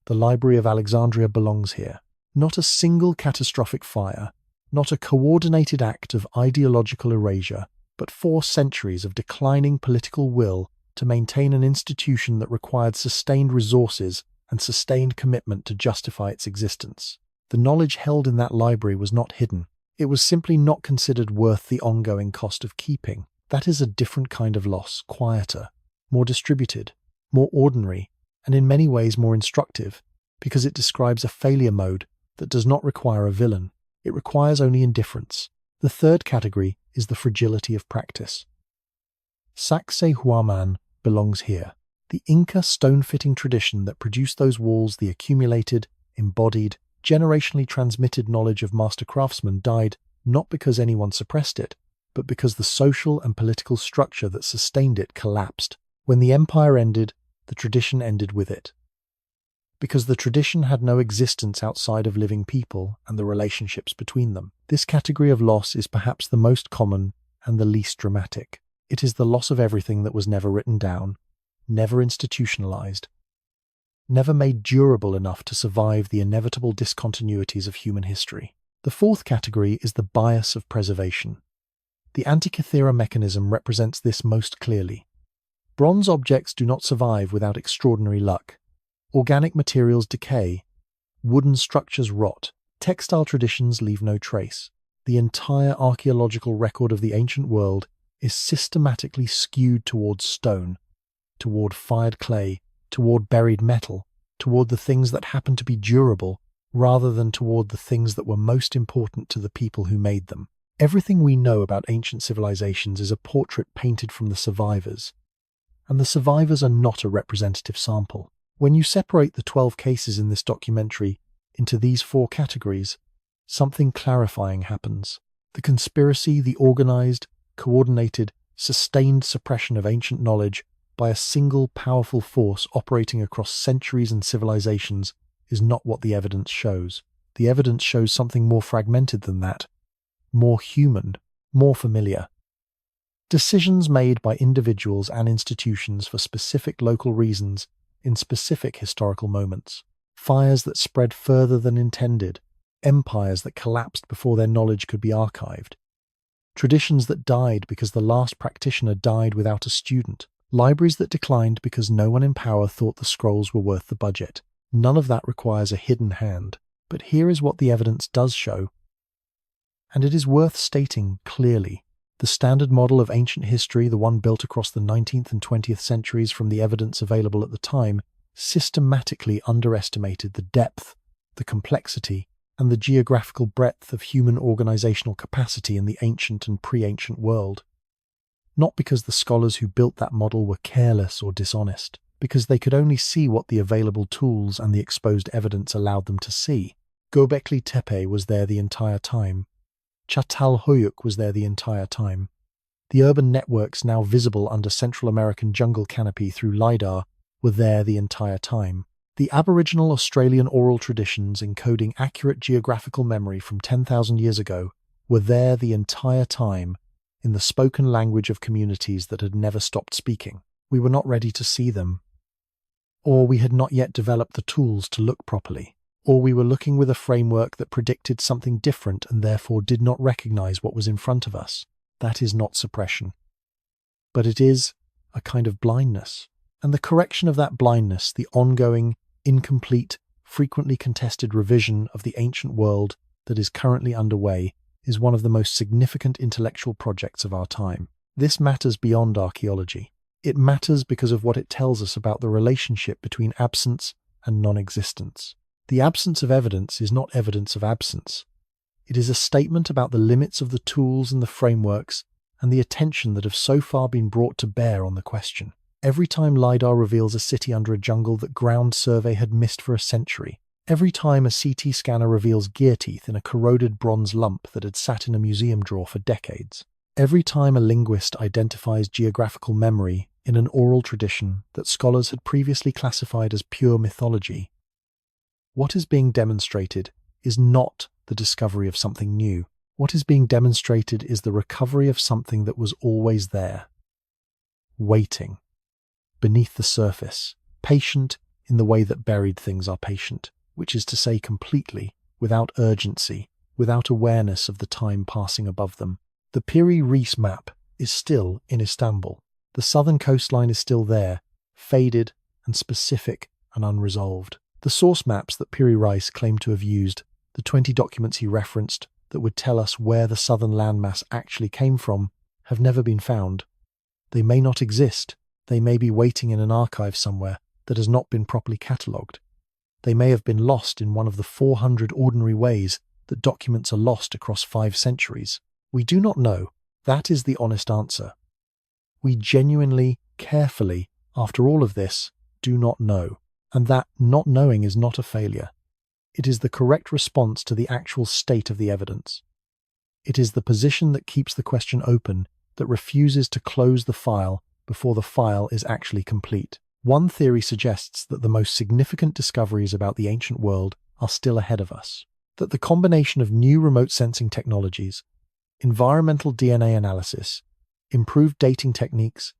The Library of Alexandria belongs here. Not a single catastrophic fire, not a coordinated act of ideological erasure, but 4 centuries of declining political will to maintain an institution that required sustained resources and sustained commitment to justify its existence. The knowledge held in that library was not hidden. It was simply not considered worth the ongoing cost of keeping. That is a different kind of loss, quieter, more distributed, more ordinary, and in many ways more instructive, because it describes a failure mode that does not require a villain. It requires only indifference. The third category is the fragility of practice. Sacsayhuaman belongs here. The Inca stone-fitting tradition that produced those walls, the accumulated, embodied, generationally transmitted knowledge of master craftsmen, died not because anyone suppressed it, but because the social and political structure that sustained it collapsed. When the empire ended, the tradition ended with it. Because the tradition had no existence outside of living people and the relationships between them. This category of loss is perhaps the most common and the least dramatic. It is the loss of everything that was never written down, never institutionalized, never made durable enough to survive the inevitable discontinuities of human history. The fourth category is the bias of preservation. The Antikythera mechanism represents this most clearly. Bronze objects do not survive without extraordinary luck. Organic materials decay, wooden structures rot, textile traditions leave no trace. The entire archaeological record of the ancient world is systematically skewed towards stone, toward fired clay, toward buried metal, toward the things that happen to be durable, rather than toward the things that were most important to the people who made them. Everything we know about ancient civilizations is a portrait painted from the survivors, and the survivors are not a representative sample. When you separate the 12 cases in this documentary into these 4 categories, something clarifying happens. The conspiracy, the organized, coordinated, sustained suppression of ancient knowledge by a single powerful force operating across centuries and civilizations is not what the evidence shows. The evidence shows something more fragmented than that, more human, more familiar. Decisions made by individuals and institutions for specific local reasons in specific historical moments. Fires that spread further than intended. Empires that collapsed before their knowledge could be archived. Traditions that died because the last practitioner died without a student. Libraries that declined because no one in power thought the scrolls were worth the budget. None of that requires a hidden hand. But here is what the evidence does show. And it is worth stating clearly. The standard model of ancient history, the one built across the 19th and 20th centuries from the evidence available at the time, systematically underestimated the depth, the complexity, and the geographical breadth of human organizational capacity in the ancient and pre-ancient world. Not because the scholars who built that model were careless or dishonest, because they could only see what the available tools and the exposed evidence allowed them to see. Göbekli Tepe was there the entire time. Çatalhöyük was there the entire time. The urban networks now visible under Central American jungle canopy through LiDAR were there the entire time. The Aboriginal Australian oral traditions encoding accurate geographical memory from 10,000 years ago were there the entire time in the spoken language of communities that had never stopped speaking. We were not ready to see them. Or we had not yet developed the tools to look properly. Or we were looking with a framework that predicted something different and therefore did not recognize what was in front of us. That is not suppression. But it is a kind of blindness. And the correction of that blindness, the ongoing, incomplete, frequently contested revision of the ancient world that is currently underway, is one of the most significant intellectual projects of our time. This matters beyond archaeology. It matters because of what it tells us about the relationship between absence and non-existence. The absence of evidence is not evidence of absence. It is a statement about the limits of the tools and the frameworks and the attention that have so far been brought to bear on the question. Every time LiDAR reveals a city under a jungle that ground survey had missed for a century, every time a CT scanner reveals gear teeth in a corroded bronze lump that had sat in a museum drawer for decades, every time a linguist identifies geographical memory in an oral tradition that scholars had previously classified as pure mythology, what is being demonstrated is not the discovery of something new. What is being demonstrated is the recovery of something that was always there, waiting, beneath the surface, patient in the way that buried things are patient, which is to say completely, without urgency, without awareness of the time passing above them. The Piri Reis map is still in Istanbul. The southern coastline is still there, faded and specific and unresolved. The source maps that Piri Reis claimed to have used, the 20 documents he referenced that would tell us where the southern landmass actually came from, have never been found. They may not exist. They may be waiting in an archive somewhere that has not been properly catalogued. They may have been lost in one of the 400 ordinary ways that documents are lost across 5 centuries. We do not know. That is the honest answer. We genuinely, carefully, after all of this, do not know. And that not knowing is not a failure. It is the correct response to the actual state of the evidence. It is the position that keeps the question open, that refuses to close the file before the file is actually complete. One theory suggests that the most significant discoveries about the ancient world are still ahead of us. That the combination of new remote sensing technologies, environmental DNA analysis, improved dating techniques,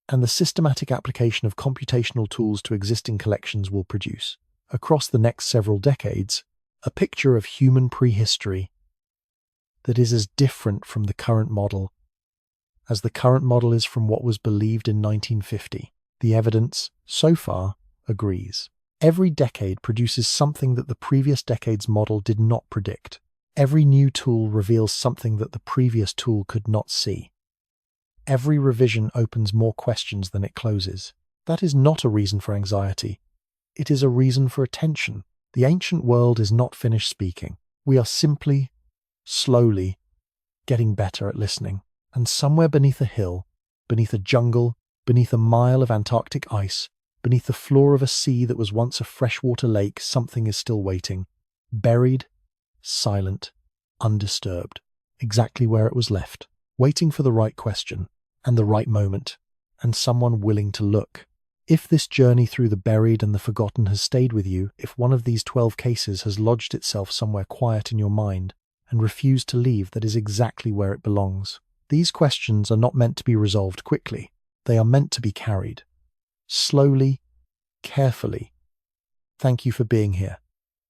and the systematic application of computational tools to existing collections will produce, across the next several decades, a picture of human prehistory that is as different from the current model as the current model is from what was believed in 1950. The evidence, so far, agrees. Every decade produces something that the previous decade's model did not predict. Every new tool reveals something that the previous tool could not see. Every revision opens more questions than it closes. That is not a reason for anxiety. It is a reason for attention. The ancient world is not finished speaking. We are simply, slowly, getting better at listening. And somewhere beneath a hill, beneath a jungle, Beneath a mile of Antarctic ice, beneath the floor of a sea that was once a freshwater lake, something is still waiting. Buried, silent, undisturbed. Exactly where it was left. Waiting for the right question, and the right moment, and someone willing to look. If this journey through the buried and the forgotten has stayed with you, if one of these 12 cases has lodged itself somewhere quiet in your mind and refused to leave, that is exactly where it belongs. These questions are not meant to be resolved quickly. They are meant to be carried. Slowly, carefully. Thank you for being here.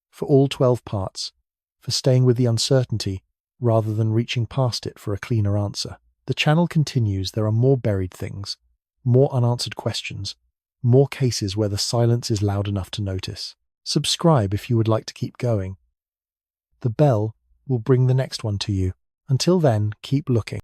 For all 12 parts. For staying with the uncertainty rather than reaching past it for a cleaner answer. The channel continues. There are more buried things, more unanswered questions, more cases where the silence is loud enough to notice. Subscribe if you would like to keep going. The bell will bring the next one to you. Until then, keep looking.